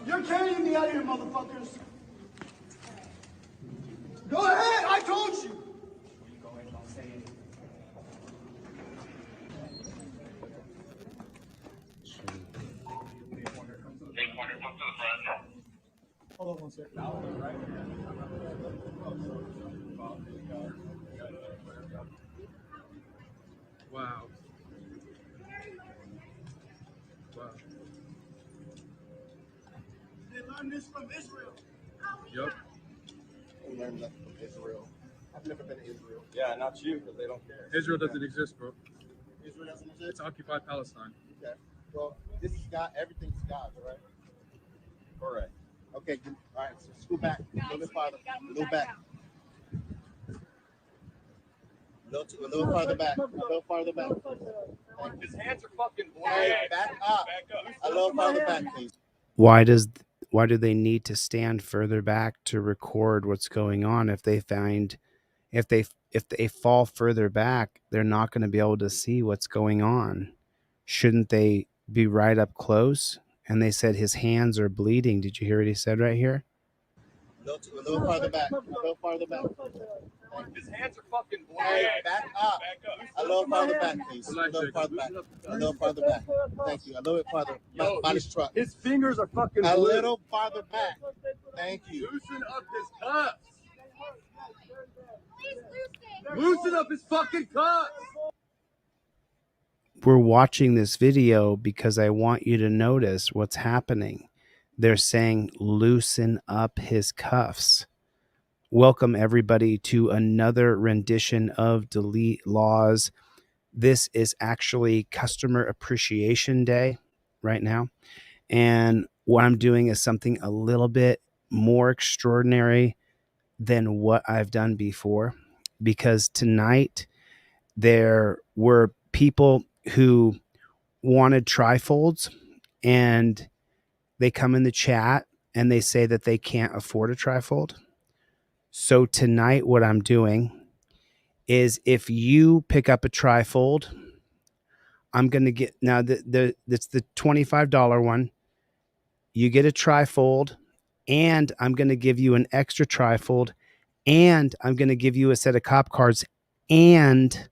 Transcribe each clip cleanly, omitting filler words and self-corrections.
You're carrying me out of here, motherfuckers. Go ahead, I told you. Go ahead, don't say anything. Hold on one second. Wow. Wow. They learned this from Israel. Yep. I learned nothing from Israel. I've never been to Israel. Yeah, not you, because they don't care. Israel doesn't exist, bro. Israel doesn't exist? It's occupied Palestine. Okay. Well, this is God. Everything's God, all right? Correct. Okay, all right, so scoot back. A little bit farther. A little back. A little farther back. A little farther back. His hands are fucking Hey, back up. A little farther back, please. Why do they need to stand further back to record what's going on? If they fall further back, they're not going to be able to see what's going on. Shouldn't they be right up close? And they said his hands are bleeding. Did you hear what he said right here? A little farther back. A little farther back. His hands are fucking Hey, back up. A little farther back, please. A little farther back. A little farther back. Thank you. A little bit farther. By this truck. His fingers are fucking A little farther back. Thank you. Loosen up his cuffs. Loosen up his fucking cuffs. We're watching this video because I want you to notice what's happening. They're saying loosen up his cuffs. Welcome everybody to another rendition of DeleteLawZ. This is actually Customer Appreciation Day right now. And what I'm doing is something a little bit more extraordinary than what I've done before, because tonight there were people who wanted trifolds, and they come in the chat and they say that they can't afford a trifold. So tonight what I'm doing is, if you pick up a trifold, I'm going to get, now that's the $25 one. You get a trifold, and I'm going to give you an extra trifold, and I'm going to give you a set of cop cards, and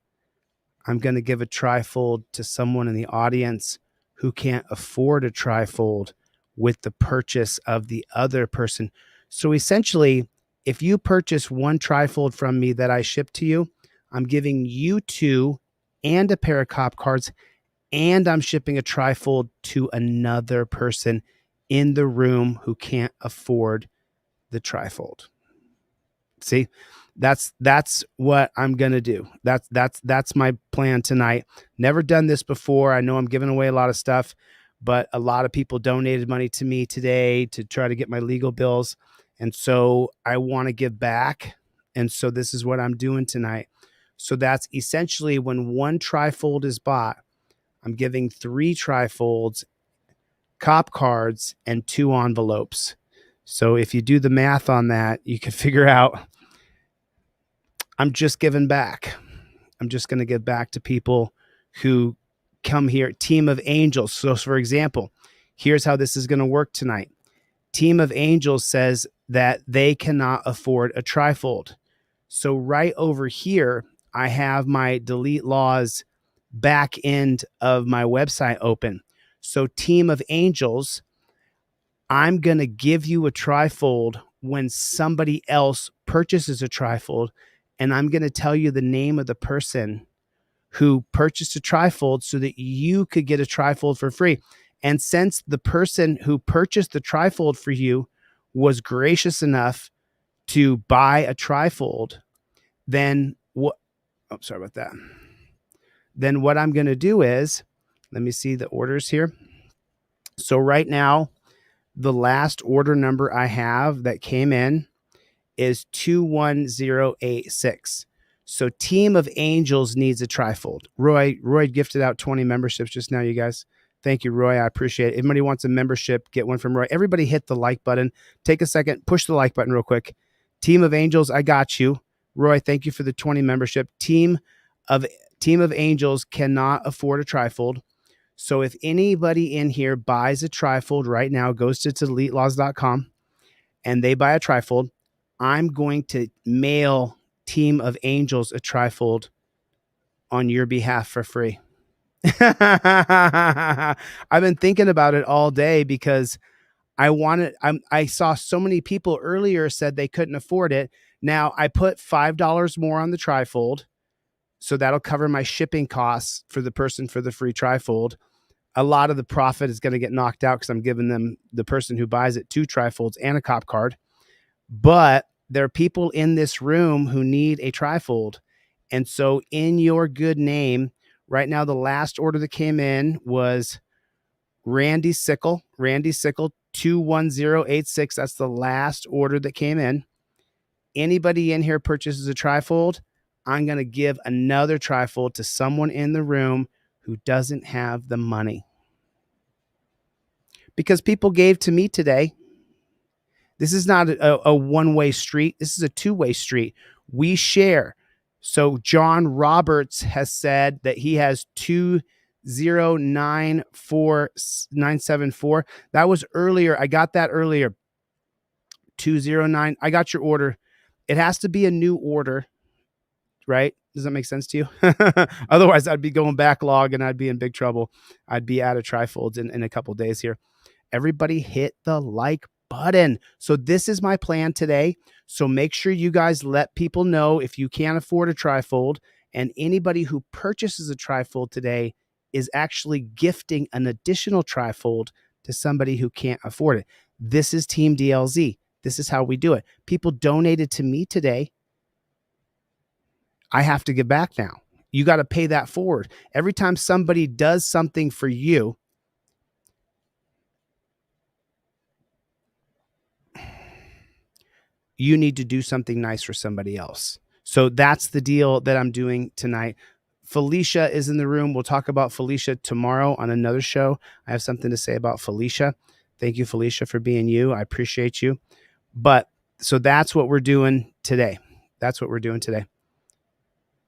I'm going to give a trifold to someone in the audience who can't afford a trifold with the purchase of the other person. So essentially, if you purchase one trifold from me that I ship to you, I'm giving you two and a pair of cop cards, and I'm shipping a trifold to another person in the room who can't afford the trifold. See? That's what I'm going to do. That's my plan tonight. Never done this before. I know I'm giving away a lot of stuff, but a lot of people donated money to me today to try to get my legal bills. And so I want to give back. And so this is what I'm doing tonight. So that's essentially, when one trifold is bought, I'm giving 3 trifolds, cop cards, and 2 envelopes. So if you do the math on that, you can figure out I'm just giving back. I'm just going to give back to people who come here. Team of Angels. So for example, here's how this is going to work tonight. Team of Angels says that they cannot afford a trifold. So right over here, I have my DeleteLawZ back end of my website open. So Team of Angels, I'm going to give you a trifold when somebody else purchases a trifold, and I'm going to tell you the name of the person who purchased a trifold so that you could get a trifold for free. And since the person who purchased the trifold for you was gracious enough to buy a trifold, then what? Oh, sorry about that. Then what I'm going to do is, let me see the orders here. So right now, the last order number I have that came in is 21086. So Team of Angels needs a trifold. Roy gifted out 20 memberships just now, you guys. Thank you, Roy. I appreciate it. Everybody wants a membership, get one from Roy. Everybody hit the like button. Take a second, push the like button real quick. Team of Angels, I got you. Roy, thank you for the 20 membership. Team of Angels cannot afford a trifold. So if anybody in here buys a trifold right now, goes to DeleteLawZ.com and they buy a trifold, I'm going to mail Team of Angels a trifold on your behalf for free. I've been thinking about it all day because I saw so many people earlier said they couldn't afford it. Now I put $5 more on the trifold, so that'll cover my shipping costs for the person for the free trifold. A lot of the profit is going to get knocked out because I'm giving them, the person who buys it, 2 trifolds and a cop card. But there are people in this room who need a trifold. And so in your good name, right now, the last order that came in was Randy Sickle, 21086. That's the last order that came in. Anybody in here purchases a trifold, I'm going to give another trifold to someone in the room who doesn't have the money. Because people gave to me today. This is not a one-way street. This is a two-way street. We share. So John Roberts has said that he has 2094974. That was earlier. I got that earlier. 209. I got your order. It has to be a new order, right? Does that make sense to you? Otherwise, I'd be going backlog and I'd be in big trouble. I'd be out of trifolds in a couple days here. Everybody hit the like button. So this is my plan today. So make sure you guys let people know if you can't afford a trifold, and anybody who purchases a trifold today is actually gifting an additional trifold to somebody who can't afford it. This is Team DLZ. This is how we do it. People donated to me today. I have to give back now. You got to pay that forward. Every time somebody does something for you, you need to do something nice for somebody else. So that's the deal that I'm doing tonight. Felicia is in the room. We'll talk about Felicia tomorrow on another show. I have something to say about Felicia. Thank you, Felicia, for being you. I appreciate you. But so that's what we're doing today. That's what we're doing today.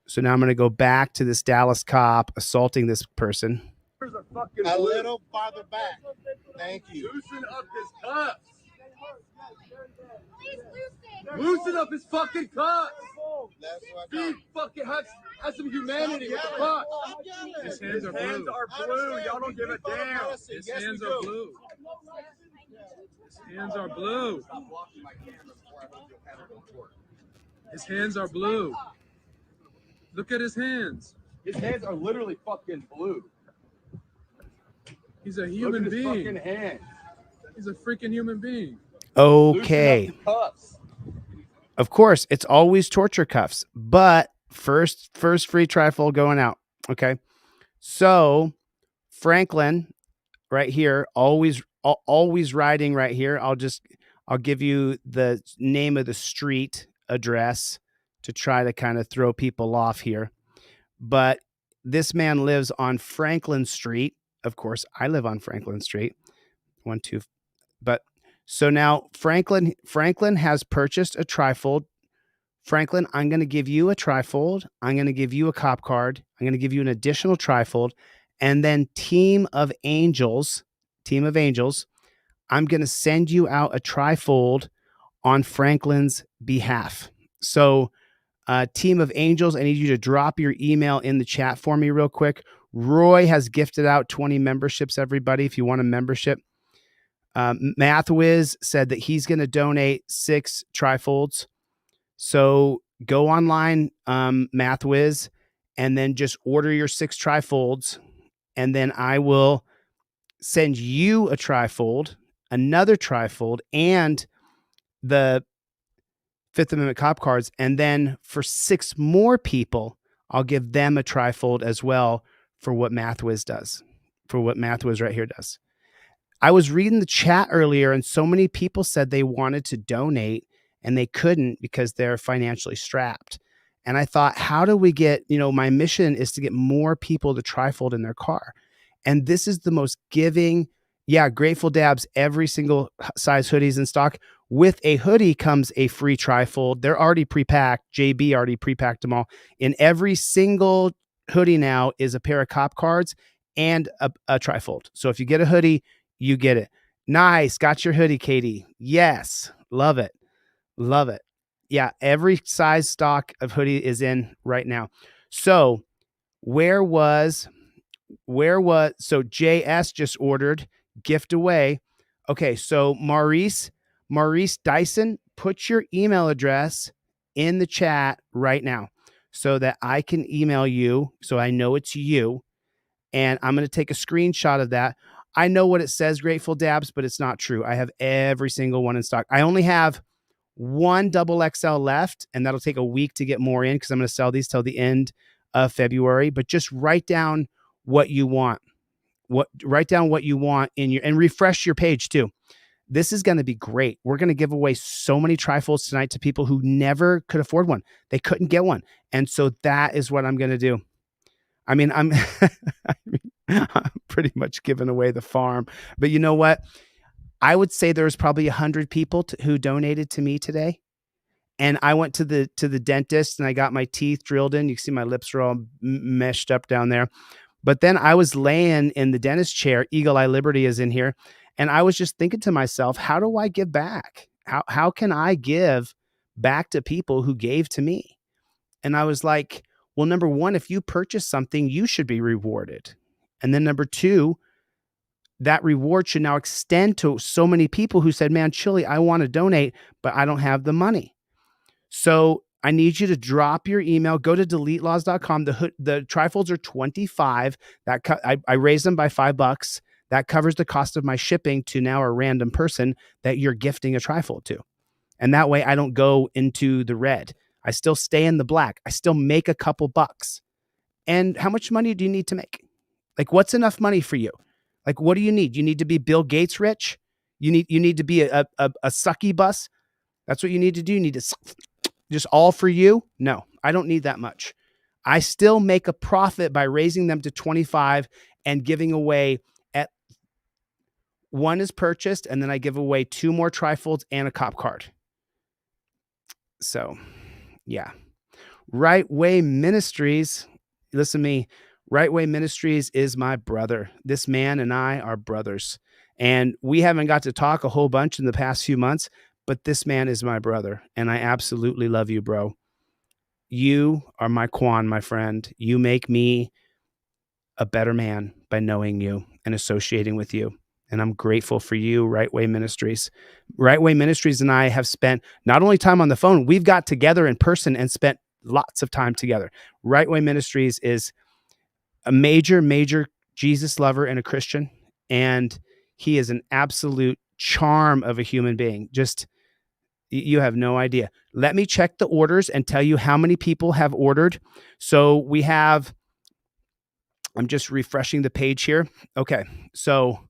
So now I'm going to go back to this Dallas cop assaulting this person. A little farther back. Thank you. Loosen up his cuffs. Loosen up his fucking cuffs. That's what Be fucking have some humanity with the cuffs. His hands are Hands blue. are blue. Y'all don't give a damn. His hands are blue. His hands are blue. His hands are blue. Look at his hands. His hands are literally fucking blue. He's a Look human at his fucking being. hands. He's a freaking human being. Okay. Loosen up the cuffs. Of course, it's always torture cuffs, but first free trifold going out. Okay. So Franklin right here, always riding right here. I'll give you the name of the street address to try to kind of throw people off here. But this man lives on Franklin Street. Of course, I live on Franklin Street. But so now Franklin has purchased a trifold. Franklin, I'm going to give you a trifold. I'm going to give you a cop card. I'm going to give you an additional trifold. And then Team of Angels, I'm going to send you out a trifold on Franklin's behalf. So Team of Angels, I need you to drop your email in the chat for me real quick. Roy has gifted out 20 memberships, everybody, if you want a membership. MathWiz said that he's going to donate 6 trifolds. So go online, MathWiz, and then just order your 6 trifolds. And then I will send you a trifold, another trifold, and the Fifth Amendment cop cards. And then for 6 more people, I'll give them a trifold as well for what MathWiz does, for what MathWiz right here does. I was reading the chat earlier, and so many people said they wanted to donate and they couldn't because they're financially strapped. And I thought, how do we get, my mission is to get more people to trifold in their car. And this is the most giving. Yeah, Grateful Dabs, every single size hoodies in stock. With a hoodie comes a free trifold. They're already pre-packed. JB already pre-packed them all. In every single hoodie now is a pair of cop cards and a trifold. So if you get a hoodie, you get it. Nice. Got your hoodie, Katie. Yes. Love it. Love it. Yeah, every size stock of hoodie is in right now. So so JS just ordered gift away. Okay, so Maurice Dyson, put your email address in the chat right now so that I can email you so I know it's you. And I'm going to take a screenshot of that. I know what it says, Grateful Dabs, but it's not true. I have every single one in stock. I only have one double XL left, and that'll take a week to get more in because I'm going to sell these till the end of February. But just write down what you want. Write down what you want and refresh your page too. This is going to be great. We're going to give away so many trifolds tonight to people who never could afford one. They couldn't get one. And so that is what I'm going to do. I mean, I'm pretty much giving away the farm, but you know what? I would say there's probably 100 people who donated to me today. And I went to the dentist and I got my teeth drilled in. You can see my lips are all meshed up down there. But then I was laying in the dentist chair. Eagle Eye Liberty is in here. And I was just thinking to myself, how do I give back? How can I give back to people who gave to me? And I was like, well, number one, if you purchase something, you should be rewarded. And then number two, that reward should now extend to so many people who said, man, Chili, I want to donate, but I don't have the money. So I need you to drop your email, go to DeleteLawZ.com. The trifolds are $25. I raised them by $5. That covers the cost of my shipping to now a random person that you're gifting a trifold to. And that way I don't go into the red. I still stay in the black. I still make a couple bucks. And how much money do you need to make? Like, what's enough money for you? Like, what do you need? You need to be Bill Gates rich? You need to be a sucky bus? That's what you need to do? You need to just all for you? No, I don't need that much. I still make a profit by raising them to 25 and giving away at one is purchased, and then I give away 2 more trifolds and a cop card. So, yeah. Right Way Ministries, listen to me. Right Way Ministries is my brother. This man and I are brothers. And we haven't got to talk a whole bunch in the past few months, but this man is my brother. And I absolutely love you, bro. You are my Quan, my friend. You make me a better man by knowing you and associating with you. And I'm grateful for you, Right Way Ministries. Right Way Ministries and I have spent not only time on the phone, we've got together in person and spent lots of time together. Right Way Ministries is a major Jesus lover and a Christian. And he is an absolute charm of a human being. Just, you have no idea. Let me check the orders and tell you how many people have ordered. So we have, I'm just refreshing the page here. Okay. So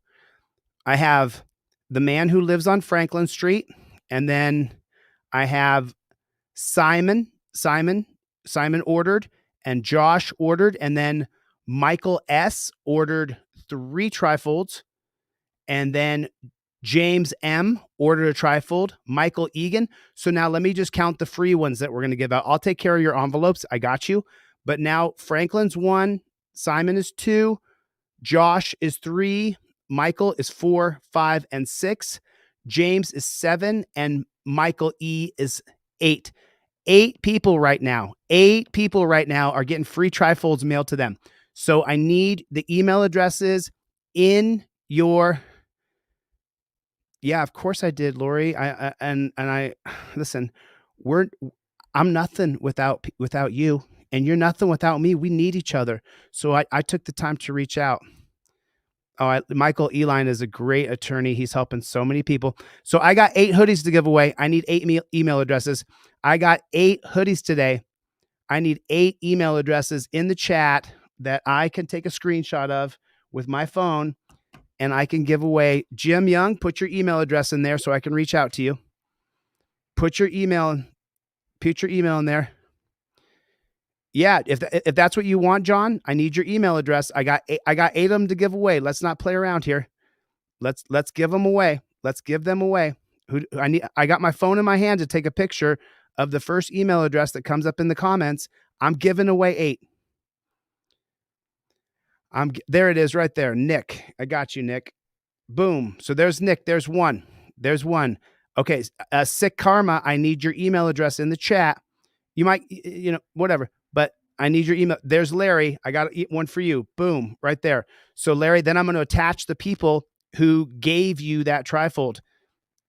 I have the man who lives on Franklin Street. And then I have Simon ordered, and Josh ordered. And then Michael S. ordered 3 trifolds. And then James M. ordered a trifold. Michael Egan. So now let me just count the free ones that we're going to give out. I'll take care of your envelopes. I got you. But now Franklin's 1, Simon is 2, Josh is 3, Michael is 4, 5, and 6. James is 7, and Michael E is 8. 8 people right now. 8 people right now are getting free trifolds mailed to them. So I need the email addresses in your. Yeah, of course I did, Lori. I listen. I'm nothing without you, and you're nothing without me. We need each other. So I took the time to reach out. Michael Eline is a great attorney. He's helping so many people. So I got 8 hoodies to give away. I need 8 email addresses. I got 8 hoodies today. I need 8 email addresses in the chat that I can take a screenshot of with my phone, and I can give away. Jim Young, put your email address in there so I can reach out to you. Put your email in there. Yeah, if that's what you want, John, I need your email address. I got 8 of them to give away. Let's not play around here. Let's give them away. Let's give them away. I got my phone in my hand to take a picture of the first email address that comes up in the comments. I'm giving away 8. There it is right there. Nick. I got you, Nick. Boom. So there's Nick. There's one. There's one. Okay. Sick Karma. I need your email address in the chat. You might, whatever, but I need your email. There's Larry. I got one for you. Boom. Right there. So Larry, then I'm going to attach the people who gave you that trifold,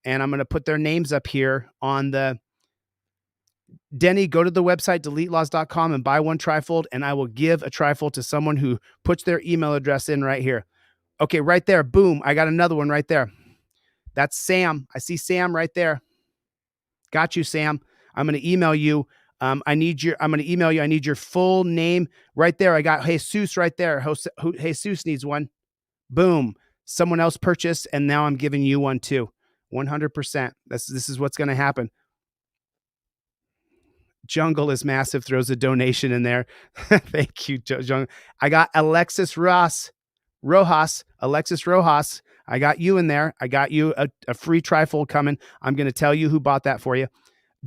and I'm going to put their names up here on the Denny. Go to the website, DeleteLawZ.com, and buy one trifold, and I will give a trifold to someone who puts their email address in right here. Okay, right there. Boom. I got another one right there. That's Sam. I see Sam right there. Got you, Sam. I'm going to email you. I'm going to email you. I need your full name right there. I got Jesus right there. Jesus needs one. Boom. Someone else purchased, and now I'm giving you one too. 100%. This is what's going to happen. Jungle is massive. Throws a donation in there. Thank you, Jungle. I got Alexis Rojas. Alexis Rojas. I got you in there. I got you a free trifold coming. I'm going to tell you who bought that for you.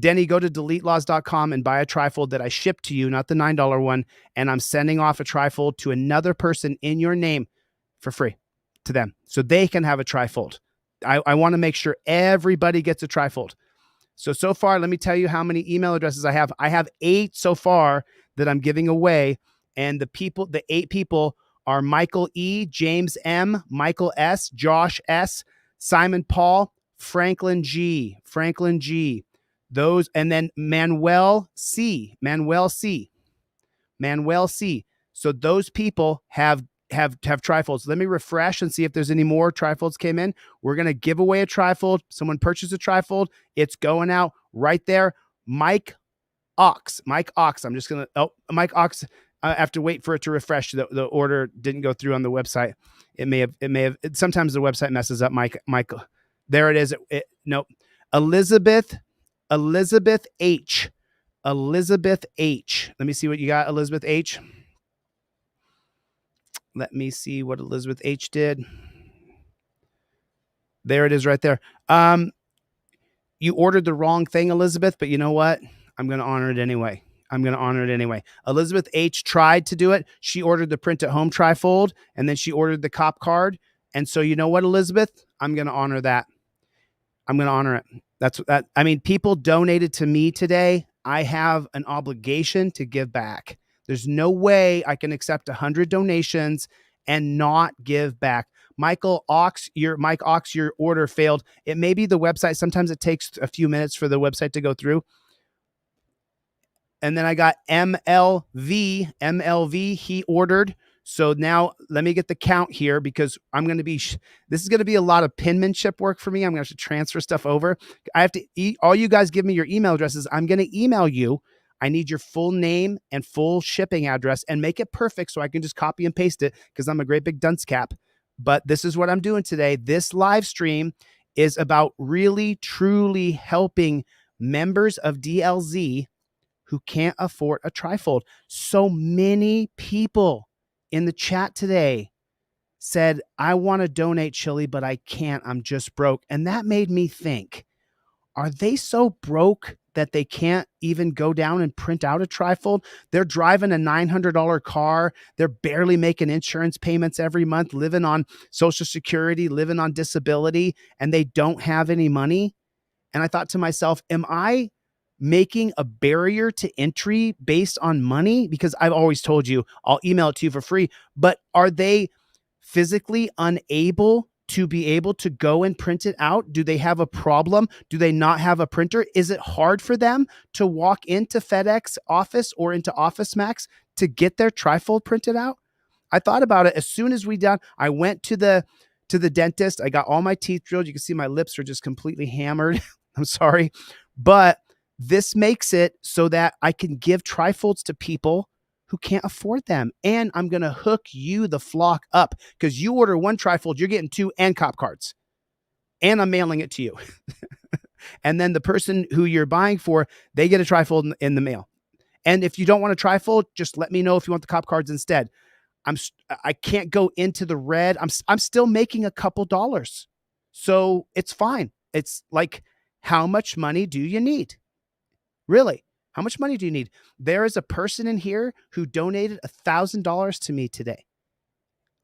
Denny, go to DeleteLawZ.com and buy a trifold that I shipped to you, not the $9 one. And I'm sending off a trifold to another person in your name for free to them, so they can have a trifold. I want to make sure everybody gets a trifold. So far, let me tell you how many email addresses I have. I have 8 so far that I'm giving away. And the 8 people are Michael E, James M, Michael S, Josh S, Simon Paul, Franklin G. Those, and then Manuel C. So those people have trifolds. Let me refresh and see if there's any more trifolds came in. We're going to give away a trifold. Someone purchased a trifold. It's going out right there. Mike Ox. I'm just going to, Mike Ox. I have to wait for it to refresh. The order didn't go through on the website. It may have, sometimes the website messes up. Michael, there it is. Nope. Elizabeth H. Let me see what you got, Elizabeth H. Let me see what Elizabeth H did. There it is right there. You ordered the wrong thing, Elizabeth, but you know what? I'm going to honor it anyway. Elizabeth H tried to do it. She ordered the print at home trifold, and then she ordered the cop card. And so you know what, Elizabeth? I'm going to honor that. I'm going to honor it. That's that. I mean, people donated to me today. I have an obligation to give back. There's no way I can accept 100 donations and not give back. Mike Ox, your order failed. It may be the website. Sometimes it takes a few minutes for the website to go through. And then I got MLV, he ordered. So now let me get the count here, because this is going to be a lot of penmanship work for me. I'm going to have to transfer stuff over. I have to all you guys give me your email addresses. I'm going to email you. I need your full name and full shipping address, and make it perfect so I can just copy and paste it, because I'm a great big dunce cap. But this is what I'm doing today. This live stream is about really, truly helping members of DLZ who can't afford a trifold. So many people in the chat today said, I want to donate, Chili, but I can't. I'm just broke. And that made me think, are they so broke that they can't even go down and print out a trifold? They're driving a $900 car. They're barely making insurance payments every month, living on Social Security, living on disability, and they don't have any money. And I thought to myself, am I making a barrier to entry based on money? Because I've always told you, I'll email it to you for free, but are they physically unable to be able to go and print it out? Do they have a problem? Do they not have a printer? Is it hard for them to walk into FedEx office or into Office Max to get their trifold printed out? I thought about it as soon as I went to the dentist. I got all my teeth drilled. You can see my lips are just completely hammered. I'm sorry, but this makes it so that I can give trifolds to people who can't afford them. And I'm going to hook you, the flock, up, because you order one trifold, you're getting 2 and cop cards, and I'm mailing it to you. And then the person who you're buying for, they get a trifold in the mail. And if you don't want a trifold, just let me know if you want the cop cards instead. I can't go into the red. I'm still making a couple dollars. So it's fine. It's like, how much money do you need? Really? How much money do you need? There is a person in here who donated $1,000 to me today.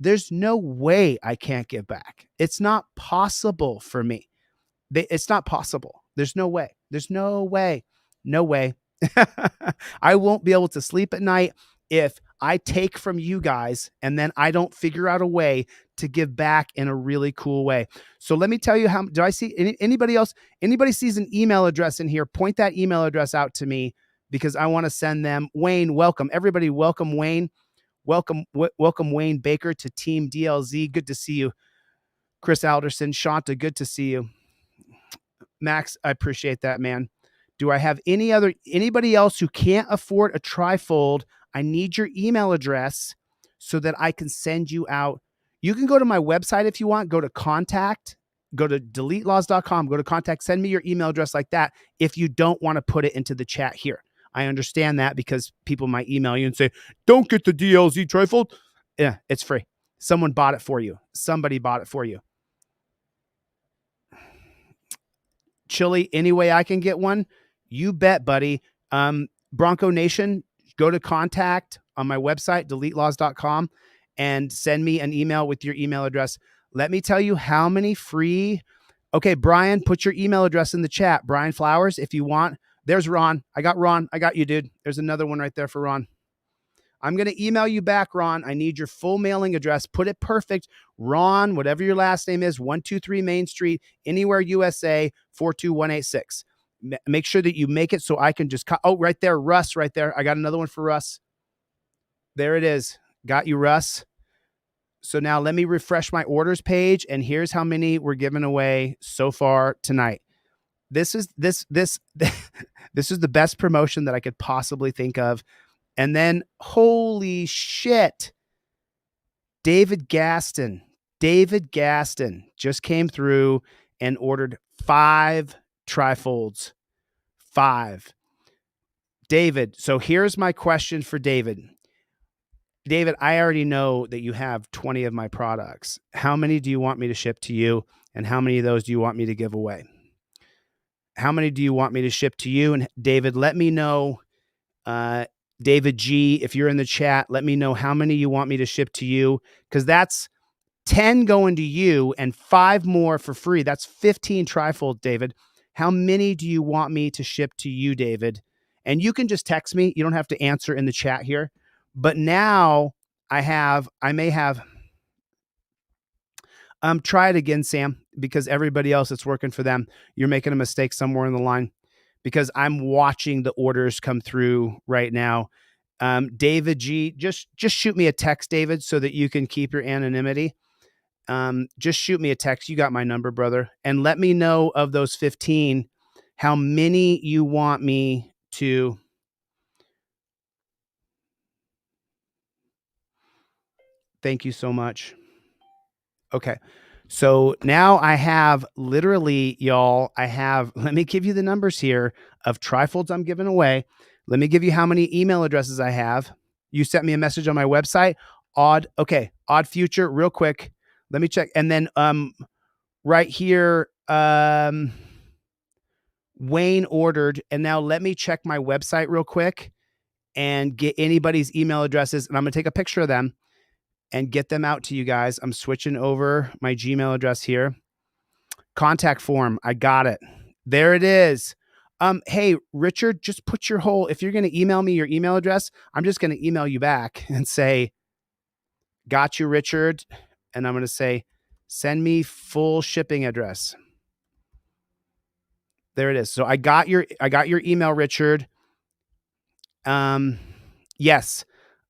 There's no way I can't give back. It's not possible for me. It's not possible. There's no way. There's no way. No way. I won't be able to sleep at night if I take from you guys and then I don't figure out a way to give back in a really cool way. So let me tell you how, do I see anybody else? Anybody sees an email address in here, point that email address out to me because I want to send them. Wayne, welcome. Everybody, welcome Wayne. Welcome Wayne Baker to Team DLZ. Good to see you. Chris Alderson, Shanta, good to see you. Max, I appreciate that, man. Do I have anybody else who can't afford a trifold? I need your email address so that I can send you out. You can go to my website if you want. Go to contact, go to DeleteLawZ.com, go to contact, send me your email address like that if you don't want to put it into the chat here. I understand that because people might email you and say, don't get the DLZ trifold. Yeah, it's free. Someone bought it for you. Somebody bought it for you. Chili, any way I can get one? You bet, buddy. Bronco Nation, go to contact on my website, DeleteLawZ.com, and send me an email with your email address. Let me tell you how many free. Okay, Brian, put your email address in the chat. Brian Flowers, if you want. There's Ron. I got Ron. I got you, dude. There's another one right there for Ron. I'm going to email you back, Ron. I need your full mailing address. Put it perfect. Ron, whatever your last name is, 123 Main Street, anywhere USA, 42186. Make sure that you make it so I can just cut. Oh, right there, Russ, right there. I got another one for Russ. There it is. Got you, Russ. So now let me refresh my orders page, and here's how many we're giving away so far tonight. This is this is the best promotion that I could possibly think of. And then, holy shit, David Gaston just came through and ordered 5 trifolds. 5. David, so here's my question for David. David, I already know that you have 20 of my products. How many do you want me to ship to you? And how many of those do you want me to give away? How many do you want me to ship to you? And David, let me know. David G, if you're in the chat, let me know how many you want me to ship to you, because that's 10 going to you and 5 more for free. That's 15 trifold, David. How many do you want me to ship to you, David? And you can just text me. You don't have to answer in the chat here. But now I may have, try it again, Sam, because everybody else that's working for them, you're making a mistake somewhere in the line. Because I'm watching the orders come through right now. David G, just shoot me a text, David, so that you can keep your anonymity. Just shoot me a text. You got my number, brother. And let me know of those 15, how many you want me to. Thank you so much. Okay. So now I have literally, y'all, let me give you the numbers here of trifolds I'm giving away. Let me give you how many email addresses I have. You sent me a message on my website. Odd Future, real quick. Let me check. And then right here, Wayne ordered. And now let me check my website real quick and get anybody's email addresses. And I'm going to take a picture of them and get them out to you guys. I'm switching over my Gmail address here. Contact form. I got it. There it is. Hey, Richard, just put your if you're going to email me your email address, I'm just going to email you back and say, got you, Richard. And I'm going to say, send me full shipping address. There it is. So I got your email, Richard. Yes.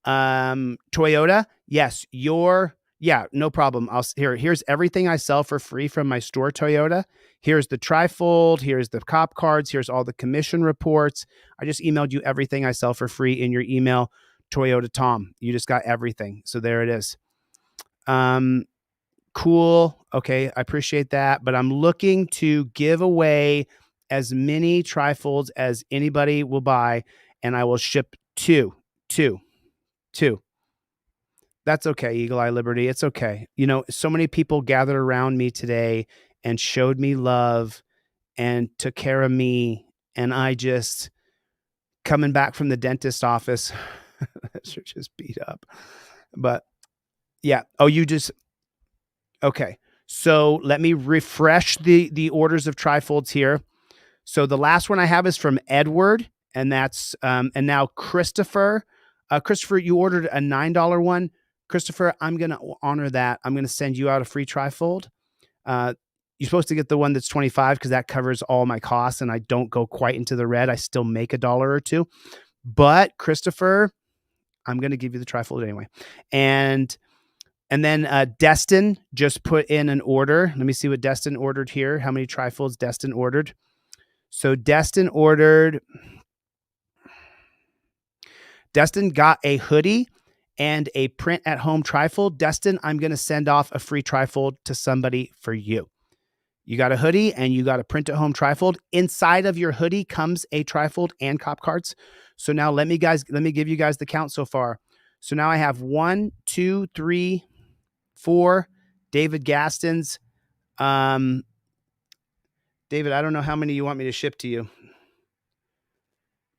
Toyota. Yes. No problem. Here's everything I sell for free from my store, Toyota. Here's the trifold. Here's the cop cards. Here's all the commission reports. I just emailed you everything I sell for free in your email, Toyota Tom. You just got everything. So there it is. Cool. Okay. I appreciate that. But I'm looking to give away as many trifolds as anybody will buy. and I will ship two. That's okay, Eagle Eye Liberty. It's okay. You know, so many people gathered around me today and showed me love and took care of me. And I just, coming back from the dentist office, they're just beat up. But yeah. Oh, you just, okay. So let me refresh the orders of trifolds here. So the last one I have is from Edward, and that's, and now Christopher. Christopher, you ordered a $9 one. Christopher, I'm going to honor that. I'm going to send you out a free trifold. You're supposed to get the one that's 25 because that covers all my costs and I don't go quite into the red. I still make $1 or $2. But Christopher, I'm going to give you the trifold anyway. And then Destin just put in an order. Let me see what Destin ordered here. How many trifolds Destin ordered? So Destin got a hoodie and a print at home trifold. Destin, I'm going to send off a free trifold to somebody for you. You got a hoodie and you got a print at home trifold. Inside of your hoodie comes a trifold and cop cards. So now let me give you guys the count so far. So now I have 1, 2, 3, 4 David Gaston's. David, I don't know how many you want me to ship to you.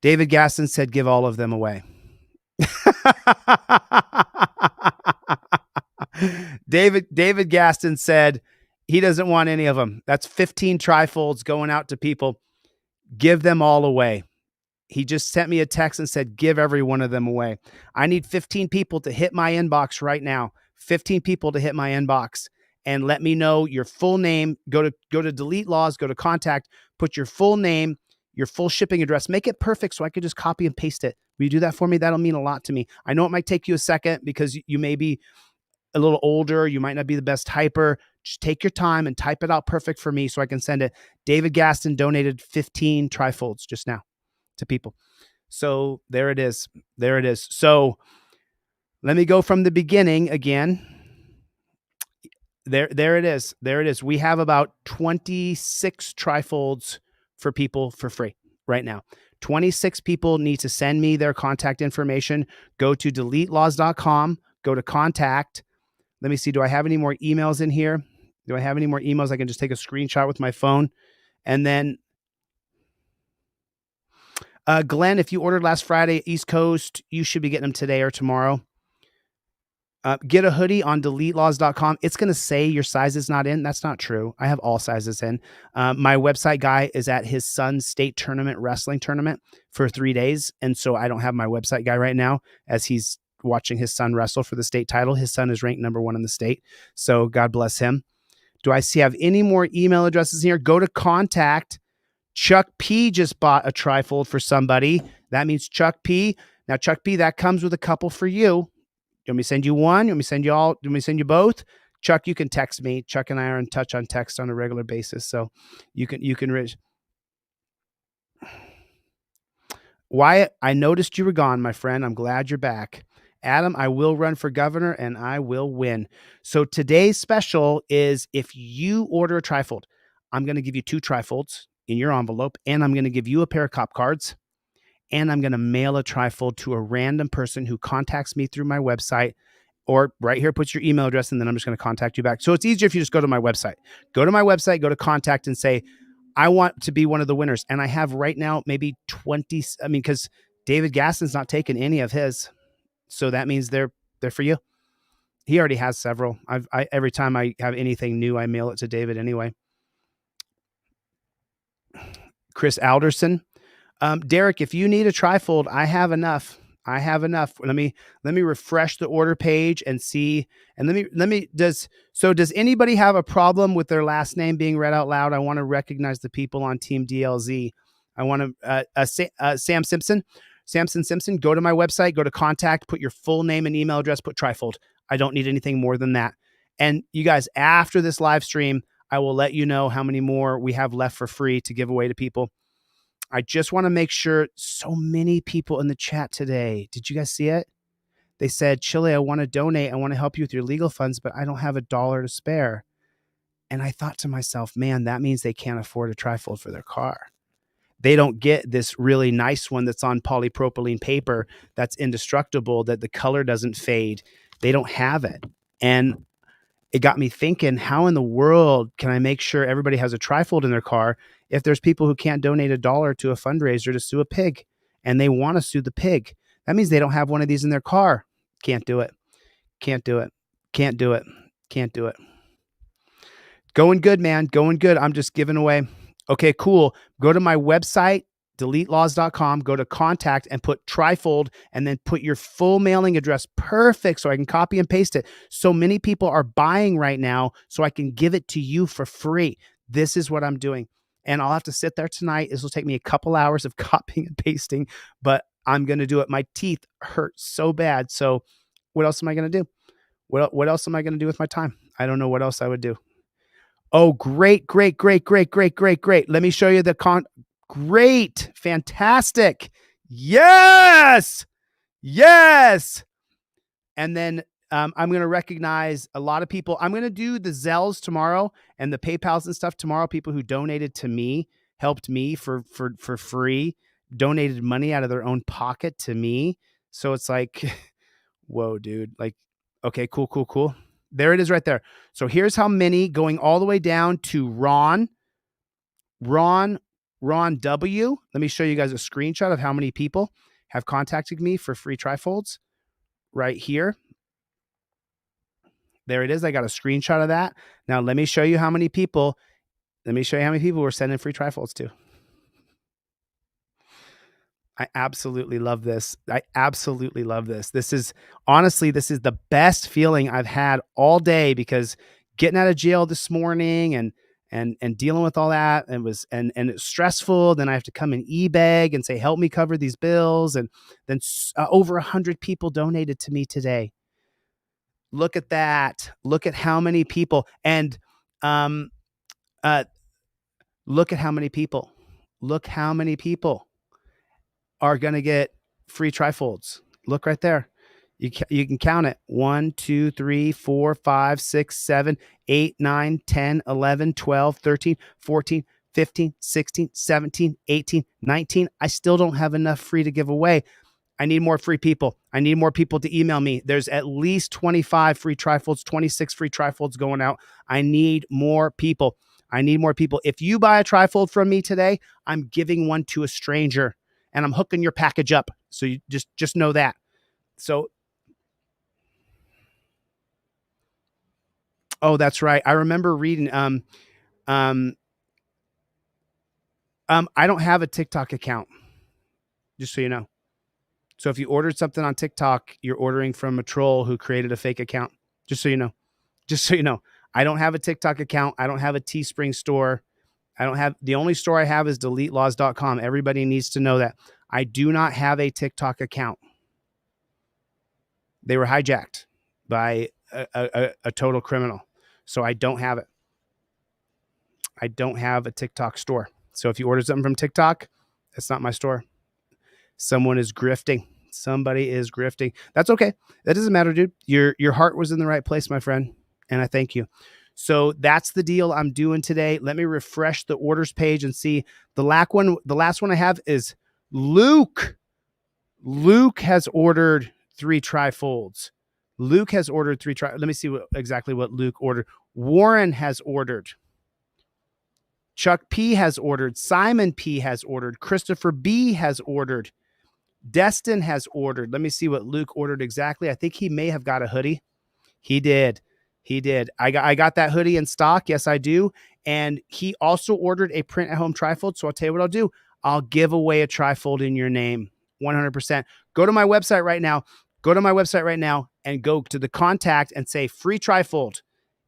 David Gaston said, give all of them away. David Gaston said he doesn't want any of them. That's 15 trifolds going out to people. Give them all away. He just sent me a text and said, give every one of them away. I need 15 people to hit my inbox right now. 15 people to hit my inbox and let me know your full name. Go to DeleteLawZ, go to contact, put your full name, your full shipping address, make it perfect so I could just copy and paste it. Will you do that for me? That'll mean a lot to me. I know it might take you a second because you may be a little older. You might not be the best typer. Just take your time and type it out perfect for me so I can send it. David Gaston donated 15 trifolds just now to people. So there it is. There it is. So let me go from the beginning again. There it is. There it is. We have about 26 trifolds for people for free right now. 26 people need to send me their contact information. Go to DeleteLawZ.com. Go to contact. Let me see. Do I have any more emails in here? Do I have any more emails? I can just take a screenshot with my phone. And then Glenn, if you ordered last Friday, East Coast, you should be getting them today or tomorrow. Get a hoodie on DeleteLawZ.com. It's going to say your size is not in. That's not true. I have all sizes in. My website guy is at his son's state wrestling tournament for 3 days. And so I don't have my website guy right now as he's watching his son wrestle for the state title. His son is ranked #1 in the state. So God bless him. Do I have any more email addresses here? Go to contact. Chuck P just bought a trifold for somebody. That means Chuck P. Now, Chuck P, that comes with a couple for you. You want me to send you one? You want me to send you all? You want me to send you both? Chuck, you can text me. Chuck and I are in touch on text on a regular basis. So you can reach. Wyatt, I noticed you were gone, my friend. I'm glad you're back. Adam, I will run for governor and I will win. So today's special is if you order a trifold, I'm going to give you 2 trifolds in your envelope, and I'm going to give you a pair of cop cards, and I'm going to mail a trifold to a random person who contacts me through my website, or right here, puts your email address, and then I'm just going to contact you back. So it's easier if you just go to my website. Go to my website, go to contact, and say, I want to be one of the winners. And I have right now maybe 20, because David Gaston's not taking any of his. So that means they're for you. He already has several. Every time I have anything new, I mail it to David anyway. Chris Alderson. Derek, if you need a trifold, I have enough. Let me refresh the order page and see. And does anybody have a problem with their last name being read out loud? I want to recognize the people on Team DLZ. I want to, Sam Simpson, Samson Simpson, go to my website, go to contact, put your full name and email address, put trifold. I don't need anything more than that. And you guys, after this live stream, I will let you know how many more we have left for free to give away to people. I just want to make sure. So many people in the chat today. Did you guys see it? They said, Chille, I want to donate. I want to help you with your legal funds, but I don't have $1 to spare. And I thought to myself, man, that means they can't afford a trifold for their car. They don't get this really nice one that's on polypropylene paper that's indestructible, that the color doesn't fade. They don't have it. And it got me thinking, how in the world can I make sure everybody has a trifold in their car if there's people who can't donate $1 to a fundraiser to sue a pig and they want to sue the pig? That means they don't have one of these in their car. Can't do it. Can't do it. Can't do it. Can't do it. Going good, man. Going good. I'm just giving away. Okay, cool. Go to my website, DeleteLawZ.com, go to contact and put Trifold and then put your full mailing address. Perfect. So I can copy and paste it. So many people are buying right now so I can give it to you for free. This is what I'm doing. And I'll have to sit there tonight. This will take me a couple hours of copying and pasting, but I'm going to do it. My teeth hurt so bad. So what else am I going to do? What else am I going to do with my time? I don't know what else I would do. Oh, great. Let me show you the great, fantastic. Yes. And then I'm going to recognize a lot of people. I'm going to do the Zelles tomorrow and the PayPals and stuff tomorrow. People who donated to me, helped me for free, donated money out of their own pocket to me. So it's like, whoa, dude. Like, okay, cool. There it is right there. So here's how many, going all the way down to Ron W. Let me show you guys a screenshot of how many people have contacted me for free trifolds right here. There it is. I got a screenshot of that. Now let me show you how many people we're sending free trifolds to. I absolutely love this. This is honestly, this is the best feeling I've had all day, because getting out of jail this morning and dealing with all that, and it's stressful. Then I have to come and e-beg and say, help me cover these bills. And then over 100 people donated to me today. Look at that. Look at how many people. And look at how many people. Look how many people are going to get free trifolds. Look right there. You can count it. 1, 2, 3, 4, 5, 6, 7, 8, 9, 10, 11, 12, 13, 14, 15, 16, 17, 18, 19. I still don't have enough free to give away. I need more free people. I need more people to email me. There's at least 25 free trifolds, 26 free trifolds going out. I need more people. If you buy a trifold from me today, I'm giving one to a stranger. And I'm hooking your package up. So you just know that. So, oh, that's right. I remember reading, I don't have a TikTok account, just so you know. So if you ordered something on TikTok, you're ordering from a troll who created a fake account, just so you know. I don't have a TikTok account. I don't have a Teespring store. The only store I have is DeleteLawZ.com. Everybody needs to know that. I do not have a TikTok account. They were hijacked by a total criminal. So I don't have it. I don't have a TikTok store. So if you order something from TikTok, that's not my store. Someone is grifting. Somebody is grifting. That's okay. That doesn't matter, dude. Your heart was in the right place, my friend. And I thank you. So that's the deal I'm doing today. Let me refresh the orders page and see. The last one I have is Luke. Luke has ordered 3 trifolds. Let me see exactly what Luke ordered. Warren has ordered. Chuck P has ordered. Simon P has ordered. Christopher B has ordered. Destin has ordered. Let me see what Luke ordered exactly. I think he may have got a hoodie. He did. I got that hoodie in stock. Yes, I do. And he also ordered a print at home trifold. So I'll tell you what I'll do. I'll give away a trifold in your name. 100%. Go to my website right now. And go to the contact and say free trifold.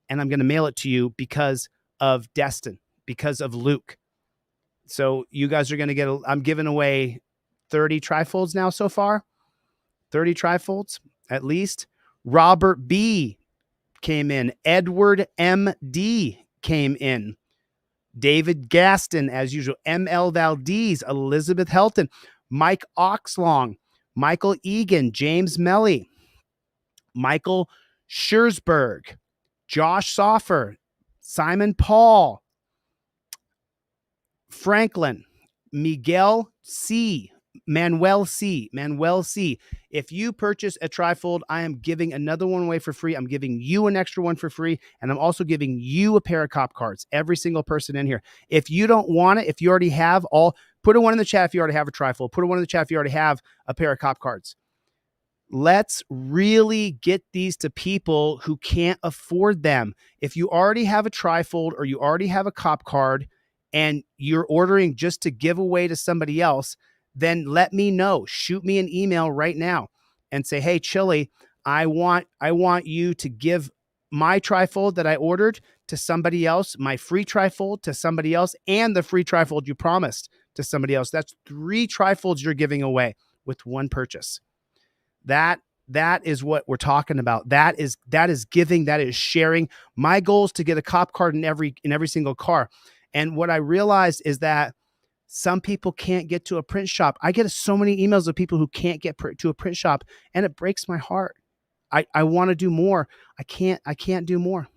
And I'm going to mail it to you because of Destin, because of Luke. So you guys are going to get, I'm giving away 30 trifolds now so far. 30 trifolds at least. Robert B came in. Edward M.D. came in. David Gaston, as usual. M.L. Valdez, Elizabeth Helton, Mike Oxlong, Michael Egan, James Melly, Michael Schursberg, Josh Soffer, Simon Paul, Franklin, Miguel C. Manuel C. If you purchase a trifold, I am giving another one away for free. I'm giving you an extra one for free. And I'm also giving you a pair of cop cards. Every single person in here. If you don't want it, if you already have put a one in the chat if you already have a trifold. Put a one in the chat if you already have a pair of cop cards. Let's really get these to people who can't afford them. If you already have a trifold or you already have a cop card and you're ordering just to give away to somebody else, then let me know. Shoot me an email right now and say, hey, Chili, I want you to give my trifold that I ordered to somebody else, my free trifold to somebody else, and the free trifold you promised to somebody else. That's 3 trifolds you're giving away with one purchase. That is what we're talking about. That is giving, that is sharing. My goal is to get a cop card in every single car. And what I realized is that some people can't get to a print shop. I get so many emails of people who can't get to a print shop, and it breaks my heart. I want to do more. I can't do more.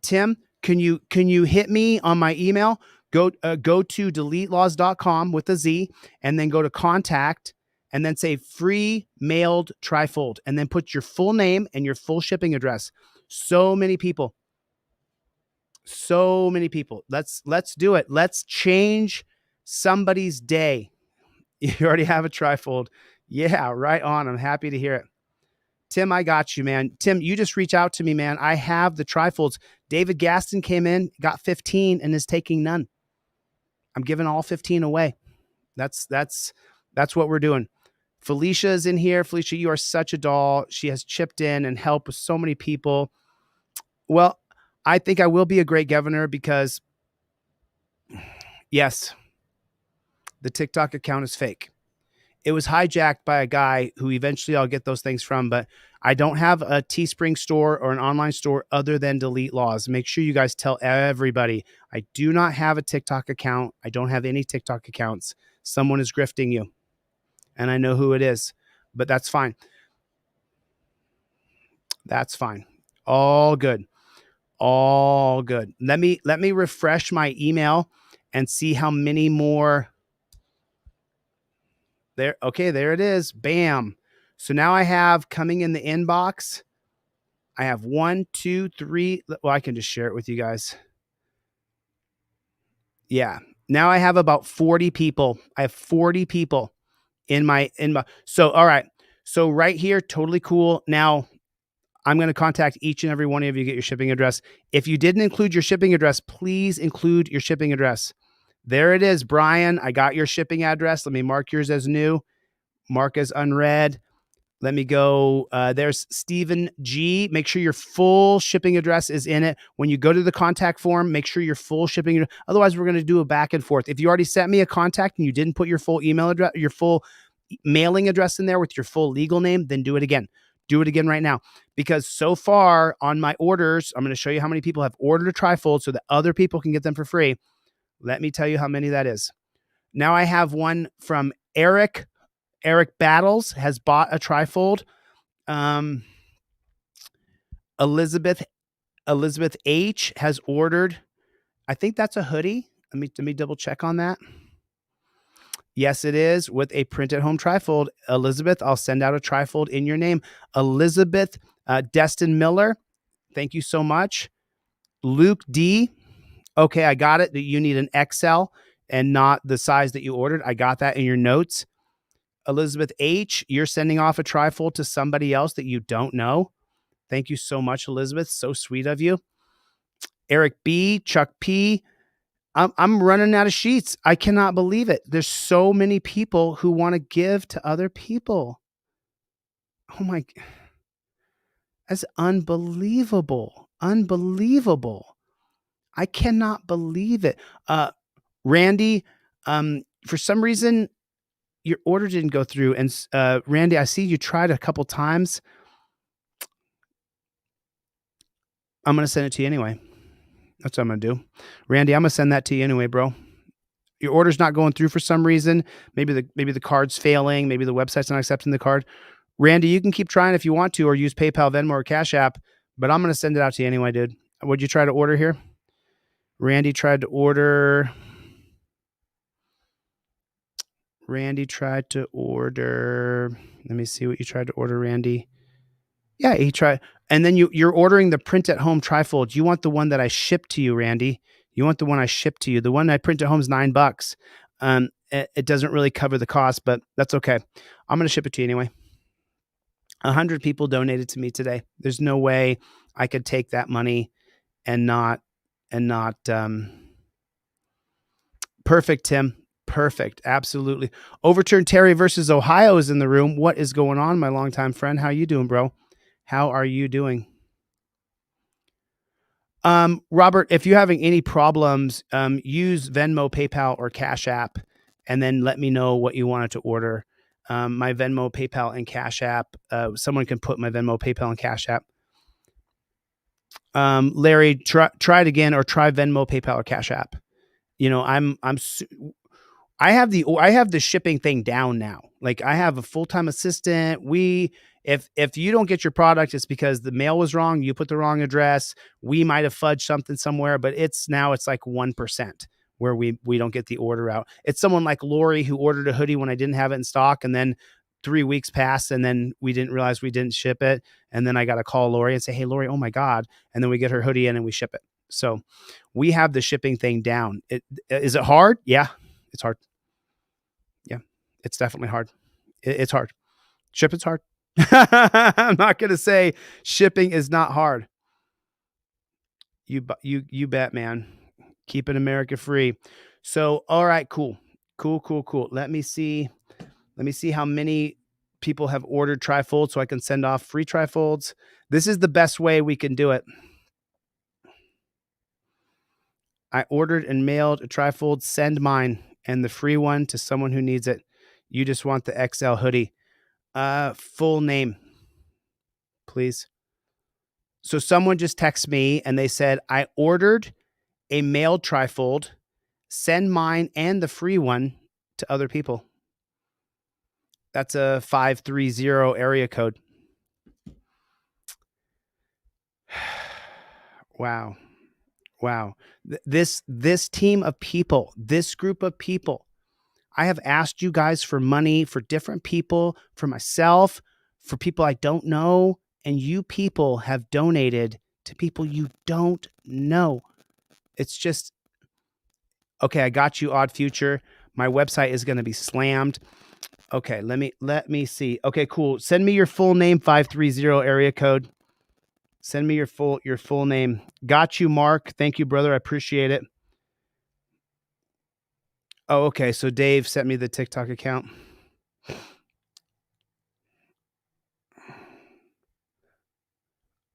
Tim, can you hit me on my email? Go to DeleteLawZ.com with a Z, and then go to contact, and then say free mailed trifold, and then put your full name and your full shipping address. So many people. Let's do it. Let's change somebody's day. You already have a trifold. Yeah, right on. I'm happy to hear it. Tim, I got you, man. Tim, you just reach out to me, man. I have the trifolds. David Gaston came in, got 15, and is taking none. I'm giving all 15 away. That's what we're doing. Felicia is in here. Felicia, you are such a doll. She has chipped in and helped with so many people. Well, I think I will be a great governor because, yes, the TikTok account is fake. It was hijacked by a guy who eventually I'll get those things from, but I don't have a Teespring store or an online store other than DeleteLawZ. Make sure you guys tell everybody. I do not have a TikTok account. I don't have any TikTok accounts. Someone is grifting you, and I know who it is, but that's fine. That's fine. All good. All good. Let me refresh my email and see how many more. There. Okay, there it is. Bam. So now I have coming in the inbox. I have 1, 2, 3. Well, I can just share it with you guys. Yeah. Now I have about 40 people. I have 40 people in my inbox. So, all right. So right here, totally cool. Now I'm going to contact each and every one of you to get your shipping address. If you didn't include your shipping address, please include your shipping address. There it is, Brian. I got your shipping address. Let me mark yours as new. Mark as unread. Let me go. There's Stephen G. Make sure your full shipping address is in it. When you go to the contact form, make sure your full shipping. Otherwise, we're going to do a back and forth. If you already sent me a contact and you didn't put your full email address, your full mailing address in there with your full legal name, then do it again. Do it again right now. Because so far on my orders, I'm going to show you how many people have ordered a trifold so that other people can get them for free. Let me tell you how many that is. Now I have one from Eric. Eric Battles has bought a trifold. Elizabeth H has ordered. I think that's a hoodie. Let me double check on that. Yes, it is with a print at home trifold. Elizabeth, I'll send out a trifold in your name. Elizabeth Destin Miller, thank you so much. Luke D. Okay, I got it. That you need an XL and not the size that you ordered. I got that in your notes. Elizabeth H., you're sending off a trifold to somebody else that you don't know. Thank you so much, Elizabeth. So sweet of you. Eric B., Chuck P., I'm running out of sheets. I cannot believe it. There's so many people who want to give to other people. Oh my, that's unbelievable. Unbelievable. I cannot believe it. Randy, for some reason, your order didn't go through. And Randy, I see you tried a couple times. I'm going to send it to you anyway. That's what I'm going to do. Randy, I'm going to send that to you anyway, bro. Your order's not going through for some reason. Maybe the card's failing. Maybe the website's not accepting the card. Randy, you can keep trying if you want to, or use PayPal, Venmo, or Cash App, but I'm going to send it out to you anyway, dude. What'd you try to order here? Randy tried to order. Let me see what you tried to order, Randy. Yeah, he tried. And then you're ordering the print at home trifold. You want the one that I shipped to you, Randy. You want the one I shipped to you. The one I print at home is $9. It doesn't really cover the cost, but that's okay. I'm going to ship it to you anyway. 100 people donated to me today. There's no way I could take that money and not perfect, Tim. Perfect. Absolutely. Overturned Terry versus Ohio is in the room. What is going on, my longtime friend? How you doing, bro? How are you doing? Robert, if you're having any problems, use Venmo, PayPal, or Cash App, and then let me know what you wanted to order. My Venmo, PayPal, and Cash App. Someone can put my Venmo, PayPal, and Cash App. Larry, try it again, or try Venmo, PayPal, or Cash App. You know, I have the shipping thing down now. Like, I have a full-time assistant. If you don't get your product, it's because the mail was wrong. You put the wrong address. We might have fudged something somewhere, but it's like 1% where we don't get the order out. It's someone like Lori who ordered a hoodie when I didn't have it in stock, and then 3 weeks passed, and then we didn't realize we didn't ship it. And then I got to call Lori and say, "Hey, Lori, oh my God." And then we get her hoodie in and we ship it. So we have the shipping thing down. Is it hard? Yeah, it's hard. Yeah, it's definitely hard. It's hard. Shipping's hard. I'm not going to say shipping is not hard. You bet, man. Keeping America free. So, all right, cool. Let me see how many people have ordered trifolds so I can send off free trifolds. This is the best way we can do it. I ordered and mailed a trifold. Send mine and the free one to someone who needs it. You just want the XL hoodie. Full name, please. So someone just texted me and they said, I ordered a mailed trifold. Send mine and the free one to other people. That's a 530 area code. Wow. This team of people, this group of people, I have asked you guys for money for different people, for myself, for people I don't know, and you people have donated to people you don't know. It's just, okay, I got you, Odd Future. My website is going to be slammed. Okay, let me see. Okay, cool. Send me your full name, 530 area code. Send me your full name. Got you, Mark. Thank you, brother. I appreciate it. Oh, okay. So Dave sent me the TikTok account.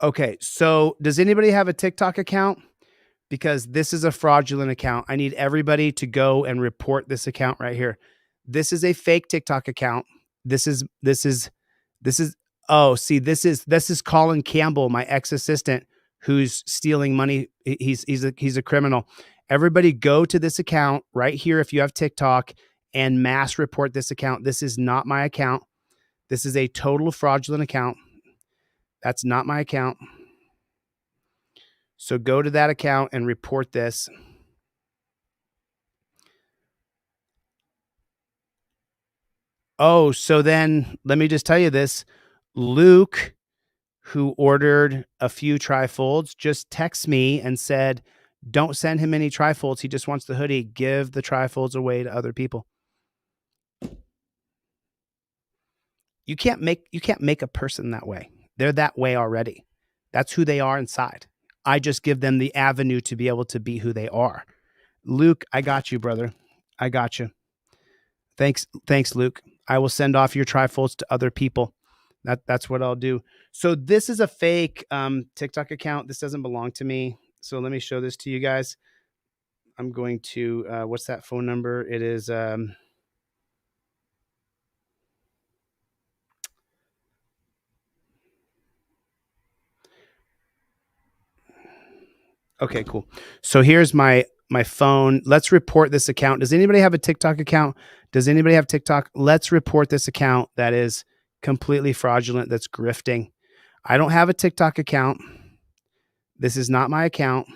Okay. So does anybody have a TikTok account? Because this is a fraudulent account. I need everybody to go and report this account right here. This is a fake TikTok account. This is oh, see, this is Colin Campbell, my ex-assistant, who's stealing money. He's a criminal. Everybody go to this account right here if you have TikTok and mass report this account. This is not my account. This is a total fraudulent account. That's not my account. So go to that account and report this. Oh, so then let me just tell you this. Luke, who ordered a few trifolds, just texted me and said, don't send him any trifolds. He just wants the hoodie. Give the trifolds away to other people. You can't make a person that way. They're that way already. That's who they are inside. I just give them the avenue to be able to be who they are. Luke, I got you, brother. I got you. Thanks, Luke. I will send off your trifolds to other people. That's what I'll do. So this is a fake TikTok account. This doesn't belong to me. So let me show this to you guys. I'm going to, what's that phone number? It is, okay, cool. So here's my phone. Let's report this account. Does anybody have a TikTok account? Does anybody have TikTok? Let's report this account that is completely fraudulent, that's grifting. I don't have a TikTok account. This is not my account.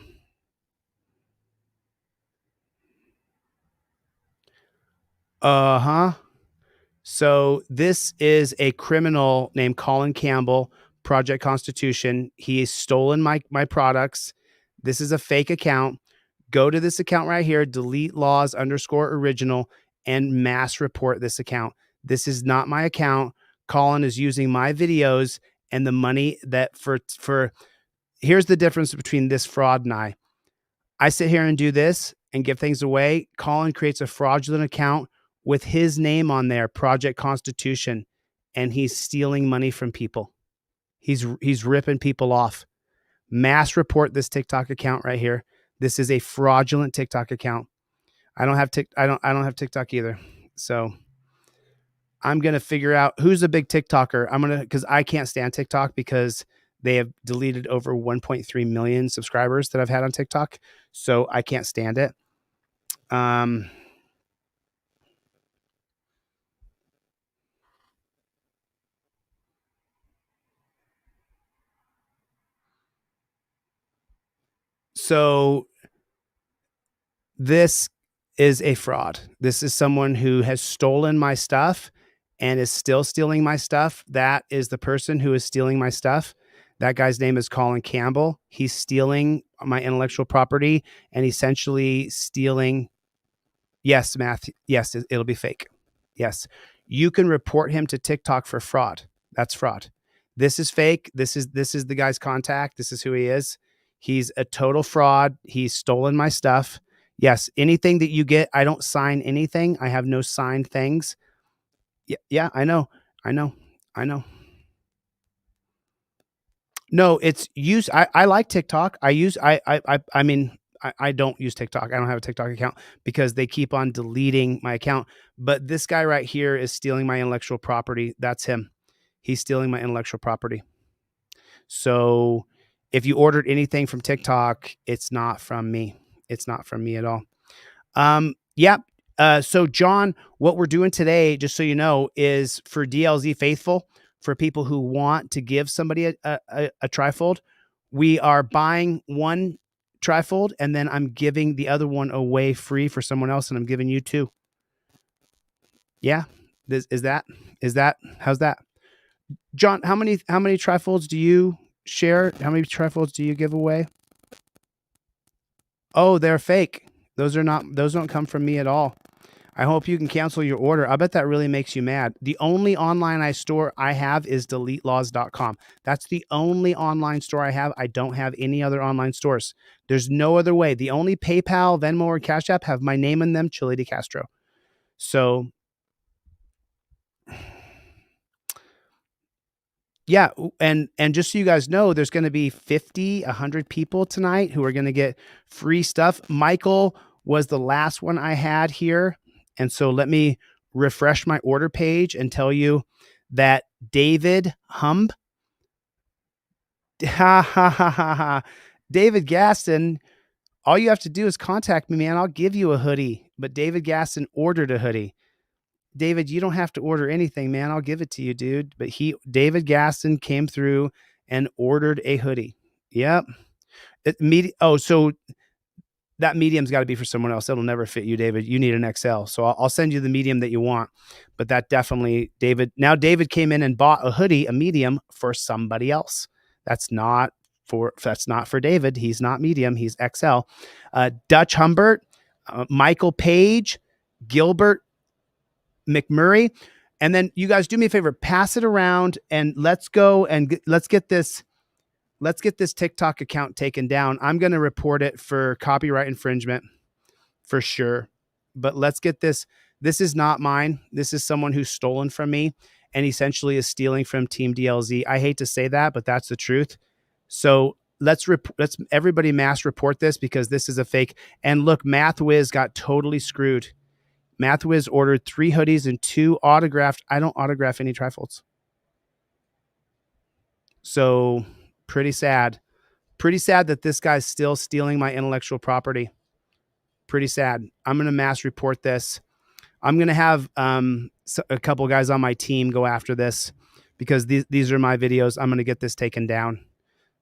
Uh-huh. So this is a criminal named Colin Campbell, Project Constitution. He has stolen my products. This is a fake account. Go to this account right here, DeleteLawZ_original, and mass report this account. This is not my account. Colin is using my videos and the money that for here's the difference between this fraud and I sit here and do this and give things away. Colin creates a fraudulent account with his name on there, Project Constitution, and he's stealing money from people. He's ripping people off. Mass report this TikTok account right here. This is a fraudulent TikTok account. I don't have TikTok either. So I'm going to figure out who's a big TikToker. Because I can't stand TikTok because they have deleted over 1.3 million subscribers that I've had on TikTok. So I can't stand it. So this is a fraud. This is someone who has stolen my stuff and is still stealing my stuff. That is the person who is stealing my stuff. That guy's name is Colin Campbell. He's stealing my intellectual property and essentially stealing. Yes, Math. Yes, it'll be fake. Yes. You can report him to TikTok for fraud. That's fraud. This is fake. This is the guy's contact. This is who he is. He's a total fraud. He's stolen my stuff. Yes, anything that you get, I don't sign anything. I have no signed things. Yeah, I know. No, it's use. I like TikTok. I mean, I don't use TikTok. I don't have a TikTok account because they keep on deleting my account. But this guy right here is stealing my intellectual property. That's him. He's stealing my intellectual property. So if you ordered anything from TikTok, it's not from me. It's not from me at all. Yeah. So John, what we're doing today, just so you know, is for DLZ Faithful, for people who want to give somebody a trifold. We are buying one trifold and then I'm giving the other one away free for someone else, and I'm giving you two. Yeah. Is that how's that? John, how many trifolds do you share? How many trifolds do you give away? Oh, they're fake. Those don't come from me at all. I hope you can cancel your order. I bet that really makes you mad. The only online store I have is DeleteLawZ.com. That's the only online store I have. I don't have any other online stores. There's no other way. The only PayPal, Venmo, or Cash App have my name in them, ChilleDeCastro. So yeah, and just so you guys know, there's going to be 50, 100 people tonight who are going to get free stuff. Michael was the last one I had here. And so let me refresh my order page and tell you that David Humb, David Gaston, all you have to do is contact me, man. I'll give you a hoodie. But David Gaston ordered a hoodie. David, you don't have to order anything, man. I'll give it to you, dude. But David Gaston came through and ordered a hoodie. Yep. So that medium's got to be for someone else. It'll never fit you, David. You need an XL. So I'll send you the medium that you want. But that definitely, David came in and bought a hoodie, a medium, for somebody else. That's not for David. He's not medium. He's XL. Dutch Humbert, Michael Page, Gilbert McMurray. And then you guys do me a favor, pass it around and let's go and let's get this TikTok account taken down. I'm going to report it for copyright infringement for sure. But let's get this. This is not mine. This is someone who's stolen from me and essentially is stealing from Team DLZ. I hate to say that, but that's the truth. So let's everybody mass report this because this is a fake. And look, MathWiz got totally screwed. MathWiz ordered 3 hoodies and 2 autographed. I don't autograph any trifolds. So pretty sad that this guy's still stealing my intellectual property. Pretty sad. I'm going to mass report this. I'm going to have a couple guys on my team go after this because these are my videos. I'm going to get this taken down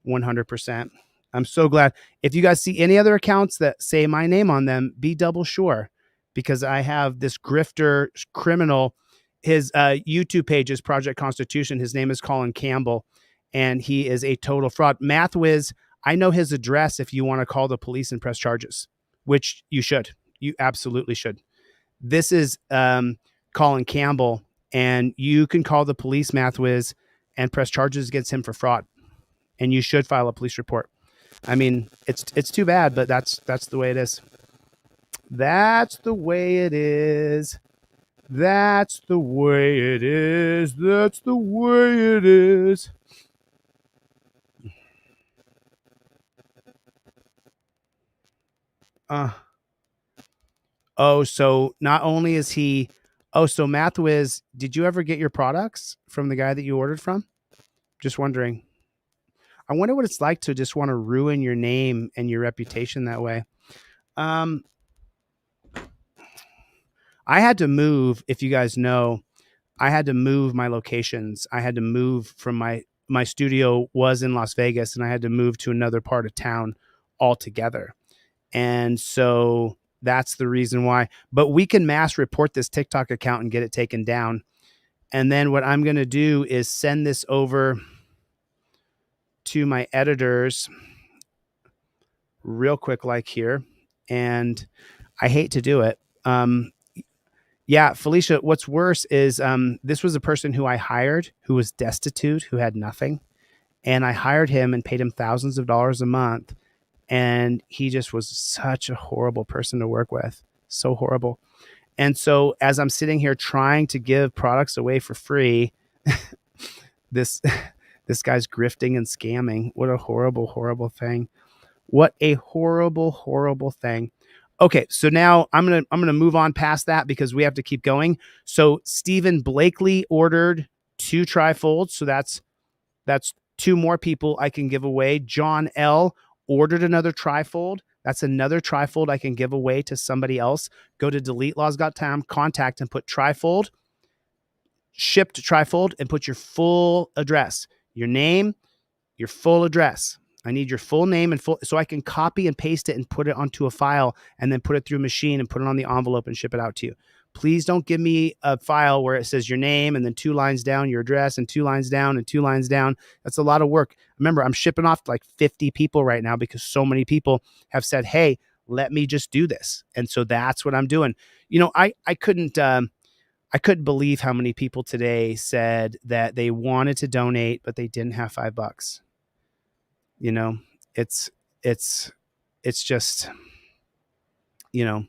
100%. I'm so glad. If you guys see any other accounts that say my name on them, be double sure because I have this grifter criminal. His YouTube page is Project Constitution. His name is Colin Campbell, and he is a total fraud. MathWiz, I know his address if you want to call the police and press charges, which you should. You absolutely should. This is Colin Campbell, and you can call the police, MathWiz, and press charges against him for fraud. And you should file a police report. I mean, it's too bad, but that's the way it is. That's the way it is. That's the way it is. That's the way it is. Oh, so not only is he, so MathWiz, did you ever get your products from the guy that you ordered from? Just wondering. I wonder what it's like to just want to ruin your name and your reputation that way. I had to move, if you guys know, I had to move my locations. I had to move from my studio was in Las Vegas, and I had to move to another part of town altogether. And so that's the reason why. But we can mass report this TikTok account and get it taken down. And then what I'm going to do is send this over to my editors real quick, like here. And I hate to do it. Yeah, Felicia, what's worse is this was a person who I hired who was destitute, who had nothing. And I hired him and paid him thousands of dollars a month. And he just was such a horrible person to work with. So horrible. And so as I'm sitting here trying to give products away for free, this guy's grifting and scamming. What a horrible, horrible thing. What a horrible, horrible thing. Okay, so now I'm gonna move on past that because we have to keep going. So Stephen Blakely ordered 2 trifolds, so that's 2 more people I can give away. John L ordered another trifold. That's another trifold I can give away to somebody else. Go to DeleteLawZ.com, contact, and put trifold, shipped trifold, and put your full address, your name, your full address. I need your full name and full, so I can copy and paste it and put it onto a file and then put it through a machine and put it on the envelope and ship it out to you. Please don't give me a file where it says your name and then 2 lines down your address and 2 lines down and 2 lines down. That's a lot of work. Remember, I'm shipping off to like 50 people right now because so many people have said, hey, let me just do this. And so that's what I'm doing. You know, I couldn't believe how many people today said that they wanted to donate, but they didn't have $5. You know, it's just, you know.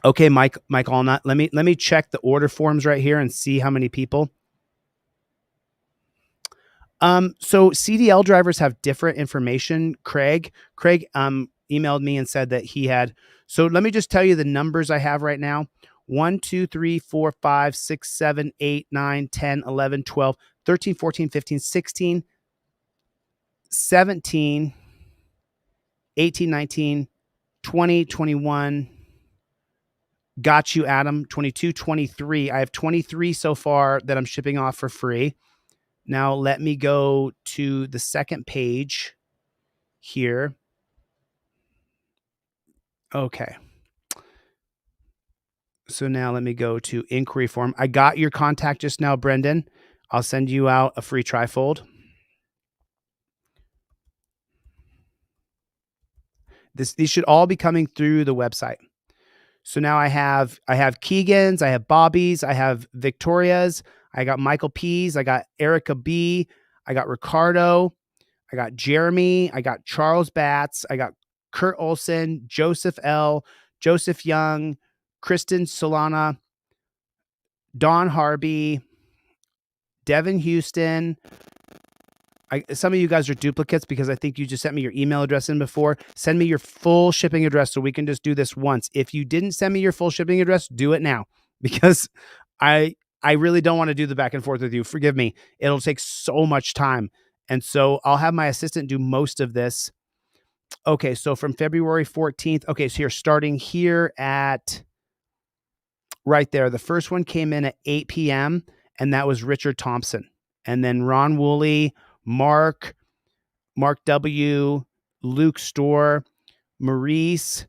Okay, Mike Allnut, let me check the order forms right here and see how many people. So CDL drivers have different information. Craig emailed me and said that he had. So let me just tell you the numbers I have right now. 1, 2, 3, 4, 5, 6, 7, 8, 9, 10, 11, 12, 13, 14, 15, 16, 17, 18, 19, 20, 21. Got you, Adam. 22, 23. I have 23 so far that I'm shipping off for free. Now let me go to the second page here. Okay. So now let me go to inquiry form. I got your contact just now, Brendan. I'll send you out a free trifold. These should all be coming through the website. So now I have Keegan's, I have Bobby's, I have Victoria's, I got Michael P's, I got Erica B, I got Ricardo, I got Jeremy, I got Charles Batts, I got Kurt Olson, Joseph L, Joseph Young, Kristen Solana, Don Harvey, Devin Houston. Some of you guys are duplicates because I think you just sent me your email address in before. Send me your full shipping address so we can just do this once. If you didn't send me your full shipping address, do it now because I really don't want to do the back and forth with you. Forgive me. It'll take so much time. And so I'll have my assistant do most of this. Okay, so from February 14th. Okay, so you're starting here at right there. The first one came in at 8 p.m. and that was Richard Thompson. And then Ron Woolley, Mark W, Luke Store, Maurice,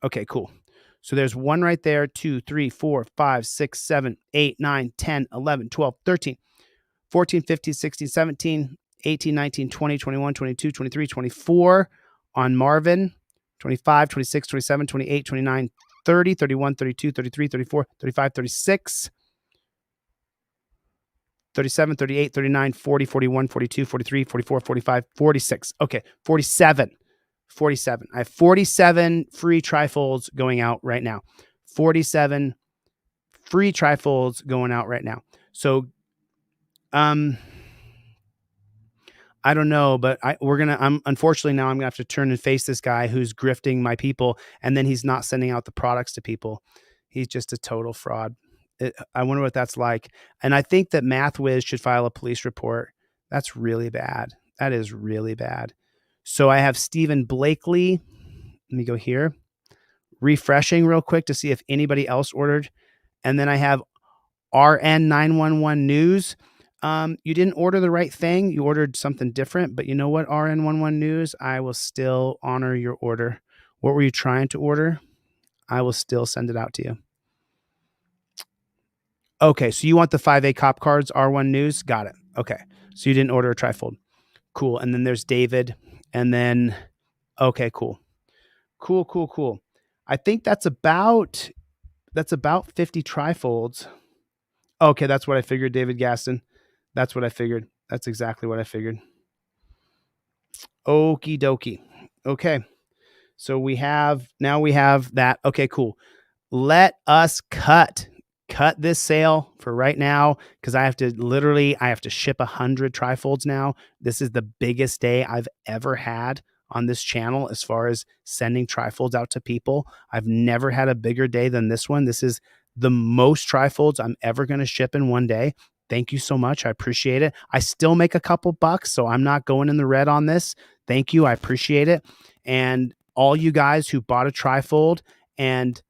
Okay, cool. So there's one right there, 2, 3, 4, 5, 6, 7, 8, 9, 10, 11, 12, 13, 14, 15, 16, 17, 18, 19, 20, 21, 22, 23, 24 on Marvin, 25, 26, 27, 28, 29, 30, 31, 32, 33, 34, 35, 36, 37, 38, 39, 40, 41, 42, 43, 44, 45, 46. Okay, 47. 47. I have 47 free trifolds going out right now. 47 free trifolds going out right now. So, I don't know, but I'm unfortunately now I'm gonna have to turn and face this guy who's grifting my people, and then he's not sending out the products to people. He's just a total fraud. I wonder what that's like. And I think that MathWiz should file a police report. That's really bad. That is really bad. So I have Stephen Blakely. Let me go here. Refreshing real quick to see if anybody else ordered. And then I have RN911 News. You didn't order the right thing. You ordered something different, but you know what, RN11 News? I will still honor your order. What were you trying to order? I will still send it out to you. Okay, so you want the 5A cop cards, R1 News? Got it. Okay, so you didn't order a trifold. Cool. And then there's David. And then, okay, cool. Cool. I think that's about 50 trifolds. Okay, that's what I figured, David Gaston. That's what I figured. That's exactly what I figured. Okie dokie. Okay. So we have that. Okay, cool. Let us cut this sale for right now, because I have to ship 100 trifolds now. This is the biggest day I've ever had on this channel as far as sending trifolds out to people. I've never had a bigger day than this one. This is the most trifolds I'm ever going to ship in one day. Thank you so much. I appreciate it. I still make a couple bucks, so I'm not going in the red on this. Thank you. I appreciate it. And all you guys who bought a trifold and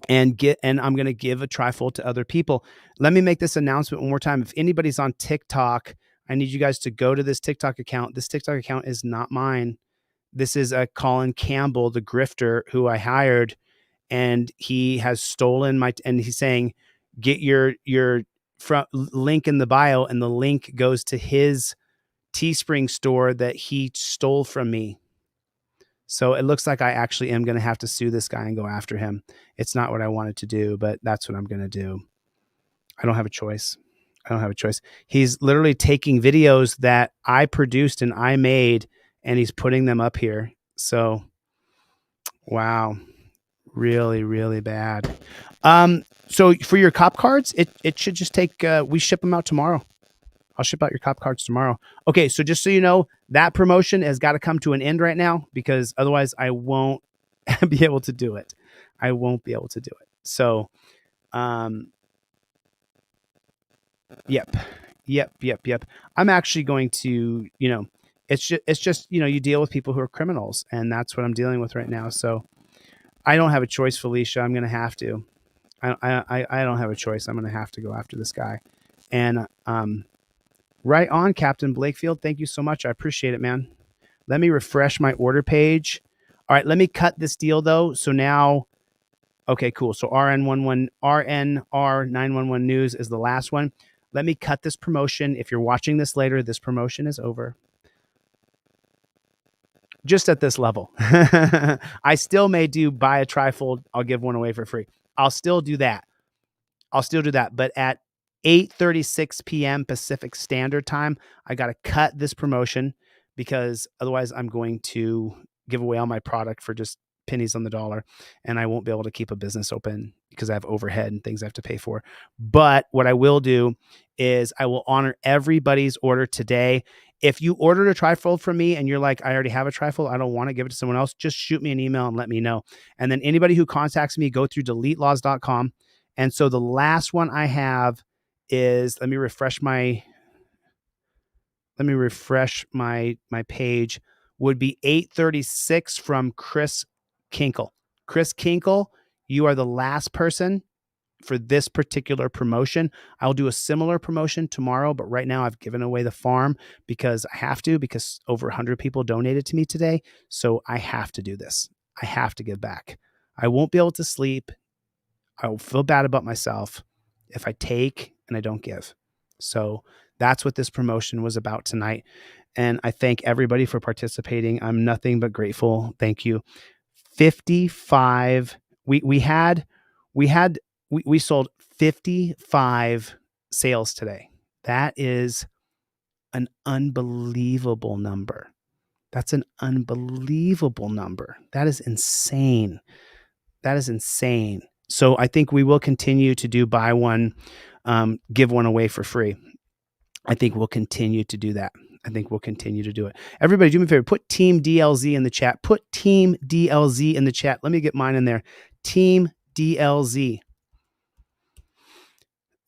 I'm going to give a trifold to other people. Let me make this announcement one more time. If anybody's on TikTok, I need you guys to go to this TikTok account. This TikTok account is not mine. This is a Colin Campbell, the grifter who I hired, and he has stolen and he's saying, get your link in the bio, and the link goes to his Teespring store that he stole from me. So it looks like I actually am going to have to sue this guy and go after him. It's not what I wanted to do, but that's what I'm going to do. I don't have a choice. He's literally taking videos that I produced and I made, and he's putting them up here. So, wow. Really, really bad. So for your cop cards, it should just take, we ship them out tomorrow. I'll ship out your cop cards tomorrow. Okay, so just so you know, that promotion has got to come to an end right now, because otherwise I won't be able to do it. So, yep. I'm actually going to, it's just, you deal with people who are criminals, and that's what I'm dealing with right now. So I don't have a choice, Felicia. I'm going to have to. I don't have a choice. I'm going to have to go after this guy. And, right on, Captain Blakefield. Thank you so much. I appreciate it, man. Let me refresh my order page. All right, let me cut this deal though. So now, okay, cool. So RNR911 News is the last one. Let me cut this promotion. If you're watching this later, this promotion is over. Just at this level. I still may do buy a trifold. I'll give one away for free. I'll still do that. But at 8:36 p.m. Pacific Standard Time, I got to cut this promotion, because otherwise I'm going to give away all my product for just pennies on the dollar, and I won't be able to keep a business open because I have overhead and things I have to pay for. But what I will do is I will honor everybody's order today. If you ordered a trifold from me and you're like, I already have a trifold, I don't want to give it to someone else, just shoot me an email and let me know. And then anybody who contacts me, go through DeleteLawZ.com. And so the last one I have is, let me refresh my page, would be 836 from Chris Kinkle. Chris Kinkle, you are the last person for this particular promotion. I'll do a similar promotion tomorrow, but right now I've given away the farm because I have to, because over 100 people donated to me today. So I have to do this. I have to give back. I won't be able to sleep. I will feel bad about myself if I take and I don't give. So that's what this promotion was about tonight. And I thank everybody for participating. I'm nothing but grateful. Thank you. 55. We sold 55 sales today. That is an unbelievable number. That's an unbelievable number. That is insane. That is insane. So I think we will continue to do buy one, give one away for free. I think we'll continue to do that. I think we'll continue to do it. Everybody, do me a favor. Put Team DLZ in the chat. Put Team DLZ in the chat. Let me get mine in there. Team DLZ.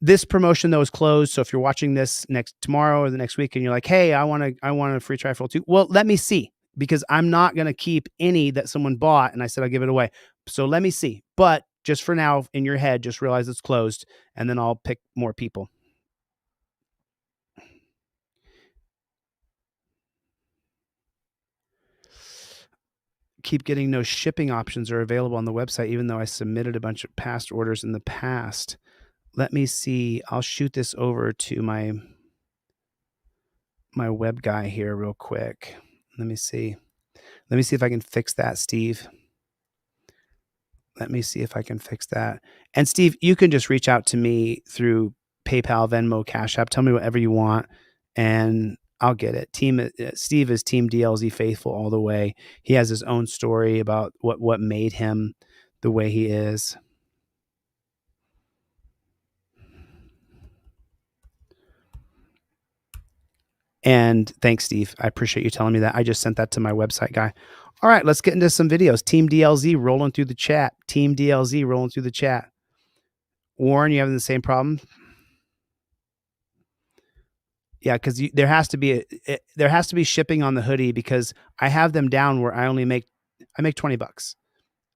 This promotion though is closed. So if you're watching this tomorrow or the next week and you're like, hey, I want a free Trifold too. Well, let me see, because I'm not going to keep any that someone bought and I said I'll give it away. So let me see. But just for now, in your head, just realize it's closed, and then I'll pick more people. Keep getting no shipping options are available on the website, even though I submitted a bunch of past orders in the past. Let me see. I'll shoot this over to my web guy here real quick. Let me see. Let me see if I can fix that, Steve. Let me see if I can fix that. And Steve, you can just reach out to me through PayPal, Venmo, Cash App. Tell me whatever you want, and I'll get it. Steve is Team DLZ faithful all the way. He has his own story about what made him the way he is. And thanks, Steve. I appreciate you telling me that. I just sent that to my website guy. All right, let's get into some videos. Team DLZ rolling through the chat. Team DLZ rolling through the chat. Warren, you having the same problem? Yeah, because there has to be shipping on the hoodie, because I have them down where I make $20.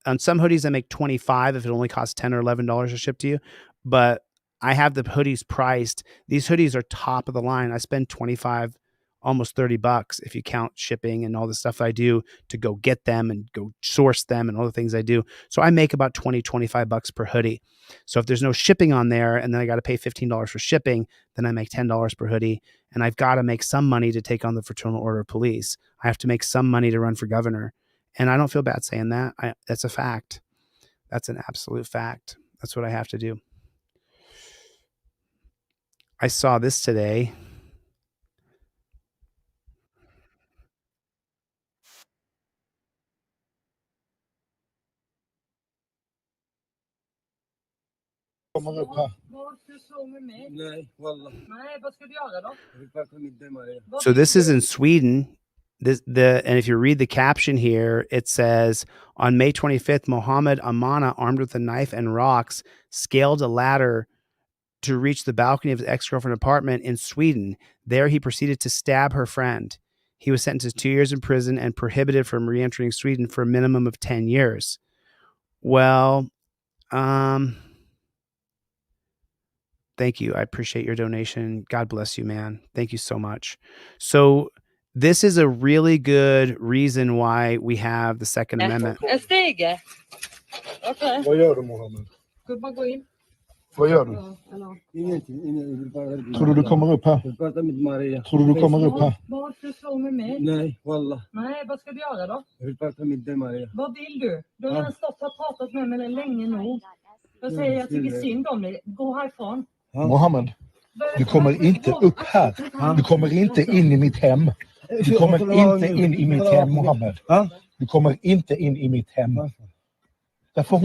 On some hoodies, I make $25 if it only costs $10 or $11 to ship to you. But I have the hoodies priced. These hoodies are top of the line. I spend $25, almost $30 if you count shipping and all the stuff I do to go get them and go source them and all the things I do. So I make about $20, $25 per hoodie. So if there's no shipping on there and then I got to pay $15 for shipping, then I make $10 per hoodie. And I've got to make some money to take on the Fraternal Order of Police. I have to make some money to run for governor. And I don't feel bad saying that. That's a fact. That's an absolute fact. That's what I have to do. I saw this today. So this is in Sweden. And if you read the caption here, it says, on May 25th, Mohammed Amana, armed with a knife and rocks, scaled a ladder to reach the balcony of his ex-girlfriend's apartment in Sweden. There he proceeded to stab her friend. He was sentenced to 2 years in prison and prohibited from re-entering Sweden for a minimum of 10 years. Well, thank you. I appreciate your donation. God bless you, man. Thank you so much. So this is a really good reason why we have the Second Amendment. Okay. Vad gör du, Mohammed? Vad gör du? Tror du kommer upp här? Tror du kommer upp här? Varför slå med mig? Nej, wallah. Nej, vad ska du göra då? Jag vill prata med dig, Maria. Vad vill du? Du har stått och pratat med mig länge nog. Jag säger jag tycker synd om dig. Gå härifrån. Mohammed, du kommer inte upp här. Du kommer inte in i mitt hem. Du kommer inte in i mitt hem, Mohammed. Du kommer inte in i mitt hem. Därför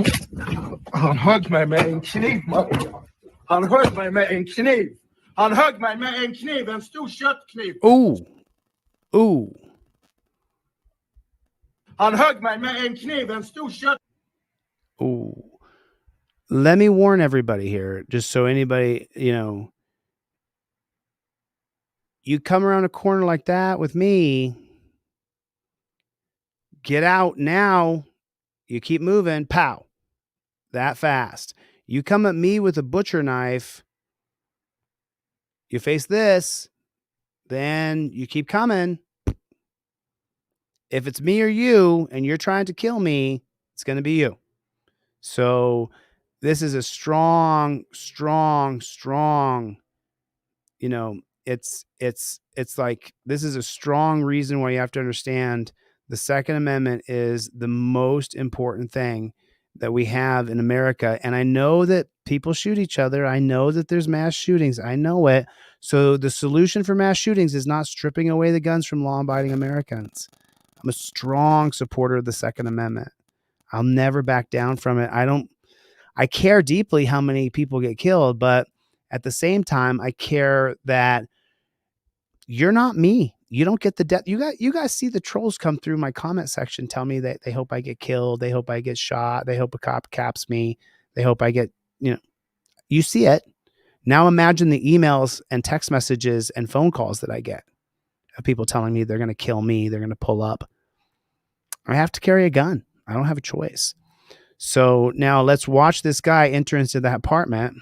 han högg mig med en kniv, Maria. Han högg mig med en kniv. Han högg mig med en kniv, en stor köttkniv. Ooh. Han högg mig med en kniv, en stor kött. Ooh. Let me warn everybody here, just so anybody, you come around a corner like that with me, get out now. You keep moving, pow, that fast. You come at me with a butcher knife, you face this, then you keep coming. if it's me or you and you're trying to kill me, it's going to be you. So this is a strong, you know, it's like, this is a strong reason why you have to understand the Second Amendment is the most important thing that we have in America. And I know that people shoot each other. I know that there's mass shootings. I know it. So the solution for mass shootings is not stripping away the guns from law-abiding Americans. I'm a strong supporter of the Second Amendment. I'll never back down from it. I care deeply how many people get killed, but at the same time, I care that you're not me. You don't get the death. You guys see the trolls come through my comment section, tell me that they hope I get killed. They hope I get shot. They hope a cop caps me. They hope I get, you see it. Now imagine the emails and text messages and phone calls that I get of people telling me they're going to kill me. They're going to pull up. I have to carry a gun. I don't have a choice. So now let's watch this guy enter into that apartment.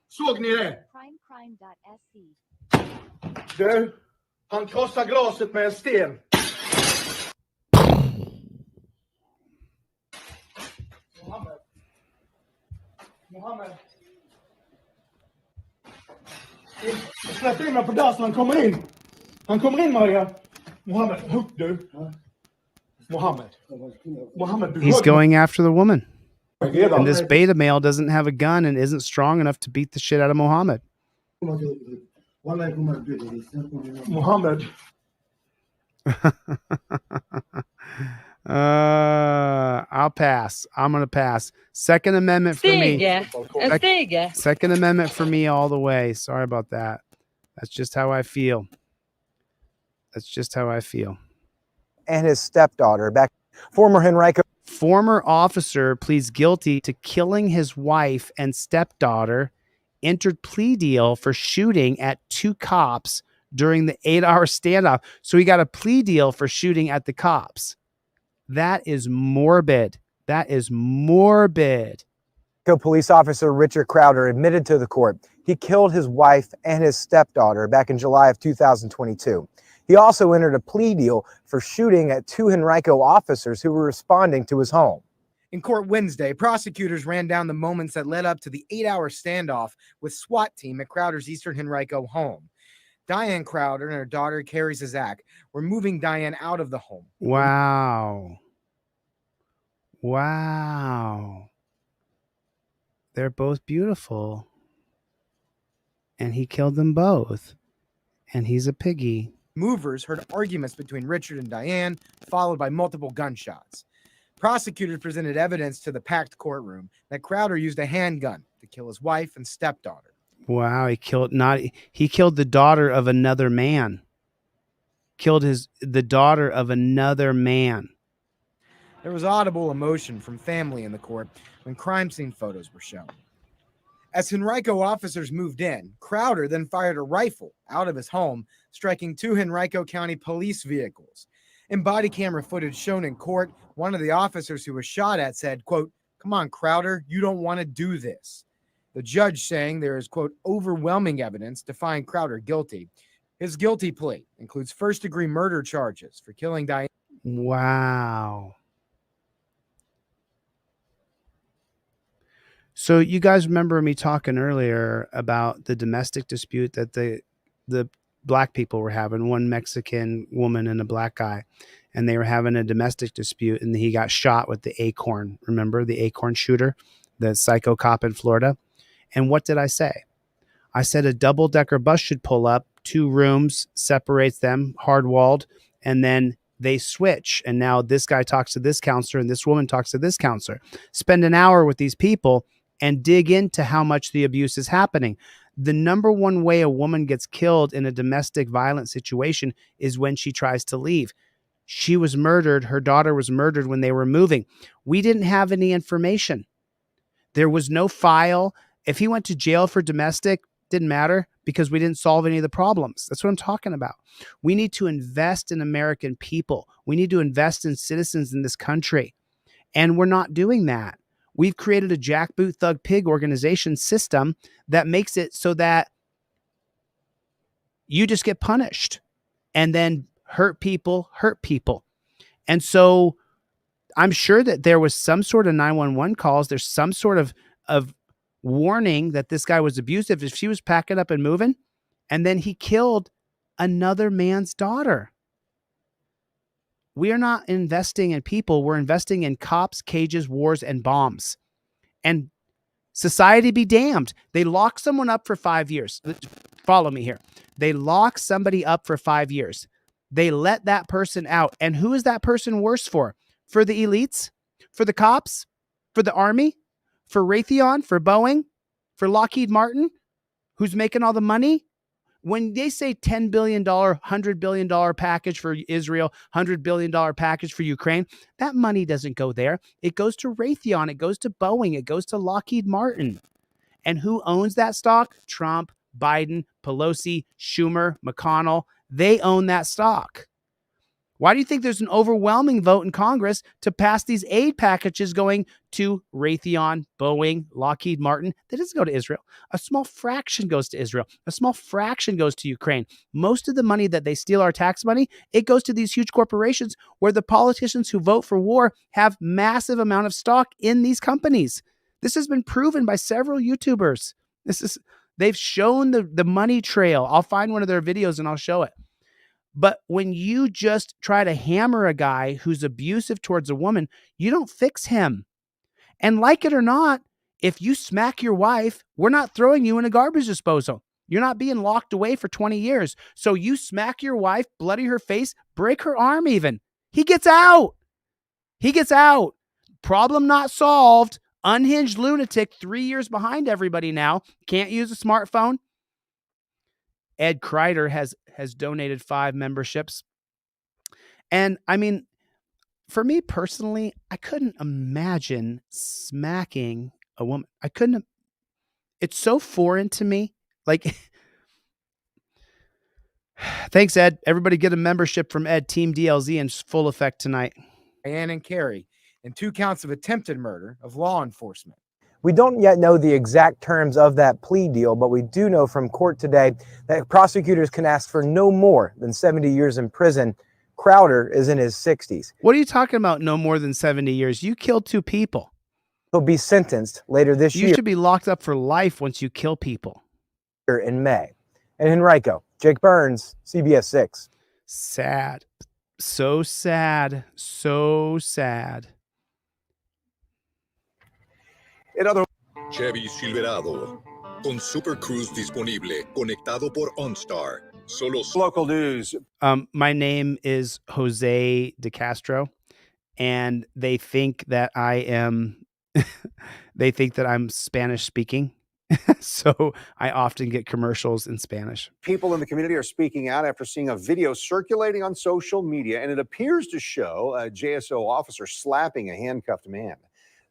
Såg ni det? Crime.se. Du, han krossar glaset med en sten. Mohammed. Släpp in mig på dassen, han kommer in. Han kommer in, Maria. Mohammed, du. Mohammed. He's going after the woman. And this beta male doesn't have a gun and isn't strong enough to beat the shit out of Mohammed. Mohammed. I'll pass. I'm going to pass. Second Amendment for me. Second Amendment for me all the way. Sorry about that. That's just how I feel. And his stepdaughter back. Former officer pleads guilty to killing his wife and stepdaughter, entered plea deal for shooting at 2 cops during the 8-hour standoff. So he got a plea deal for shooting at the cops. That is morbid. Police officer Richard Crowder admitted to the court he killed his wife and his stepdaughter back in July of 2022. He also entered a plea deal for shooting at 2 Henrico officers who were responding to his home. In court Wednesday, prosecutors ran down the moments that led up to the 8-hour standoff with SWAT team at Crowder's Eastern Henrico home. Diane Crowder and her daughter, Carrie Zizak, were moving Diane out of the home. Wow. They're both beautiful. And he killed them both. And he's a piggy. Movers heard arguments between Richard and Diane, followed by multiple gunshots. Prosecutors presented evidence to the packed courtroom that Crowder used a handgun to kill his wife and stepdaughter. Wow, he killed the daughter of another man. The daughter of another man. There was audible emotion from family in the court when crime scene photos were shown. As Henrico officers moved in, Crowder then fired a rifle out of his home, striking 2 Henrico County police vehicles. In body camera footage shown in court, one of the officers who was shot at said, quote, "Come on, Crowder, you don't want to do this." The judge saying there is, quote, "overwhelming evidence to find Crowder guilty." His guilty plea includes first-degree murder charges for killing Diane. Wow. So you guys remember me talking earlier about the domestic dispute that the black people were having, one Mexican woman and a black guy, and they were having a domestic dispute, and he got shot with the Acorn. Remember the Acorn shooter, the psycho cop in Florida? And what did I say? I said a double-decker bus should pull up, 2 rooms, separates them, hard-walled, and then they switch. And now this guy talks to this counselor and this woman talks to this counselor. Spend an hour with these people and dig into how much the abuse is happening. The number one way a woman gets killed in a domestic violence situation is when she tries to leave. She was murdered. Her daughter was murdered when they were moving. We didn't have any information. There was no file. If he went to jail for domestic, didn't matter because we didn't solve any of the problems. That's what I'm talking about. We need to invest in American people. We need to invest in citizens in this country. And we're not doing that. We've created a jackboot thug pig organization system that makes it so that you just get punished and then hurt people. And so I'm sure that there was some sort of 911 calls. There's some sort of warning that this guy was abusive. If she was packing up and moving, and then he killed another man's daughter. We are not investing in people. We're investing in cops, cages, wars, and bombs. And society be damned. They lock someone up for 5 years. Follow me here. They lock somebody up for 5 years. They let that person out. And who is that person worse for? For the elites? For the cops? For the army? For Raytheon? For Boeing? For Lockheed Martin? Who's making all the money? When they say $10 billion, $100 billion package for Israel, $100 billion package for Ukraine, that money doesn't go there. It goes to Raytheon. It goes to Boeing. It goes to Lockheed Martin. And who owns that stock? Trump, Biden, Pelosi, Schumer, McConnell. They own that stock. Why do you think there's an overwhelming vote in Congress to pass these aid packages going to Raytheon, Boeing, Lockheed Martin? That doesn't go to Israel. A small fraction goes to Israel. A small fraction goes to Ukraine. Most of the money that they steal, our tax money, it goes to these huge corporations where the politicians who vote for war have massive amount of stock in these companies. This has been proven by several YouTubers. They've shown the money trail. I'll find one of their videos and I'll show it. But when you just try to hammer a guy who's abusive towards a woman, you don't fix him. And like it or not, if you smack your wife, we're not throwing you in a garbage disposal. You're not being locked away for 20 years. So you smack your wife, bloody her face, break her arm even. He gets out. He gets out. Problem not solved. Unhinged lunatic, 3 years behind everybody now. Can't use a smartphone. Ed Kreider has donated 5 memberships. And I mean, for me personally, I couldn't imagine smacking a woman. I couldn't. It's so foreign to me. Like, thanks, Ed. Everybody get a membership from Ed. Team DLZ in full effect tonight. Diane and Carrie, and 2 counts of attempted murder of law enforcement. We don't yet know the exact terms of that plea deal, but we do know from court today that prosecutors can ask for no more than 70 years in prison. Crowder is in his 60s. What are you talking about? No more than 70 years. You killed 2 people. He'll be sentenced later this year. You should be locked up for life once you kill people. In May. And Henrico, Jake Burns, CBS 6. Sad. So sad. So sad. Chevy Silverado con Super Cruise disponible, conectado por OnStar. Solo local news. My name is Jose DeCastro, and they think that I am. They think that I'm Spanish speaking, so I often get commercials in Spanish. People in the community are speaking out after seeing a video circulating on social media, and it appears to show a JSO officer slapping a handcuffed man.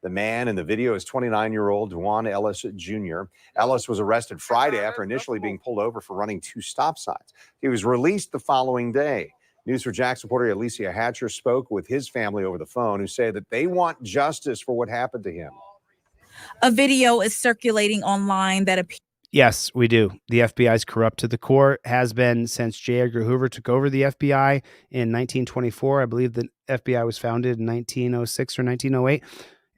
The man in the video is 29-year-old Juan Ellis Jr. Ellis was arrested Friday after initially being pulled over for running 2 stop signs. He was released the following day. News4Jax reporter Alicia Hatcher spoke with his family over the phone, who say that they want justice for what happened to him. A video is circulating online that appears. Yes, we do. The FBI is corrupt to the core, has been since J. Edgar Hoover took over the FBI in 1924. I believe the FBI was founded in 1906 or 1908.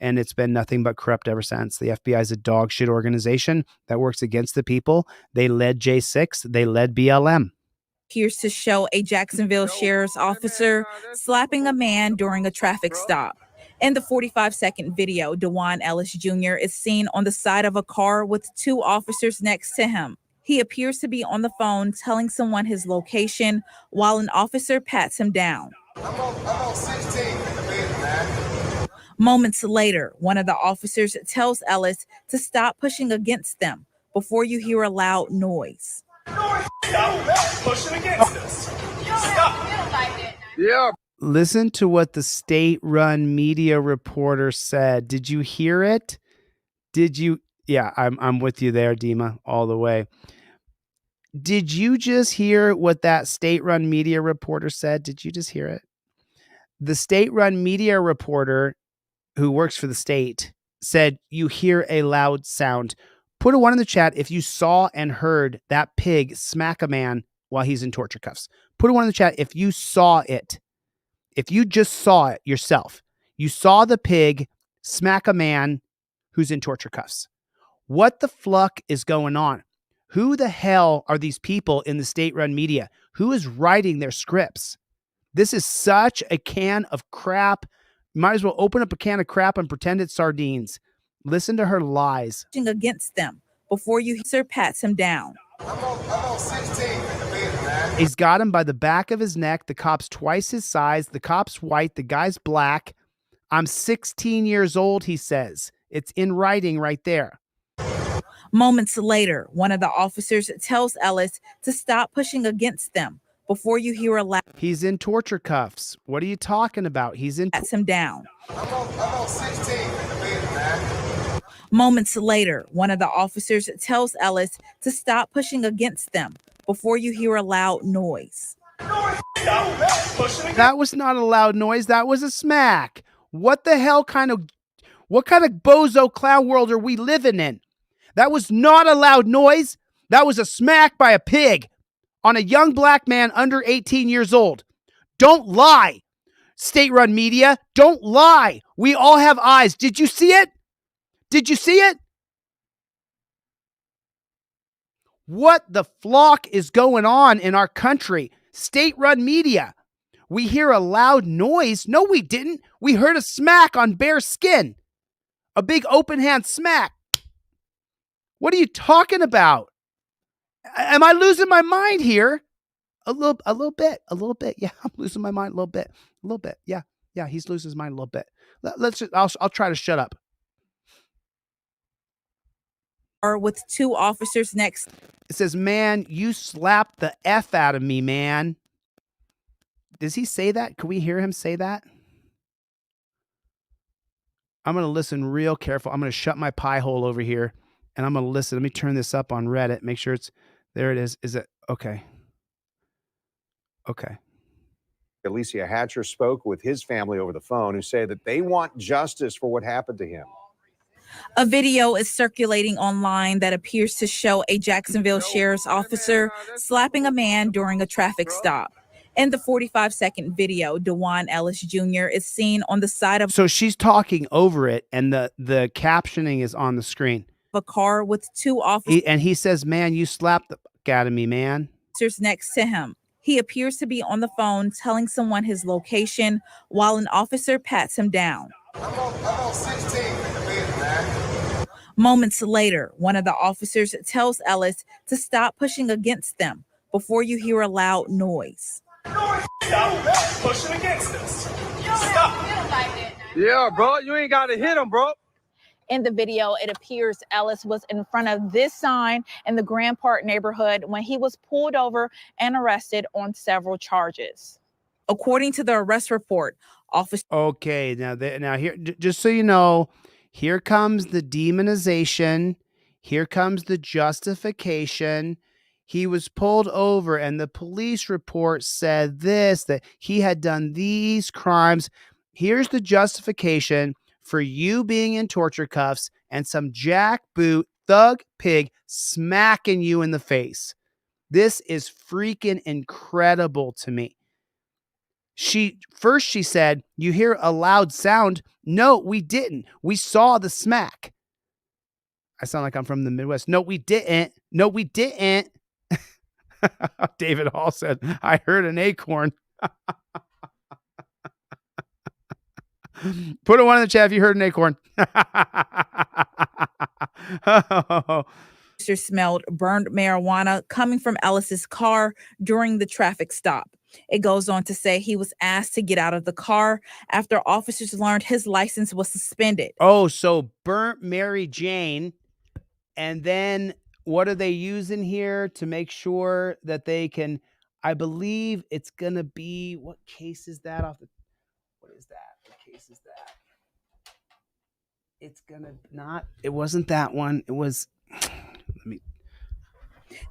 And it's been nothing but corrupt ever since. The FBI is a dog shit organization that works against the people. They led J6. They led BLM. Appears to show a Jacksonville sheriff's officer slapping a man during a traffic stop. In the 45-second video, DeJuan Ellis Jr. is seen on the side of a car with 2 officers next to him. He appears to be on the phone telling someone his location while an officer pats him down. I'm on 16 in the middle, man. Moments later, one of the officers tells Ellis to stop pushing against them before you hear a loud noise. Stop pushing against us. Stop. Yeah. Listen to what the state-run media reporter said. Did you hear it? Did you? Yeah, I'm with you there, Dima, all the way. Did you just hear what that state-run media reporter said? Did you just hear it? The state-run media reporter who works for the state said, you hear a loud sound. Put a 1 in the chat if you saw and heard that pig smack a man while he's in torture cuffs. Put a 1 in the chat if you saw it. If you just saw it yourself, you saw the pig smack a man who's in torture cuffs. What the fuck is going on? Who the hell are these people in the state-run media? Who is writing their scripts? This is such a can of crap. Might as well open up a can of crap and pretend it's sardines. Listen to her lies. Against them before you pats him down. I'm on 16 in the minute, man. He's got him by the back of his neck. The cop's twice his size. The cop's white. The guy's black. I'm 16 years old, he says. It's in writing right there. Moments later, one of the officers tells Ellis to stop pushing against them before you hear a loud. He's in torture cuffs. What are you talking about? He's in. Pats him down. I'm on 16 in the minute, man. Moments later, one of the officers tells Ellis to stop pushing against them before you hear a loud noise. That was not a loud noise. That was a smack. What the hell what kind of bozo clown world are we living in? That was not a loud noise. That was a smack by a pig on a young black man under 18 years old. Don't lie. State-run media, don't lie. We all have eyes. Did you see it? Did you see it? What the flock is going on in our country? State-run media. We hear a loud noise. No, we didn't. We heard a smack on bare skin. A big open hand smack. What are you talking about? Am I losing my mind here? A little bit. Yeah, I'm losing my mind a little bit. Yeah, he's losing his mind a little bit. I'll try to shut up. Or with two officers next. It says, man, you slapped the F out of me, man. Does he say that? Can we hear him say that? I'm going to listen real careful. I'm going to shut my pie hole over here and I'm going to listen. Let me turn this up on Reddit. Make sure it's, there it is. Is it? Okay. Okay. Alicia Hatcher spoke with his family over the phone, who say that they want justice for what happened to him. A video is circulating online that appears to show a Jacksonville sheriff's officer slapping a man during a traffic stop. In the 45-second video, DeJuan Ellis Jr. is seen on the side of. So she's talking over it, and the captioning is on the screen. A car with two officers. And he says, man, you slapped the fuck out of me, man. Next to him. He appears to be on the phone telling someone his location while an officer pats him down. I'm on 16 in the minute, man. Moments later, one of the officers tells Ellis to stop pushing against them before you hear a loud noise. Stop pushing against us. Stop. Yeah, bro, you ain't got to hit him, bro. In the video, it appears Ellis was in front of this sign in the Grand Park neighborhood when he was pulled over and arrested on several charges. According to the arrest report, officer. Okay, now here, just so you know, here comes the demonization. Here comes the justification. He was pulled over and the police report said this, that he had done these crimes. Here's the justification for you being in torture cuffs and some jackboot thug pig smacking you in the face. This is freaking incredible to me. She said, you hear a loud sound. No, we didn't. We saw the smack. I sound like I'm from the Midwest. No, we didn't. No, we didn't. David Hall said, I heard an acorn. Put a one in the chat if you heard an acorn. Smelled burned marijuana coming from Ellis's car during the traffic stop. It goes on to say he was asked to get out of the car after officers learned his license was suspended. Oh, so burnt Mary Jane. And then what are they using here to make sure that they can, I believe it's going to be, what case is that off the, what is that? What case is that? It's going to not, it wasn't that one. It was, let me.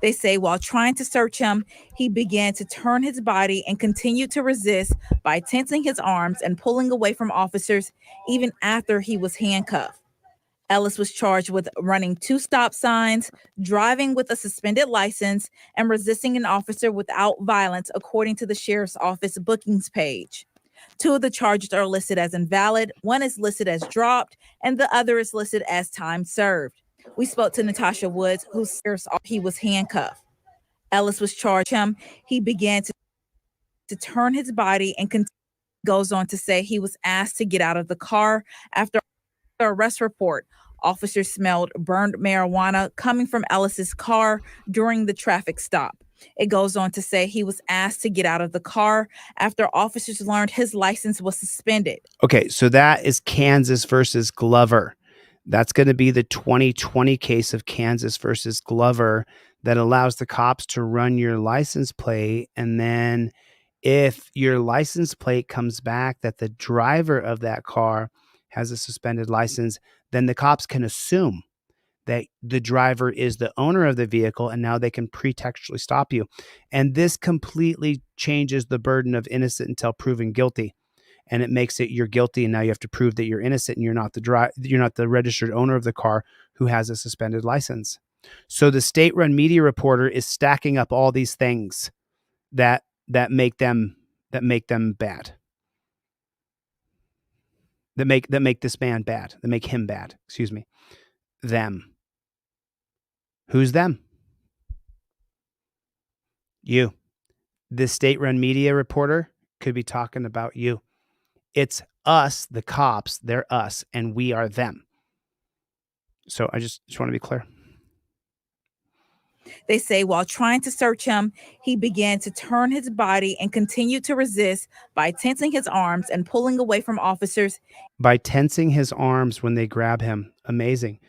They say while trying to search him, he began to turn his body and continued to resist by tensing his arms and pulling away from officers even after he was handcuffed. Ellis was charged with running 2 stop signs, driving with a suspended license, and resisting an officer without violence, according to the sheriff's office bookings page. Two of the charges are listed as invalid. One is listed as dropped, and the other is listed as time served. We spoke to Natasha Woods, who says he was handcuffed. Ellis was charged him. He began to turn his body and goes on to say he was asked to get out of the car after the arrest report. Officers smelled burned marijuana coming from Ellis's car during the traffic stop. It goes on to say he was asked to get out of the car after officers learned his license was suspended. Okay, so that is Kansas versus Glover. That's going to be the 2020 case of Kansas versus Glover that allows the cops to run your license plate. And then if your license plate comes back that the driver of that car has a suspended license, then the cops can assume that the driver is the owner of the vehicle, and now they can pretextually stop you. And this completely changes the burden of innocent until proven guilty. And it makes it you're guilty, and now you have to prove that you're innocent and you're not the registered owner of the car who has a suspended license. So the state-run media reporter is stacking up all these things that make them bad. That make this man bad. That make him bad. Excuse me. Them. Who's them? You. This state-run media reporter could be talking about you. It's us, the cops. They're us, and we are them. So I just want to be clear. They say while trying to search him, he began to turn his body and continued to resist by tensing his arms and pulling away from officers. By tensing his arms when they grab him. Amazing.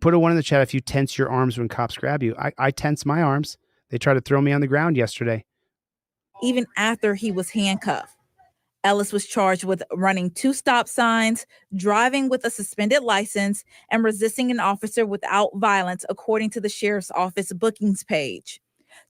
Put a 1 in the chat if you tense your arms when cops grab you. I tense my arms. They tried to throw me on the ground yesterday. Even after he was handcuffed. Ellis was charged with running 2 stop signs, driving with a suspended license, and resisting an officer without violence, according to the sheriff's office bookings page.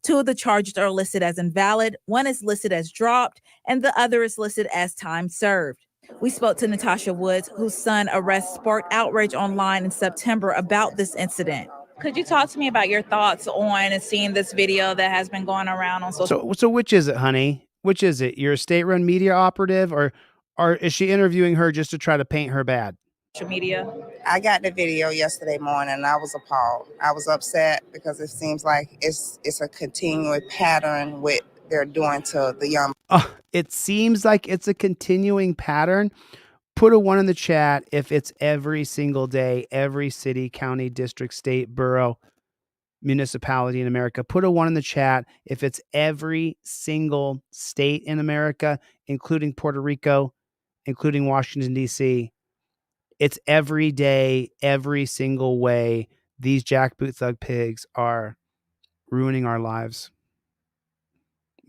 2 of the charges are listed as invalid. One is listed as dropped, and the other is listed as time served. We spoke to Natasha Woods, whose son arrest sparked outrage online in September about this incident. Could you talk to me about your thoughts on seeing this video that has been going around on social? So which is it, honey? Which is it? You're a state-run media operative, or is she interviewing her just to try to paint her bad? Social media. I got the video yesterday morning and I was appalled. I was upset because it seems like it's a continuing pattern with they're doing to the young. It seems like it's a continuing pattern. Put a 1 in the chat if it's every single day, every city, county, district, state, borough, municipality in America. Put a 1 in the chat if it's every single state in America, including Puerto Rico, including Washington, D.C. It's every day, every single way. These jackboot thug pigs are ruining our lives.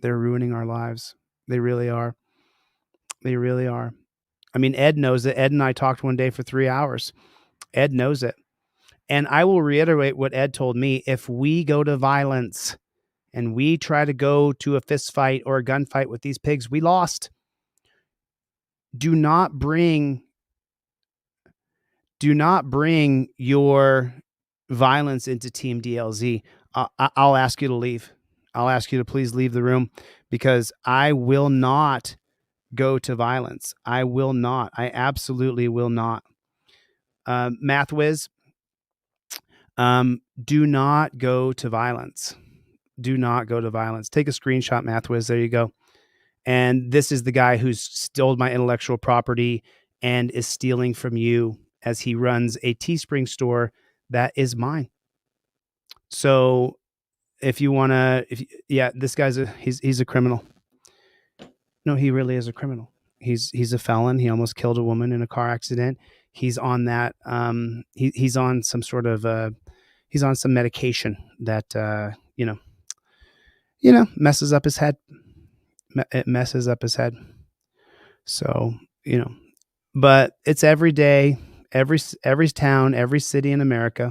They're ruining our lives. They really are. They really are. I mean, Ed knows it. Ed and I talked one day for 3 hours. Ed knows it. And I will reiterate what Ed told me. If we go to violence and we try to go to a fist fight or a gunfight with these pigs, we lost. Do not bring your violence into Team DLZ. I'll ask you to leave. I'll ask you to please leave the room, because I will not go to violence. I will not. I absolutely will not. Math Wiz, do not go to violence. Do not go to violence. Take a screenshot, Math Wiz. There you go. And this is the guy who's stole my intellectual property and is stealing from you as he runs a Teespring store that is mine. So if you want to, this guy's he's a criminal. No, he really is a criminal. He's a felon. He almost killed a woman in a car accident. He's on that. He's on some sort of he's on some medication that messes up his head. It messes up his head. So but it's every day, every town, every city in America.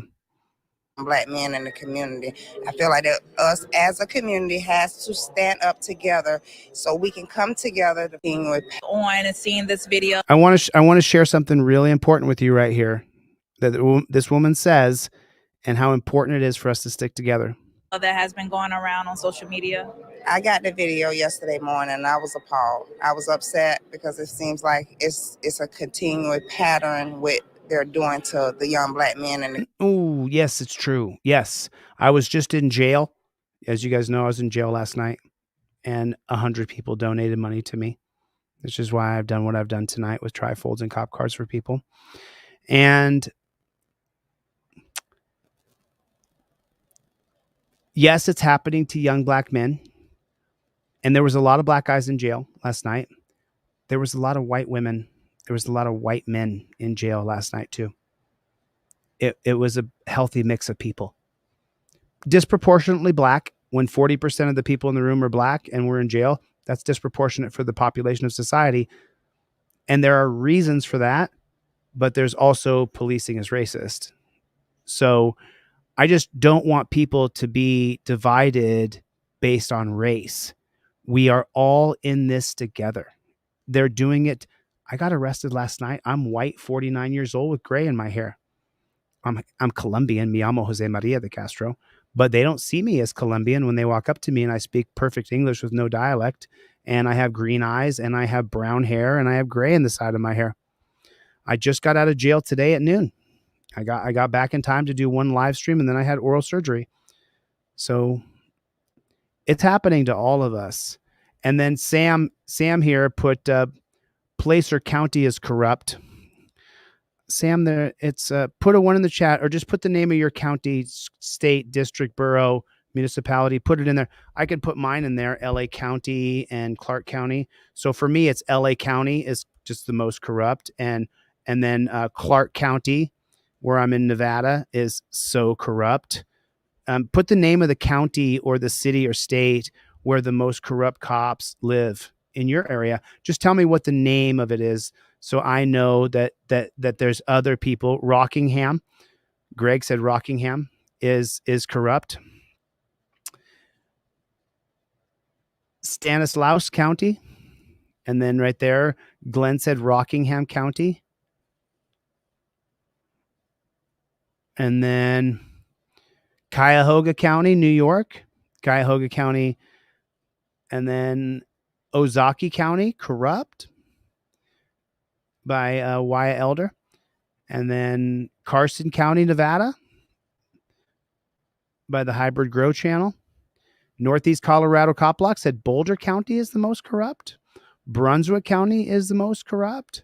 Black men in the community. I feel like that us as a community has to stand up together so we can come together to being with On and seeing this video. I want to share something really important with you right here that this woman says, and how important it is for us to stick together. that has been going around on social media? I got the video yesterday morning and I was appalled. I was upset because it seems like it's a continuous pattern with they're doing to the young black men and Oh, yes, it's true. Yes. I was just in jail. As you guys know, I was in jail last night and 100 people donated money to me, which is why I've done what I've done tonight with trifolds and cop cards for people. And yes, it's happening to young black men. And there was a lot of black guys in jail last night. There was a lot of white women. There was a lot of white men in jail last night too. It was a healthy mix of people. Disproportionately black. When 40% of the people in the room are black and we're in jail, that's disproportionate for the population of society. And there are reasons for that, but there's also policing is racist. So I just don't want people to be divided based on race. We are all in this together. They're doing it. I got arrested last night. I'm white, 49 years old with gray in my hair. I'm Colombian, mi amo Jose Maria DeCastro, but they don't see me as Colombian when they walk up to me and I speak perfect English with no dialect, and I have green eyes and I have brown hair and I have gray in the side of my hair. I just got out of jail today at noon. I got back in time to do one live stream and then I had oral surgery. So it's happening to all of us. And then Sam here put Placer County is corrupt. Sam, there it's put a 1 in the chat or just put the name of your county, state, district, borough, municipality, put it in there. I could put mine in there, LA County and Clark County. So for me, it's LA County is just the most corrupt. And then Clark County, where I'm in Nevada, is so corrupt. Put the name of the county or the city or state where the most corrupt cops live in your area. Just tell me what the name of it is, so I know that there's other people. Rockingham, Greg said Rockingham is corrupt. Stanislaus County, and then right there, Glenn said Rockingham County, and then Cuyahoga County, New York, Cuyahoga County, and then Ozaukee County, corrupt by Wyatt Elder, and then Carson County, Nevada, by the Hybrid Grow channel. Northeast Colorado Cop Block said Boulder County is the most corrupt. Brunswick County is the most corrupt.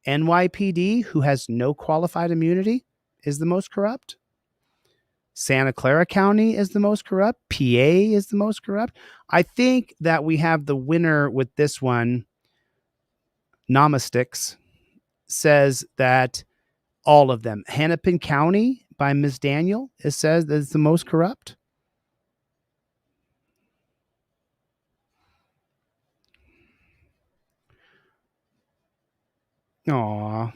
NYPD, who has no qualified immunity, is the most corrupt. Santa Clara County is the most corrupt. PA is the most corrupt. I think that we have the winner with this one. Namastix says that all of them. Hennepin County by Ms. Daniel, it says that it's the most corrupt. Aw.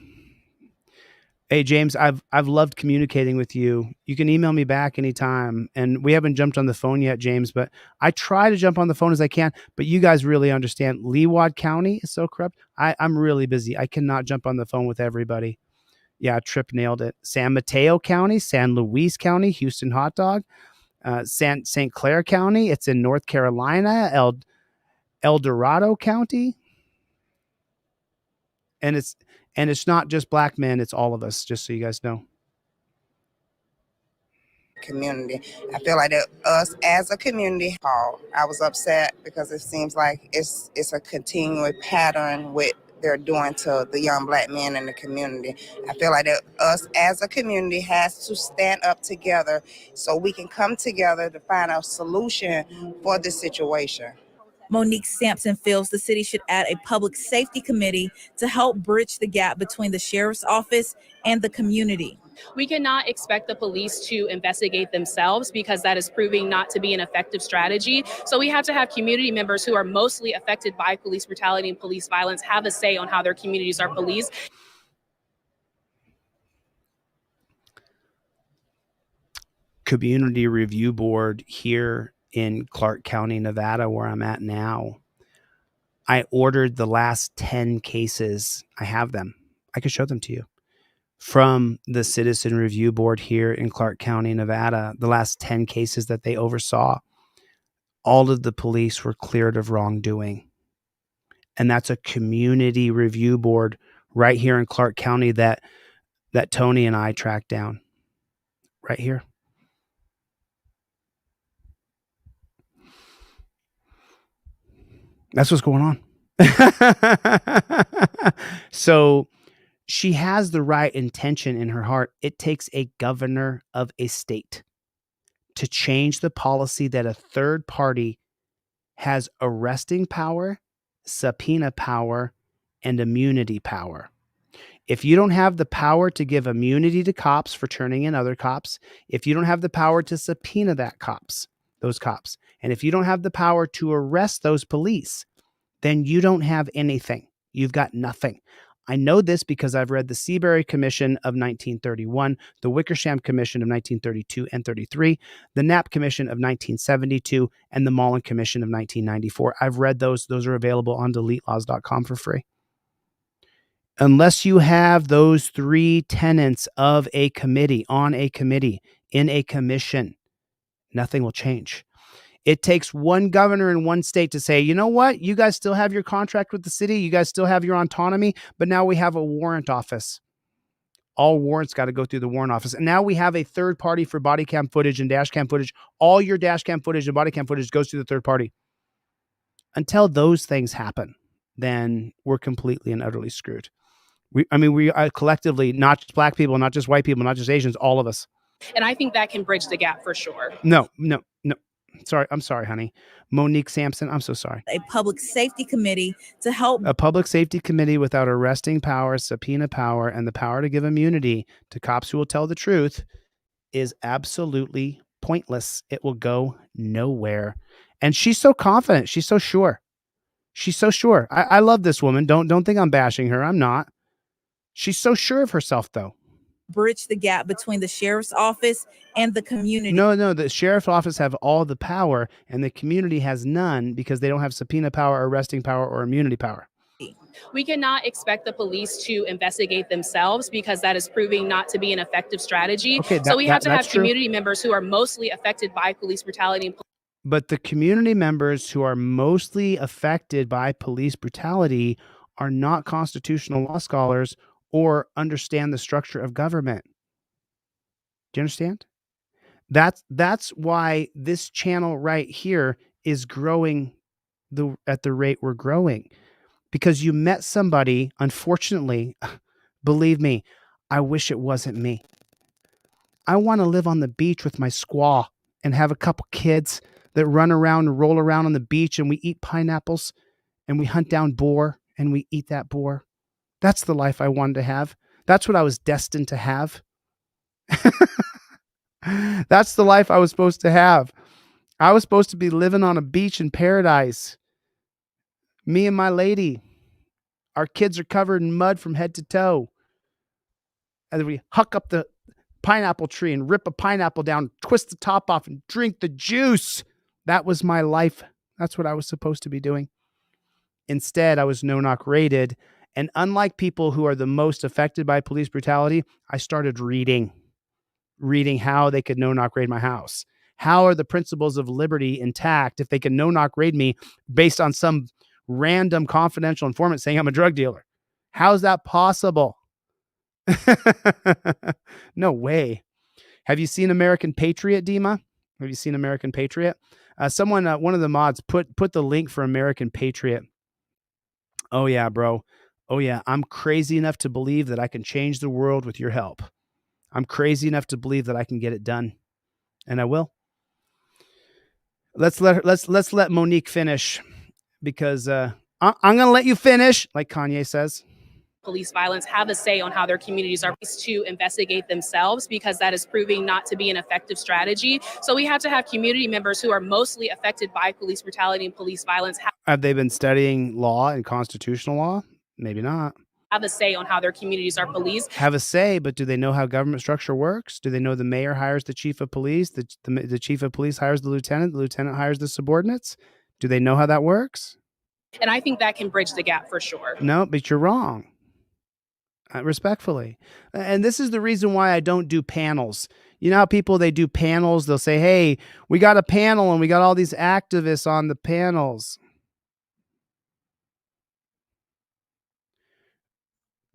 Hey, James, I've loved communicating with you. You can email me back anytime. And we haven't jumped on the phone yet, James, but I try to jump on the phone as I can. But you guys really understand. Leeward County is so corrupt. I'm really busy. I cannot jump on the phone with everybody. Yeah, Trip nailed it. San Mateo County, San Luis County, Houston Hot Dog, St. Clair County. It's in North Carolina, El Dorado County. And it's not just black men, it's all of us, just so you guys know. community. I feel like that us as a community, I was upset because it seems like it's a continuous pattern with they're doing to the young black men in the community. I feel like that us as a community has to stand up together so we can come together to find a solution for this situation. Monique Sampson feels the city should add a public safety committee to help bridge the gap between the sheriff's office and the community. We cannot expect the police to investigate themselves because that is proving not to be an effective strategy. So we have to have community members who are mostly affected by police brutality and police violence have a say on how their communities are policed. Community Review Board here in Clark County, Nevada, where I'm at now. I ordered the last 10 cases. I have them. I could show them to you. from the Citizen Review Board here in Clark County, Nevada, the last 10 cases that they oversaw, all of the police were cleared of wrongdoing. And that's a community review board right here in Clark County that Tony and I tracked down right here. That's what's going on. So she has the right intention in her heart. It takes a governor of a state to change the policy that a third party has arresting power, subpoena power, and immunity power. If you don't have the power to give immunity to cops for turning in other cops, if you don't have the power to subpoena those cops, and if you don't have the power to arrest those police, then you don't have anything. You've got nothing. I know this because I've read the Seabury Commission of 1931, the Wickersham Commission of 1932 and 33, the Knapp Commission of 1972, and the Mullen Commission of 1994. I've read those. Those are available on DeleteLawZ.com for free. Unless you have those three tenets of a committee, on a committee, in a commission, nothing will change. It takes one governor in one state to say, you know what? You guys still have your contract with the city. You guys still have your autonomy, but now we have a warrant office. All warrants got to go through the warrant office. And now we have a third party for body cam footage and dash cam footage. All your dash cam footage and body cam footage goes to the third party. Until those things happen, then we're completely and utterly screwed. We are collectively, not just black people, not just white people, not just Asians, all of us. And I think that can bridge the gap for sure. No. Sorry. I'm sorry, honey. Monique Sampson, I'm so sorry. A public safety committee to help. A public safety committee without arresting power, subpoena power, and the power to give immunity to cops who will tell the truth is absolutely pointless. It will go nowhere. And she's so confident. She's so sure. She's so sure. I love this woman. Don't think I'm bashing her. I'm not. She's so sure of herself, though. Bridge the gap between the sheriff's office and the community. No. The sheriff's office have all the power, and the community has none because they don't have subpoena power, arresting power, or immunity power. We cannot expect the police to investigate themselves because that is proving not to be an effective strategy. Okay, so we have to have true. community members who are mostly affected by police brutality. But the community members who are mostly affected by police brutality are not constitutional law scholars or understand the structure of government. Do you understand? That's why this channel right here is growing at the rate we're growing. Because you met somebody, unfortunately, believe me, I wish it wasn't me. I want to live on the beach with my squaw and have a couple kids that run around and roll around on the beach, and we eat pineapples and we hunt down boar and we eat that boar. That's the life I wanted to have. That's what I was destined to have. That's the life I was supposed to have. I was supposed to be living on a beach in paradise. Me and my lady. Our kids are covered in mud from head to toe. And we huck up the pineapple tree and rip a pineapple down, twist the top off, and drink the juice. That was my life. That's what I was supposed to be doing. Instead, I was no-knock raided. And unlike people who are the most affected by police brutality, I started reading how they could no-knock raid my house. How are the principles of liberty intact if they can no-knock raid me based on some random confidential informant saying I'm a drug dealer? How's that possible? No way. Have you seen American Patriot, Dima? Have you seen American Patriot? Someone, one of the mods, put the link for American Patriot. Oh yeah, bro. Oh yeah, I'm crazy enough to believe that I can change the world with your help. I'm crazy enough to believe that I can get it done, and I will. Let's let Monique finish, because I'm gonna let you finish, like Kanye says. Police violence have a say on how their communities are to investigate themselves because that is proving not to be an effective strategy. So we have to have community members who are mostly affected by police brutality and police violence Have they been studying law and constitutional law? Maybe not. Have a say on how their communities are policed. Have a say, but do they know how government structure works? Do they know the mayor hires the chief of police? The chief of police hires the lieutenant hires the subordinates? Do they know how that works? And I think that can bridge the gap for sure. No, but you're wrong. Respectfully. And this is the reason why I don't do panels. You know how people, they do panels, they'll say, hey, we got a panel and we got all these activists on the panels.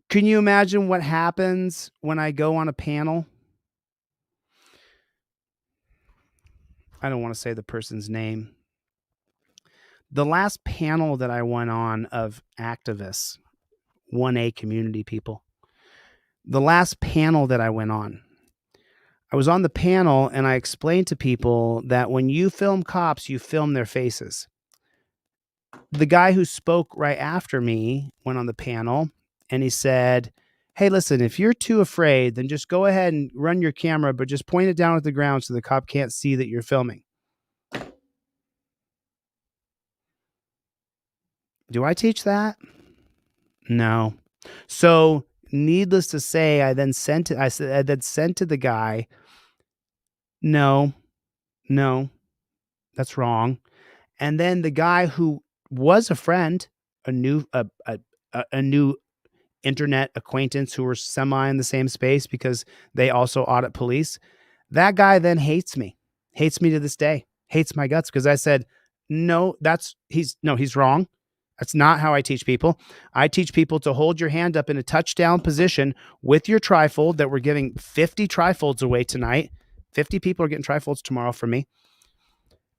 Can you imagine what happens when I go on a panel? I don't want to say the person's name. The last panel that I went on of activists, 1A community people, the last panel that I went on, I was on the panel and I explained to people that when you film cops, you film their faces. The guy who spoke right after me went on the panel and he said, hey, listen, if you're too afraid, then just go ahead and run your camera, but just point it down at the ground so the cop can't see that you're filming. Do I teach that? No. So needless to say, I then sent to the guy, no, that's wrong. And then the guy who was a friend, a new internet acquaintance who were semi in the same space because they also audit police, that guy then hates me to this day, hates my guts because I said, no, he's wrong. That's not how I teach people. I teach people to hold your hand up in a touchdown position with your trifold that we're giving 50 trifolds away tonight. 50 people are getting trifolds tomorrow from me.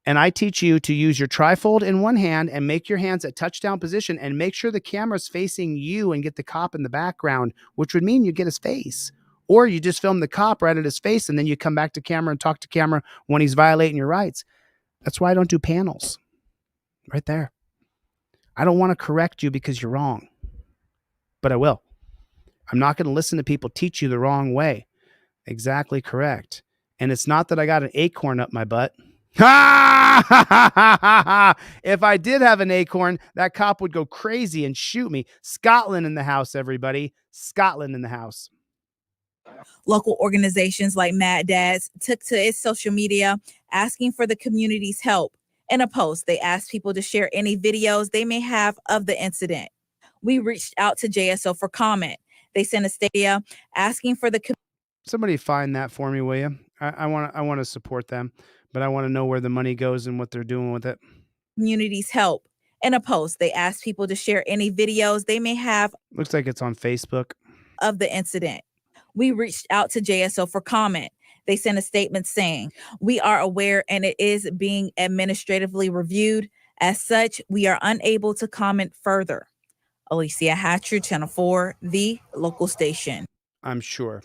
And I teach you to use your trifold in one hand and make your hands at touchdown position and make sure the camera's facing you and get the cop in the background, which would mean you get his face. Or you just film the cop right at his face and then you come back to camera and talk to camera when he's violating your rights. That's why I don't do panels. Right there. I don't want to correct you because you're wrong, but I will. I'm not going to listen to people teach you the wrong way. Exactly correct. And it's not that I got an acorn up my butt. If I did have an acorn, that cop would go crazy and shoot me. Scotland in the house, everybody. Scotland in the house. Local organizations like Mad Dads took to its social media asking for the community's help. In a post, they asked people to share any videos they may have of the incident. We reached out to JSO for comment. They sent a statement asking for the somebody find that for me, will you? I want to support them, but I want to know where the money goes and what they're doing with it. Community's help. In a post, they asked people to share any videos they may have. Looks like it's on Facebook. Of the incident. We reached out to JSO for comment. They sent a statement saying, we are aware and it is being administratively reviewed. As such, we are unable to comment further. Alicia Hatcher, Channel 4, the local station. I'm sure.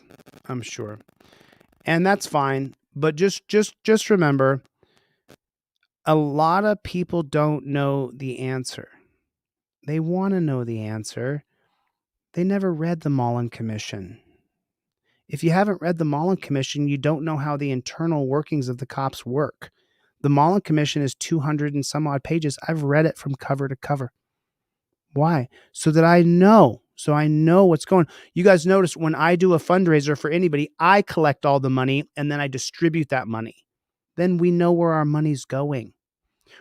And that's fine. But just remember, a lot of people don't know the answer. They want to know the answer. They never read the Mullen Commission. If you haven't read the Mullen Commission, you don't know how the internal workings of the cops work. The Mullen Commission is 200 and some odd pages. I've read it from cover to cover. Why? So that I know. So I know what's going on. You guys notice when I do a fundraiser for anybody, I collect all the money and then I distribute that money. Then we know where our money's going.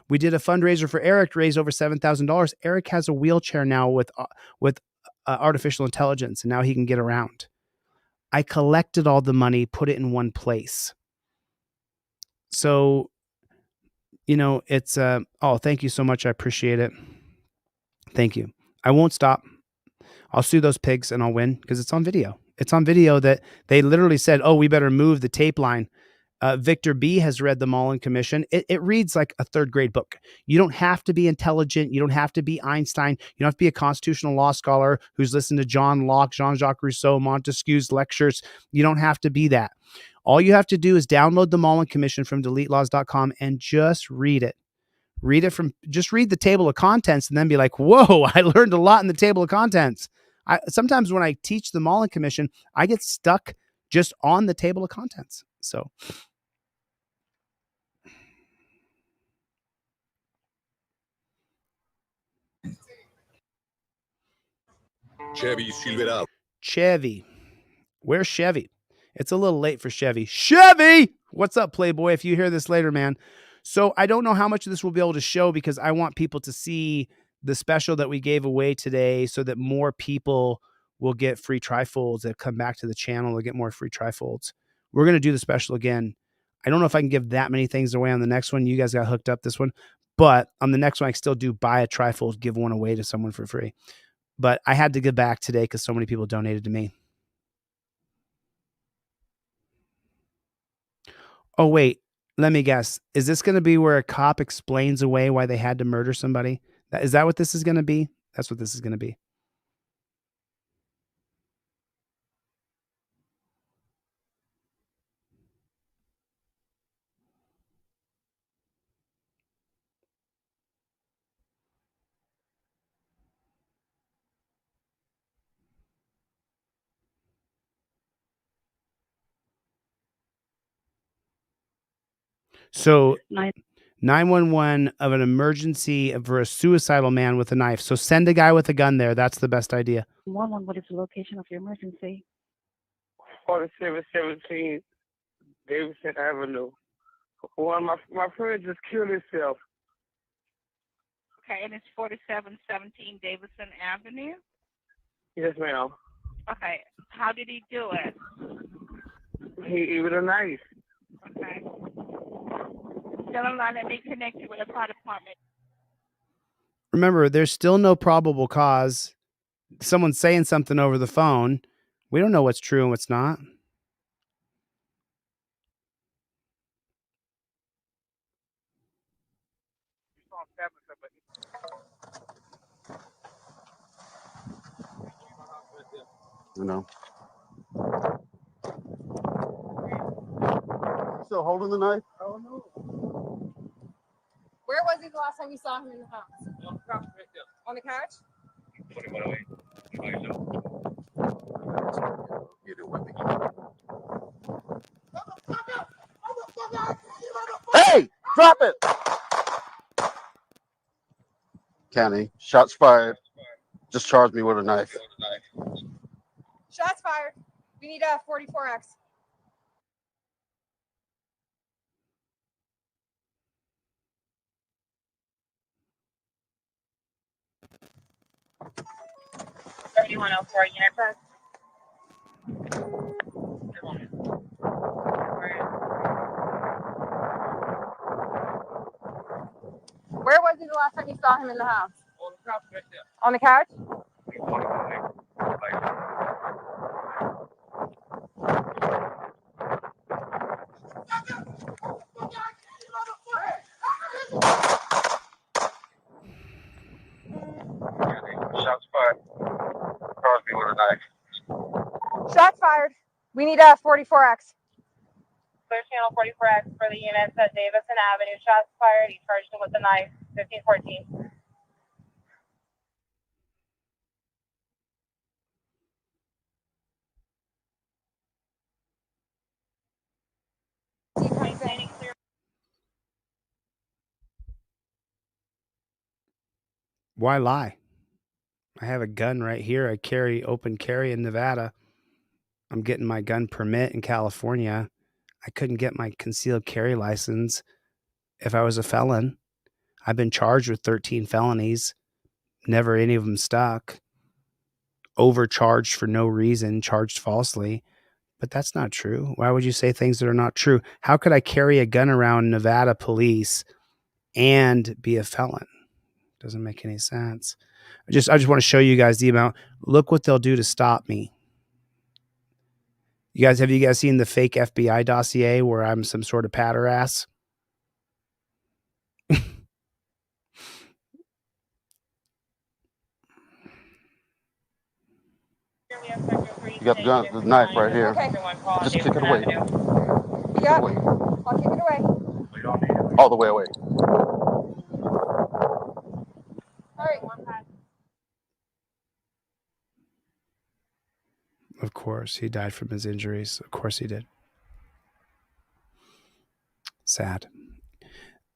We did a fundraiser for Eric, raised over $7,000. Eric has a wheelchair now with artificial intelligence, and now he can get around. I collected all the money, put it in one place. So, it's, thank you so much. I appreciate it. Thank you. I won't stop. I'll sue those pigs and I'll win because it's on video. It's on video that they literally said, we better move the tape line. Victor B has read the Mullen Commission. It reads like a third grade book. You don't have to be intelligent. You don't have to be Einstein. You don't have to be a constitutional law scholar who's listened to John Locke, Jean-Jacques Rousseau, Montesquieu's lectures. You don't have to be that. All you have to do is download the Mullen Commission from DeleteLawZ.com and just read it. Just read the table of contents and then be like, whoa, I learned a lot in the table of contents. Sometimes when I teach the Mullen Commission, I get stuck just on the table of contents. So Chevy Silverado. Chevy. Where's Chevy? It's a little late for Chevy. Chevy! What's up, Playboy? If you hear this later, man. So I don't know how much of this we'll be able to show because I want people to see the special that we gave away today so that more people will get free trifolds that come back to the channel. They'll get more free trifolds. We're going to do the special again. I don't know if I can give that many things away on the next one. You guys got hooked up this one. But on the next one, I can still do buy a trifold, give one away to someone for free. But I had to give back today because so many people donated to me. Oh, wait. Let me guess. Is this going to be where a cop explains away why they had to murder somebody? Is that what this is going to be? That's what this is going to be. So 911 of an emergency for a suicidal man with a knife. So send a guy with a gun there. That's the best idea. 911, what is the location of your emergency? 4717 Davidson Avenue. One of my friend just killed himself. Okay, and it's 4717 Davidson Avenue? Yes, ma'am. Okay, how did he do it? He with a knife. Okay. Tell him let me connect you with the fire department. Remember, there's still no probable cause. Someone's saying something over the phone. We don't know what's true and what's not. You know. Still holding the knife? Oh no. Where was he the last time you saw him in the house? On the couch? Get it with me. Hey! Drop it! County, shots fired. Just charged me with a knife. Shots fired. We need a 44X. Anyone else for a unit press? Where was he the last time you saw him in the house? On the couch? Shots fired. Charged me with a knife. Shots fired. We need a 44X. Clear channel 44X for the units at Davidson Avenue. Shots fired. He charged him with a knife. 1514. Why lie? I have a gun right here. I carry open carry in Nevada. I'm getting my gun permit in California. I couldn't get my concealed carry license if I was a felon. I've been charged with 13 felonies. Never any of them stuck. Overcharged for no reason, charged falsely. But that's not true. Why would you say things that are not true? How could I carry a gun around Nevada police and be a felon? Doesn't make any sense. I just want to show you guys the amount. Look what they'll do to stop me. Have you guys seen the fake FBI dossier where I'm some sort of patter ass? You got the gun, the knife right here. Okay. Just kick it away. Yeah. I'll kick it away. All the way away. All right. One pass. Of course, he died from his injuries. Of course he did. Sad.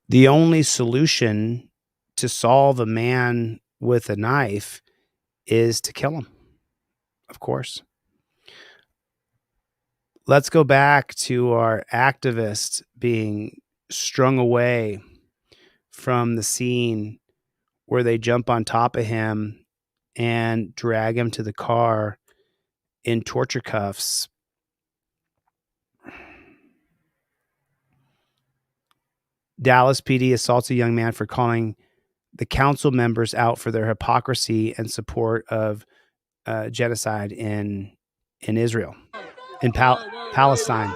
The only solution to solve a man with a knife is to kill him. Of course. Let's go back to our activist being strung away from the scene where they jump on top of him and drag him to the car in torture cuffs. Dallas PD assaults a young man for calling the council members out for their hypocrisy and support of genocide in Israel, in Palestine.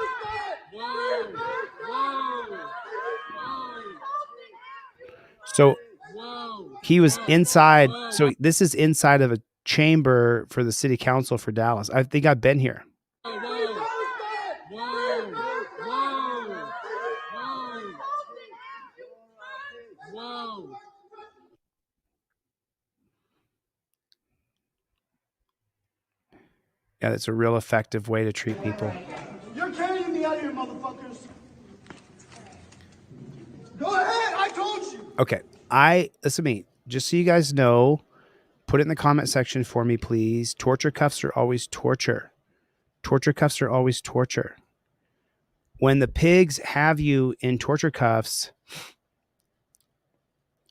So he was inside. So this is inside of a chamber for the city council for Dallas. I think I've been here. Yeah, that's a real effective way to treat people. You're carrying me out of here, motherfuckers. Go ahead, I told you. Okay, listen to me. Just so you guys know, put it in the comment section for me, please. Torture cuffs are always torture. Torture cuffs are always torture. When the pigs have you in torture cuffs.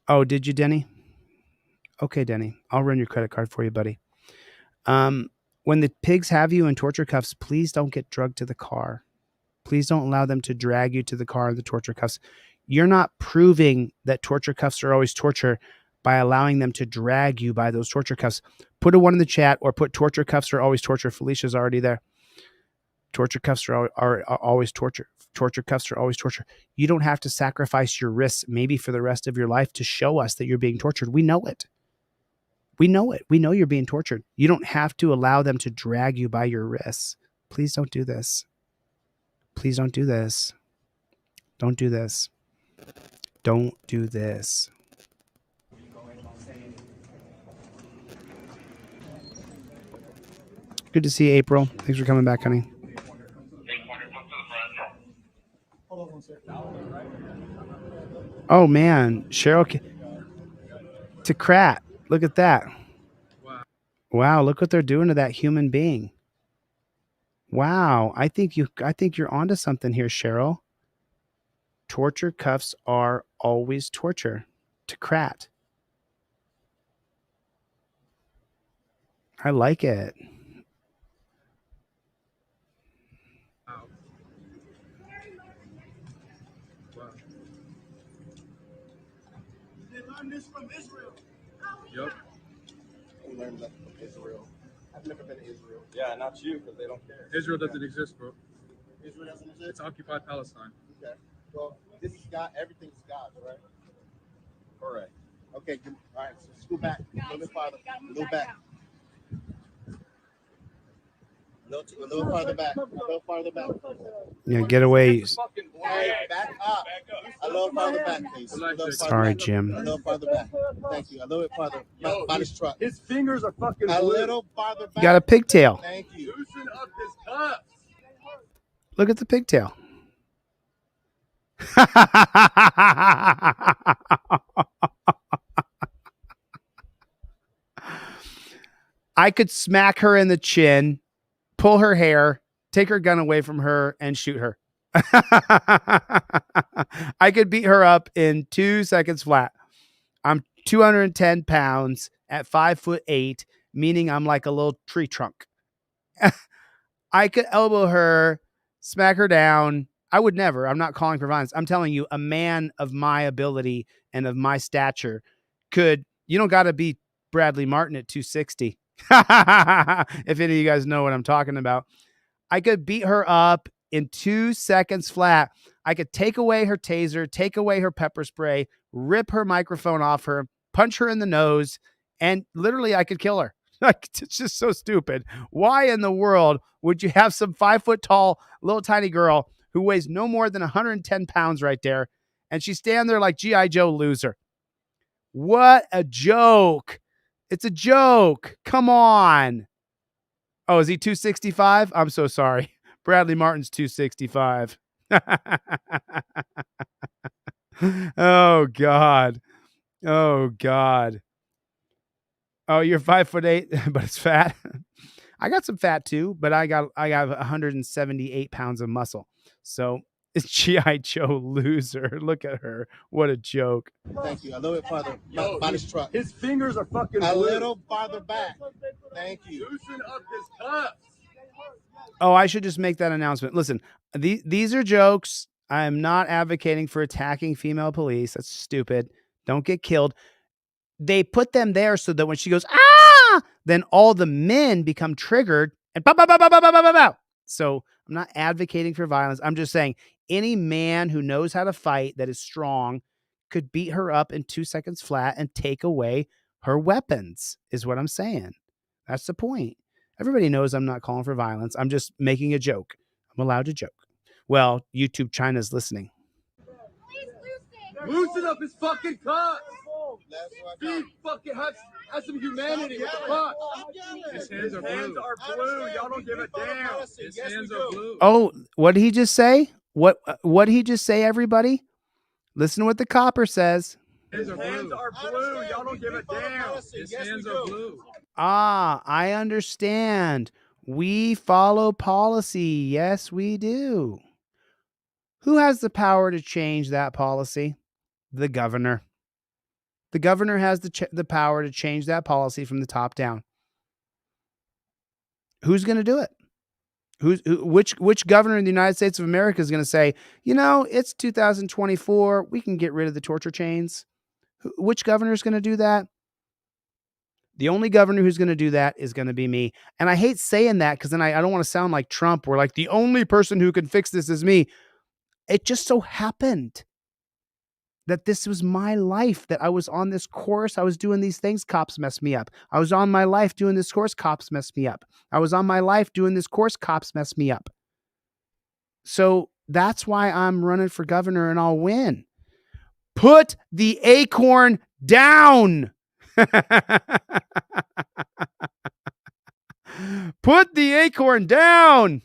Oh, did you, Denny? Okay, Denny. I'll run your credit card for you, buddy. When the pigs have you in torture cuffs, please don't get drugged to the car. Please don't allow them to drag you to the car in the torture cuffs. You're not proving that torture cuffs are always torture by allowing them to drag you by those torture cuffs. Put a 1 in the chat or put torture cuffs are always torture. Felicia's already there. Torture cuffs are always torture. Torture cuffs are always torture. You don't have to sacrifice your wrists maybe for the rest of your life to show us that you're being tortured. We know it. We know it. We know you're being tortured. You don't have to allow them to drag you by your wrists. Please don't do this. Please don't do this. Don't do this. Don't do this. Good to see you, April. Thanks for coming back, honey. Oh, man. Cheryl. To Krat. Look at that. Wow, look what they're doing to that human being. Wow, I think you're onto something here, Cheryl. Torture cuffs are always torture. To Krat. I like it. They learned this from Israel. Yep. I learned that from Israel. I've never been to Israel. Yeah, not you, because they don't care. Israel doesn't exist, bro. Israel doesn't exist? It's occupied Palestine. Okay. Well, this is God. Everything's God, right? Correct. Okay. All right. So scoot back. A little bit farther. A little back. A little farther back. A little farther back. Yeah, get away. Hey, back up. A little farther back, please. Sorry, Jim. A little farther back. Thank you. A little bit farther. By this truck. His fingers are fucking A blue. little farther back. You got a pigtail. Thank you. Loosen up his cuffs. Look at the pigtail. I could smack her in the chin, pull her hair, take her gun away from her, and shoot her. I could beat her up in 2 seconds flat. I'm 210 pounds at 5'8", meaning I'm like a little tree trunk. I could elbow her, smack her down. I would never. I'm not calling for violence. I'm telling you, a man of my ability and of my stature could, you don't got to be Bradley Martin at 260. If any of you guys know what I'm talking about. I could beat her up in 2 seconds flat. I could take away her taser, take away her pepper spray, rip her microphone off her, punch her in the nose, and literally I could kill her. Like, it's just so stupid. Why in the world would you have some 5 foot tall, little tiny girl who weighs no more than 110 pounds right there, and she's standing there like G.I. Joe loser? What a joke. It's a joke. Come on. Oh, is he 265? I'm so sorry. Bradley Martin's 265. Oh, God. Oh, God. Oh, you're 5'8", but it's fat. I got some fat too, but I got 178 pounds of muscle. So it's G.I. Joe loser. Look at her. What a joke. Thank you. A little bit farther. By this truck. His fingers are fucking A blue. little farther back. Thank you. Loosen up his cuffs. Oh, I should just make that announcement. Listen, these are jokes. I'm not advocating for attacking female police. That's stupid. Don't get killed. They put them there so that when she goes, ah, then all the men become triggered and bow, bow, bow, bow, bow, bow, bow, bow. So I'm not advocating for violence. I'm just saying any man who knows how to fight, that is strong, could beat her up in 2 seconds flat and take away her weapons, is what I'm saying. That's the point. Everybody knows I'm not calling for violence. I'm just making a joke. I'm allowed to joke. Well, YouTube China's listening. Loosen up his fucking cock. Be fucking have some humanity with the cock. His hands are blue. Y'all don't give a damn. His hands are blue. Oh, what did he just say? What did he just say, everybody? Listen to what the copper says. His hands are blue. Y'all don't give a damn. His hands are blue. Ah, I understand. We follow policy. Yes, we do. Who has the power to change that policy? The governor. The governor has the power to change that policy from the top down. Who's going to do it? Which governor in the United States of America is going to say, you know, it's 2024. We can get rid of the torture chains. Which governor is going to do that? The only governor who's going to do that is going to be me. And I hate saying that because then I don't want to sound like Trump, where like the only person who can fix this is me. It just so happened that this was my life, that I was on this course. I was doing these things. Cops messed me up. I was on my life doing this course. Cops messed me up. I was on my life doing this course. Cops messed me up. So that's why I'm running for governor and I'll win. Put the acorn down. Put the acorn down.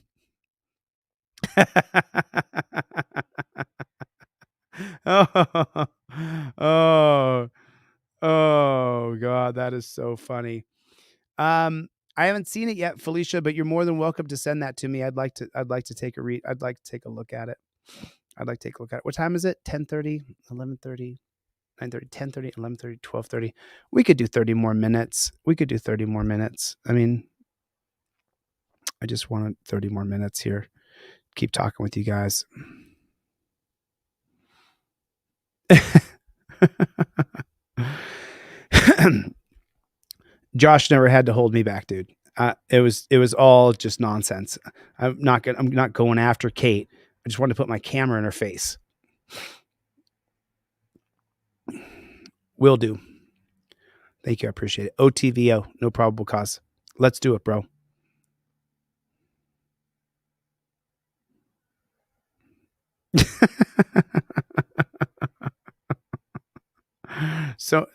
Oh, God, that is so funny. I haven't seen it yet, Felicia, but you're more than welcome to send that to me. I'd like to take a read. I'd like to take a look at it. What time is it? 10:30, 11:30, 9:30, 10:30, 11:30, 12:30. We could do 30 more minutes. I mean, I just wanted 30 more minutes here. Keep talking with you guys. Josh never had to hold me back, dude. It was all just nonsense. I'm not going after Kate. I just wanted to put my camera in her face. Will do. Thank you. I appreciate it. OTVO, no probable cause. Let's do it, bro. So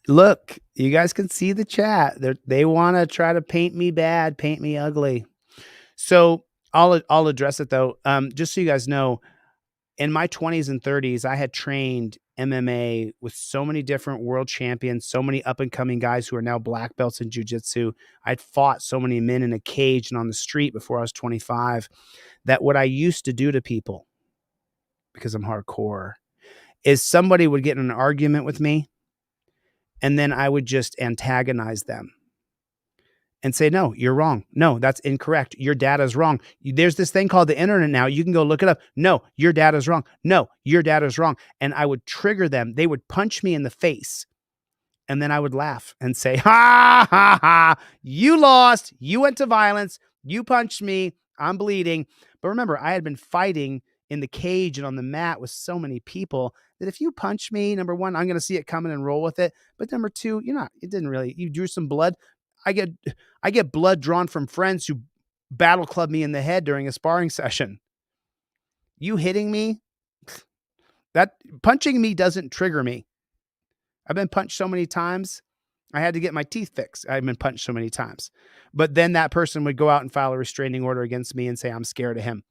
look, you guys can see the chat. They want to try to paint me bad, paint me ugly. So I'll address it though. Just so you guys know, in my 20s and 30s, I had trained MMA with so many different world champions, so many up and coming guys who are now black belts in jiu-jitsu. I'd fought so many men in a cage and on the street before I was 25, that what I used to do to people, because I'm hardcore, is somebody would get in an argument with me and then I would just antagonize them and say, no, you're wrong. No, that's incorrect. Your data's wrong. There's this thing called the internet now. You can go look it up. No, your data's wrong. No, your data's wrong. And I would trigger them. They would punch me in the face. And then I would laugh and say, ha, ha, ha. You lost. You went to violence. You punched me. I'm bleeding. But remember, I had been fighting in the cage and on the mat with so many people that if you punch me, number one, I'm going to see it coming and roll with it. But number two, you drew some blood. I get blood drawn from friends who battle club me in the head during a sparring session. You hitting me, that punching me doesn't trigger me. I've been punched so many times. I had to get my teeth fixed. I've been punched so many times. But then that person would go out and file a restraining order against me and say I'm scared of him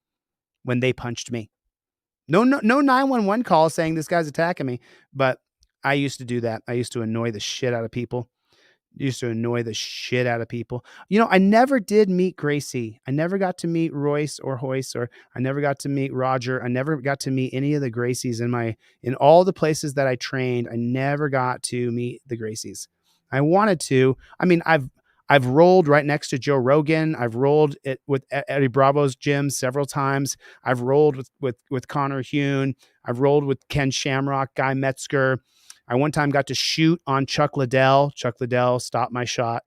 when they punched me. No 911 call saying this guy's attacking me. But I used to do that. I used to annoy the shit out of people. I never did meet Gracie. I never got to meet Royce or Hoyce, or I never got to meet Roger. I never got to meet any of the Gracies in all the places that I trained. I never got to meet the Gracies. I wanted to. I mean, I've I've rolled right next to Joe Rogan. I've rolled it with Eddie Bravo's gym several times. I've rolled with Connor Hune. I've rolled with Ken Shamrock, Guy Metzger. I one time got to shoot on Chuck Liddell. Chuck Liddell stopped my shot.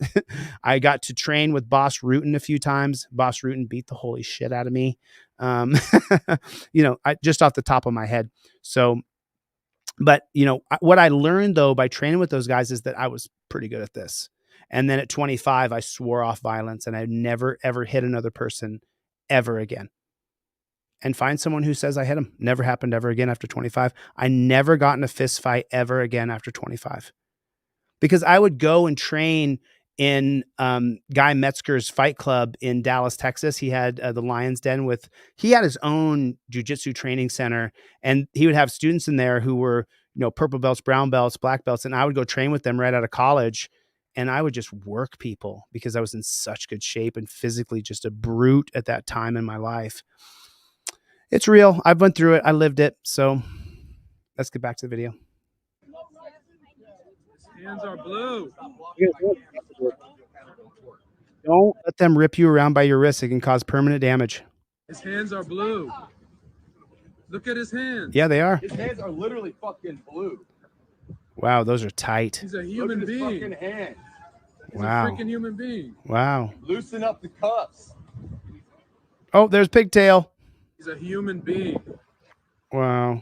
I got to train with Boss Rutan a few times. Boss Rutan beat the holy shit out of me. I just off the top of my head. So, but what I learned though by training with those guys is that I was pretty good at this. And then at 25, I swore off violence and I never, ever hit another person ever again. And find someone who says I hit him. Never happened ever again after 25. I never got in a fist fight ever again after 25. Because I would go and train in Guy Metzger's fight club in Dallas, Texas. He had the Lion's Den he had his own jiu-jitsu training center, and he would have students in there who were, purple belts, brown belts, black belts. And I would go train with them right out of college. And I would just work people because I was in such good shape and physically just a brute at that time in my life. It's real. I've went through it. I lived it. So let's get back to the video. His hands are blue. Don't let them rip you around by your wrist. It can cause permanent damage. His hands are blue. Look at his hands. Yeah, they are. His hands are literally fucking blue. Wow, those are tight. He's a human being. Look at his fucking hands. He's wow. a freaking human being. Wow. Loosen up the cuffs. Oh, there's Pigtail. He's a human being. Wow.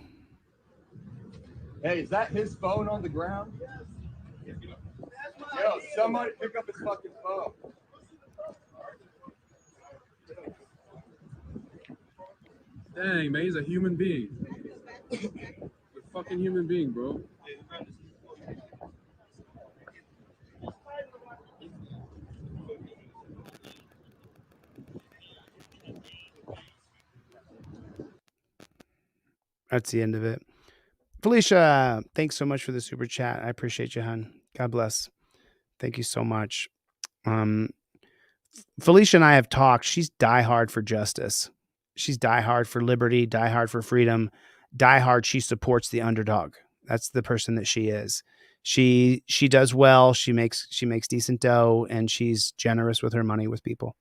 Hey, is that his phone on the ground? Yo, somebody pick up his fucking phone. Dang, man, he's a human being. He's a fucking human being, bro. That's the end of it. Felicia, thanks so much for the super chat. I appreciate you, hon. God bless. Thank you so much. Felicia and I have talked. She's diehard for justice. She's diehard for liberty, diehard for freedom, diehard. She supports the underdog. That's the person that she is. She does well. She makes decent dough, and she's generous with her money with people.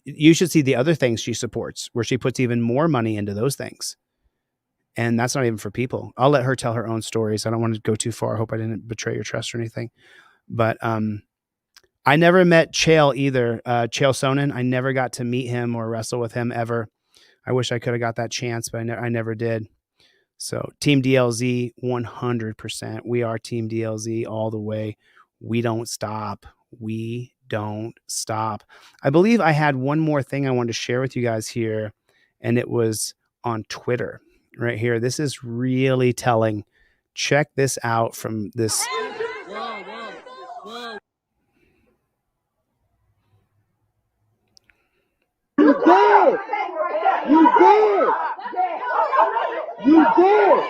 You should see the other things she supports, where she puts even more money into those things. And that's not even for people. I'll let her tell her own stories. I don't want to go too far. I hope I didn't betray your trust or anything. But I never met Chael either. Chael Sonnen. I never got to meet him or wrestle with him ever. I wish I could have got that chance, but I never did. So Team DLZ, 100%. We are Team DLZ all the way. We don't stop. We don't stop. I believe I had one more thing I wanted to share with you guys here, and it was on Twitter. Right here. This is really telling. Check this out from this. Whoa. You did! You did! You did!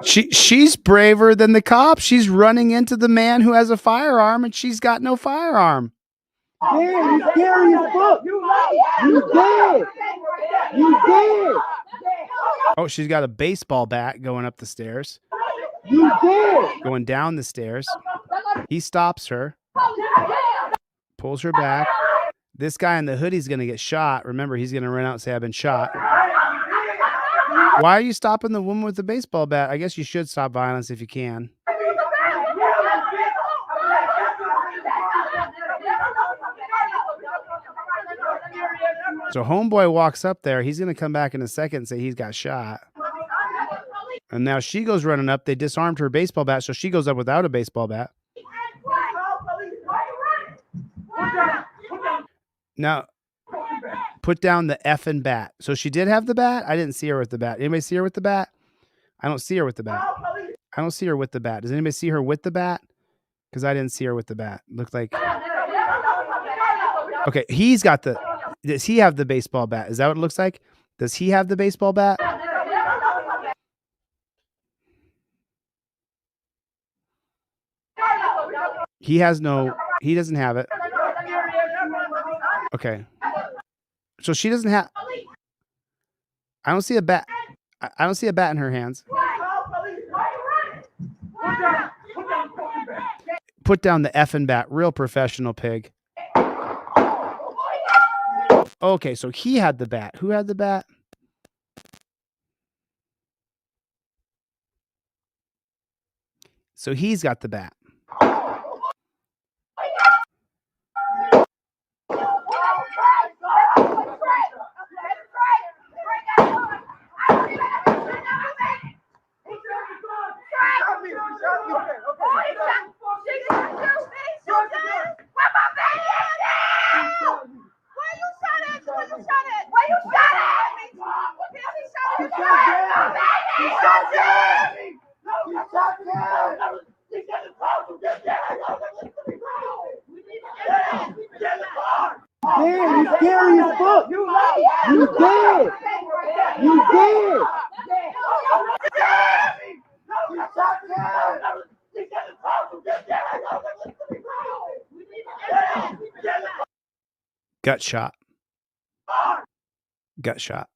She's braver than the cop. She's running into the man who has a firearm, and she's got no firearm. Damn, you scary as fuck. You did. You did. Oh, she's got a baseball bat going up the stairs. You did. Going down the stairs. He stops her. Pulls her back. This guy in the hoodie's going to get shot. Remember, he's going to run out and say, I've been shot. Why are you stopping the woman with the baseball bat? I guess you should stop violence if you can. So homeboy walks up there. He's going to come back in a second and say he's got shot. And now she goes running up. They disarmed her baseball bat, so she goes up without a baseball bat. Now, put down the effing bat. So she did have the bat? I didn't see her with the bat. Anybody see her with the bat? I don't see her with the bat. I don't see her with the bat. Does anybody see her with the bat? Because I didn't see her with the bat. Looked like... Okay, he's got the... Does he have the baseball bat? Is that what it looks like? Does he have the baseball bat? He has no... He doesn't have it. Okay. So she doesn't have... I don't see a bat. I don't see a bat in her hands. Put down the effing bat. Real professional pig. Okay, so he had the bat. Who had the bat? So he's got the bat. Damn, you scary as fuck. You dead. You dead. Gut shot. Gut shot.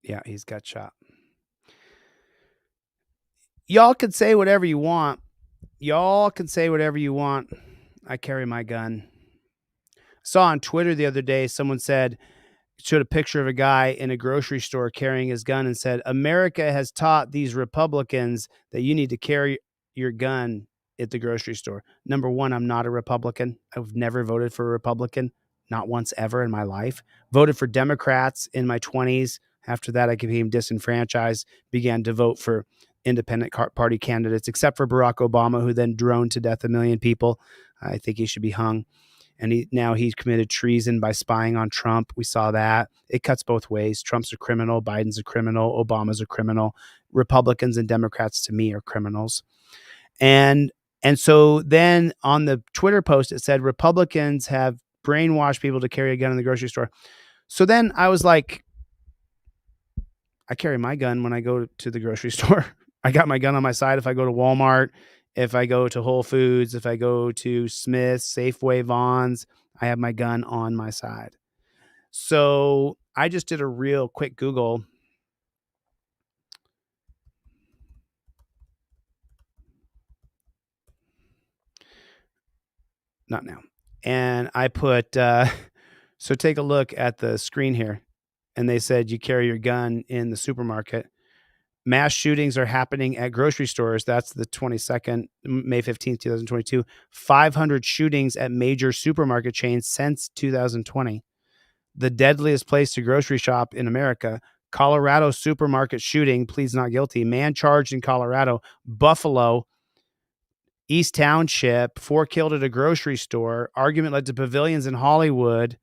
Yeah, he's gut shot. Y'all can say whatever you want. Y'all can say whatever you want. I carry my gun. Saw on Twitter the other day, someone showed a picture of a guy in a grocery store carrying his gun and said, America has taught these Republicans that you need to carry your gun at the grocery store. Number one, I'm not a Republican. I've never voted for a Republican. Not once ever in my life. Voted for Democrats in my 20s. After that, I became disenfranchised, began to vote for independent party candidates, except for Barack Obama, who then droned to death 1 million people. I think he should be hung. And now he's committed treason by spying on Trump. We saw that. It cuts both ways. Trump's a criminal. Biden's a criminal. Obama's a criminal. Republicans and Democrats, to me, are criminals. And so then on the Twitter post, it said Republicans have brainwashed people to carry a gun in the grocery store. So then I was like, I carry my gun when I go to the grocery store. I got my gun on my side if I go to Walmart, if I go to Whole Foods, if I go to Smith's, Safeway, Vons, I have my gun on my side. So I just did a real quick Google. Not now. And I put, so take a look at the screen here. And they said you carry your gun in the supermarket. Mass shootings are happening at grocery stores. That's the 22nd, May 15th, 2022. 500 shootings at major supermarket chains since 2020. The deadliest place to grocery shop in America. Colorado supermarket shooting, pleads not guilty. Man charged in Colorado. Buffalo, East Township, 4 killed at a grocery store. Argument led to pavilions in Hollywood.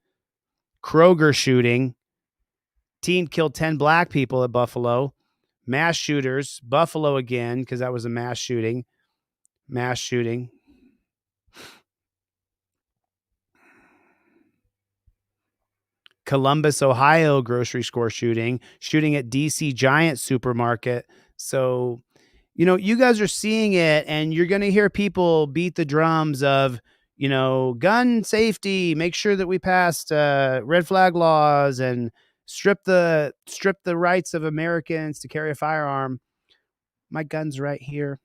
Kroger shooting. Teen killed 10 black people at Buffalo. Mass shooters. Buffalo again, because that was a mass shooting. Mass shooting. Columbus, Ohio grocery store shooting. Shooting at DC Giant supermarket. So, you know, you guys are seeing it, and you're going to hear people beat the drums of, you know, gun safety, make sure that we passed red flag laws and strip the rights of Americans to carry a firearm. My gun's right here.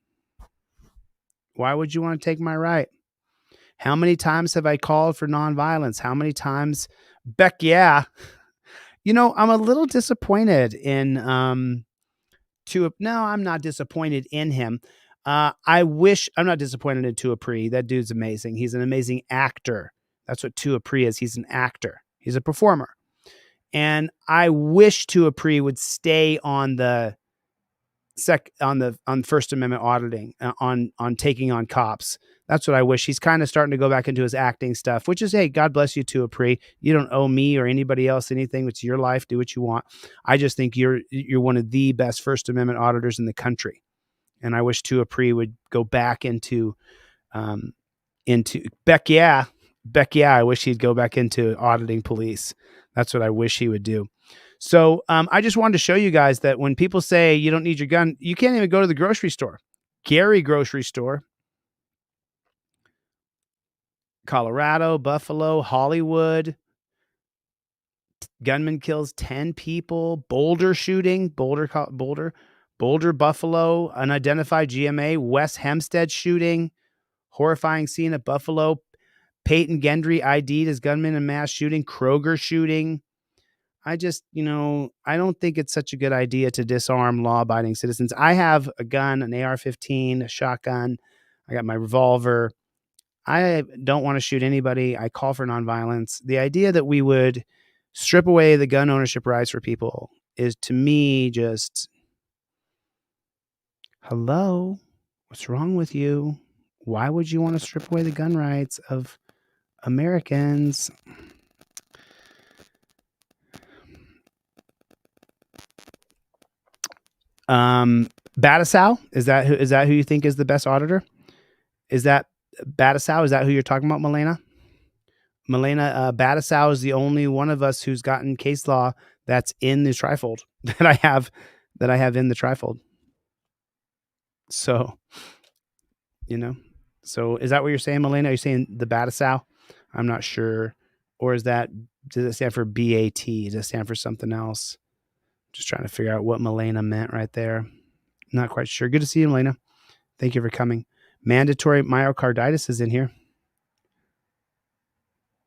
Why would you want to take my right? How many times have I called for nonviolence? How many times? Beck, yeah. You know, I'm a little disappointed in no, I'm not disappointed in him. I'm not disappointed in Tuapri. That dude's amazing. He's an amazing actor. That's what Tuapri is. He's an actor. He's a performer. And I wish Tuapri would stay on the on First Amendment auditing, on taking on cops. That's what I wish. He's kind of starting to go back into his acting stuff, which is, hey, God bless you too, Apri. You don't owe me or anybody else anything. It's your life. Do what you want. I just think you're one of the best First Amendment auditors in the country. And I wish too Apri would go back into Beck. Yeah. I wish he'd go back into auditing police. That's what I wish he would do. So I just wanted to show you guys that when people say you don't need your gun, you can't even go to the grocery store. Gary grocery store, Colorado, Buffalo, Hollywood. Gunman kills 10 people. Boulder shooting, Boulder, Buffalo, unidentified GMA. West Hempstead shooting, horrifying scene at Buffalo. Peyton Gendry ID'd as gunman in mass shooting. Kroger shooting. I just, I don't think it's such a good idea to disarm law-abiding citizens. I have a gun, an AR-15, a shotgun. I got my revolver. I don't want to shoot anybody. I call for nonviolence. The idea that we would strip away the gun ownership rights for people is, to me, just, hello, what's wrong with you? Why would you want to strip away the gun rights of Americans? Badasow, is that who you think is the best auditor? Is that Badasow? Is that who you're talking about, Milena? Badasow is the only one of us who's gotten case law that's in the Trifold that I have in the Trifold. So, so is that what you're saying, Milena? Are you saying the Badasow? I'm not sure. Or does it stand for BAT? Does it stand for something else? Just trying to figure out what Milena meant right there. Not quite sure. Good to see you, Milena. Thank you for coming. Mandatory myocarditis is in here.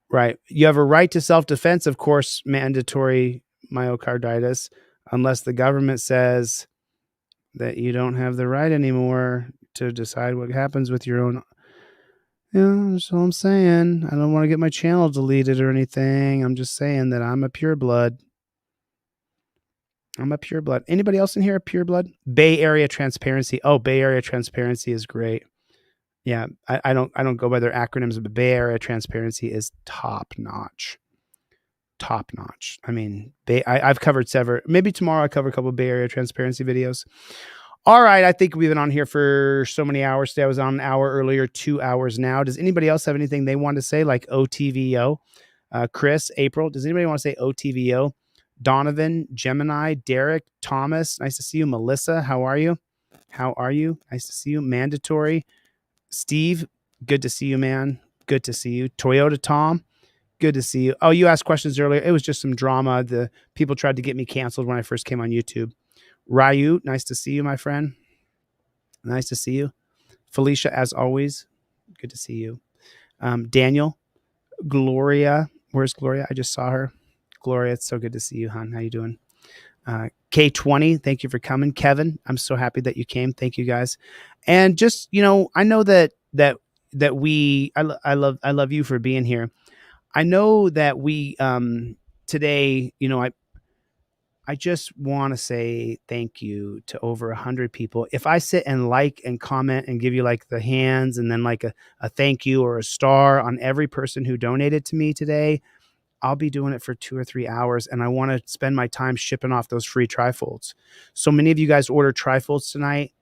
Right. You have a right to self-defense, of course, mandatory myocarditis, unless the government says that you don't have the right anymore to decide what happens with your own. Yeah, that's all I'm saying. I don't want to get my channel deleted or anything. I'm just saying that I'm a pureblood. Anybody else in here a pureblood? Bay Area Transparency. Oh, Bay Area Transparency is great. Yeah, I don't go by their acronyms, but Bay Area Transparency is top notch. I mean, I've covered several. Maybe tomorrow I cover a couple of Bay Area Transparency videos. All right, I think we've been on here for so many hours today. I was on an hour earlier, 2 hours now. Does anybody else have anything they want to say, like OTVO? Chris, April, does anybody want to say OTVO? Donovan, Gemini, Derek, Thomas, nice to see you. Melissa, how are you? Nice to see you. Mandatory. Steve, good to see you, man. Good to see you. Toyota Tom, good to see you. Oh, you asked questions earlier. It was just some drama. The people tried to get me canceled when I first came on YouTube. Ryu, nice to see you, my friend. Nice to see you. Felicia, as always, good to see you. Daniel, Gloria, where's Gloria? I just saw her. Gloria, it's so good to see you, hon. How you doing? K20, thank you for coming. Kevin, I'm so happy that you came. Thank you, guys. And just, I know that I love you for being here. I know that we today, I just want to say thank you to over 100 people. If I sit and like and comment and give you like the hands and then like a thank you or a star on every person who donated to me today, I'll be doing it for 2 or 3 hours, and I want to spend my time shipping off those free trifolds. So many of you guys ordered trifolds tonight,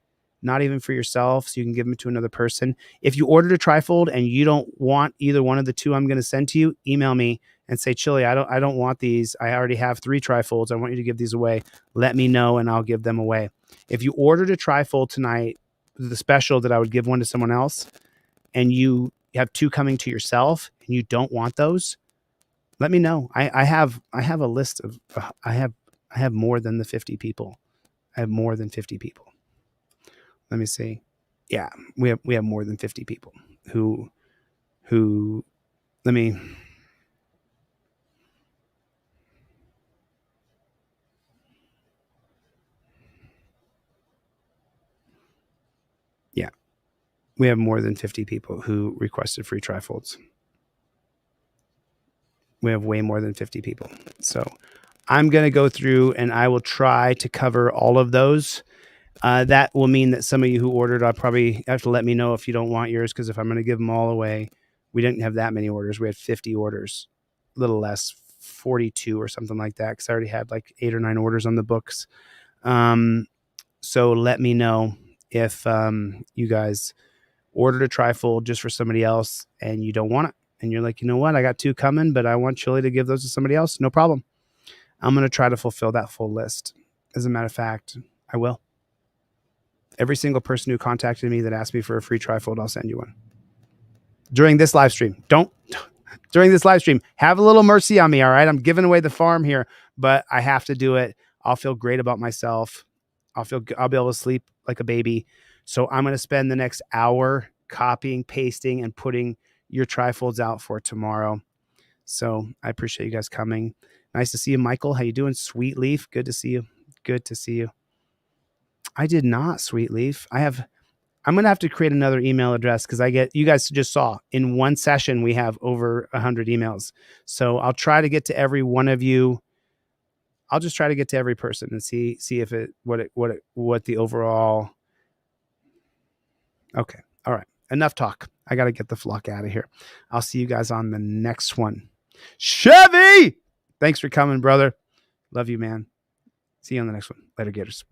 not even for yourself, so you can give them to another person. If you ordered a trifold and you don't want either one of the two I'm going to send to you, email me and say, Chili, I don't want these. I already have 3 trifolds. I want you to give these away. Let me know, and I'll give them away. If you ordered a trifold tonight, the special that I would give one to someone else, and you have 2 coming to yourself, and you don't want those, let me know. I have a list of I have more than the 50 people. I have more than 50 people. Let me see. Yeah, we have more than 50 people who let me. Yeah, we have more than 50 people who requested free trifolds. We have way more than 50 people. So I'm going to go through and I will try to cover all of those. That will mean that some of you who ordered, I'll probably have to let me know if you don't want yours, because if I'm going to give them all away, we didn't have that many orders. We had 50 orders, a little less, 42 or something like that, because I already had like 8 or 9 orders on the books. So let me know if you guys ordered a trifold just for somebody else and you don't want it. And you're like, you know what? I got 2 coming, but I want Chille to give those to somebody else. No problem. I'm going to try to fulfill that full list. As a matter of fact, I will. Every single person who contacted me that asked me for a free trifold, I'll send you one. During this live stream. During this live stream, have a little mercy on me, all right? I'm giving away the farm here, but I have to do it. I'll feel great about myself. I'll be able to sleep like a baby. So I'm going to spend the next hour copying, pasting, and putting your trifolds out for tomorrow. So I appreciate you guys coming. Nice to see you, Michael. How you doing? Sweet Leaf. Good to see you. Good to see you. I did not, Sweet Leaf. I'm going to have to create another email address, because you guys just saw in one session, we have over 100 emails. So I'll try to get to every one of you. I'll just try to get to every person and see if what the overall. Okay. All right. Enough talk. I got to get the flock out of here. I'll see you guys on the next one. Chevy, thanks for coming, brother. Love you, man. See you on the next one. Later, Gators.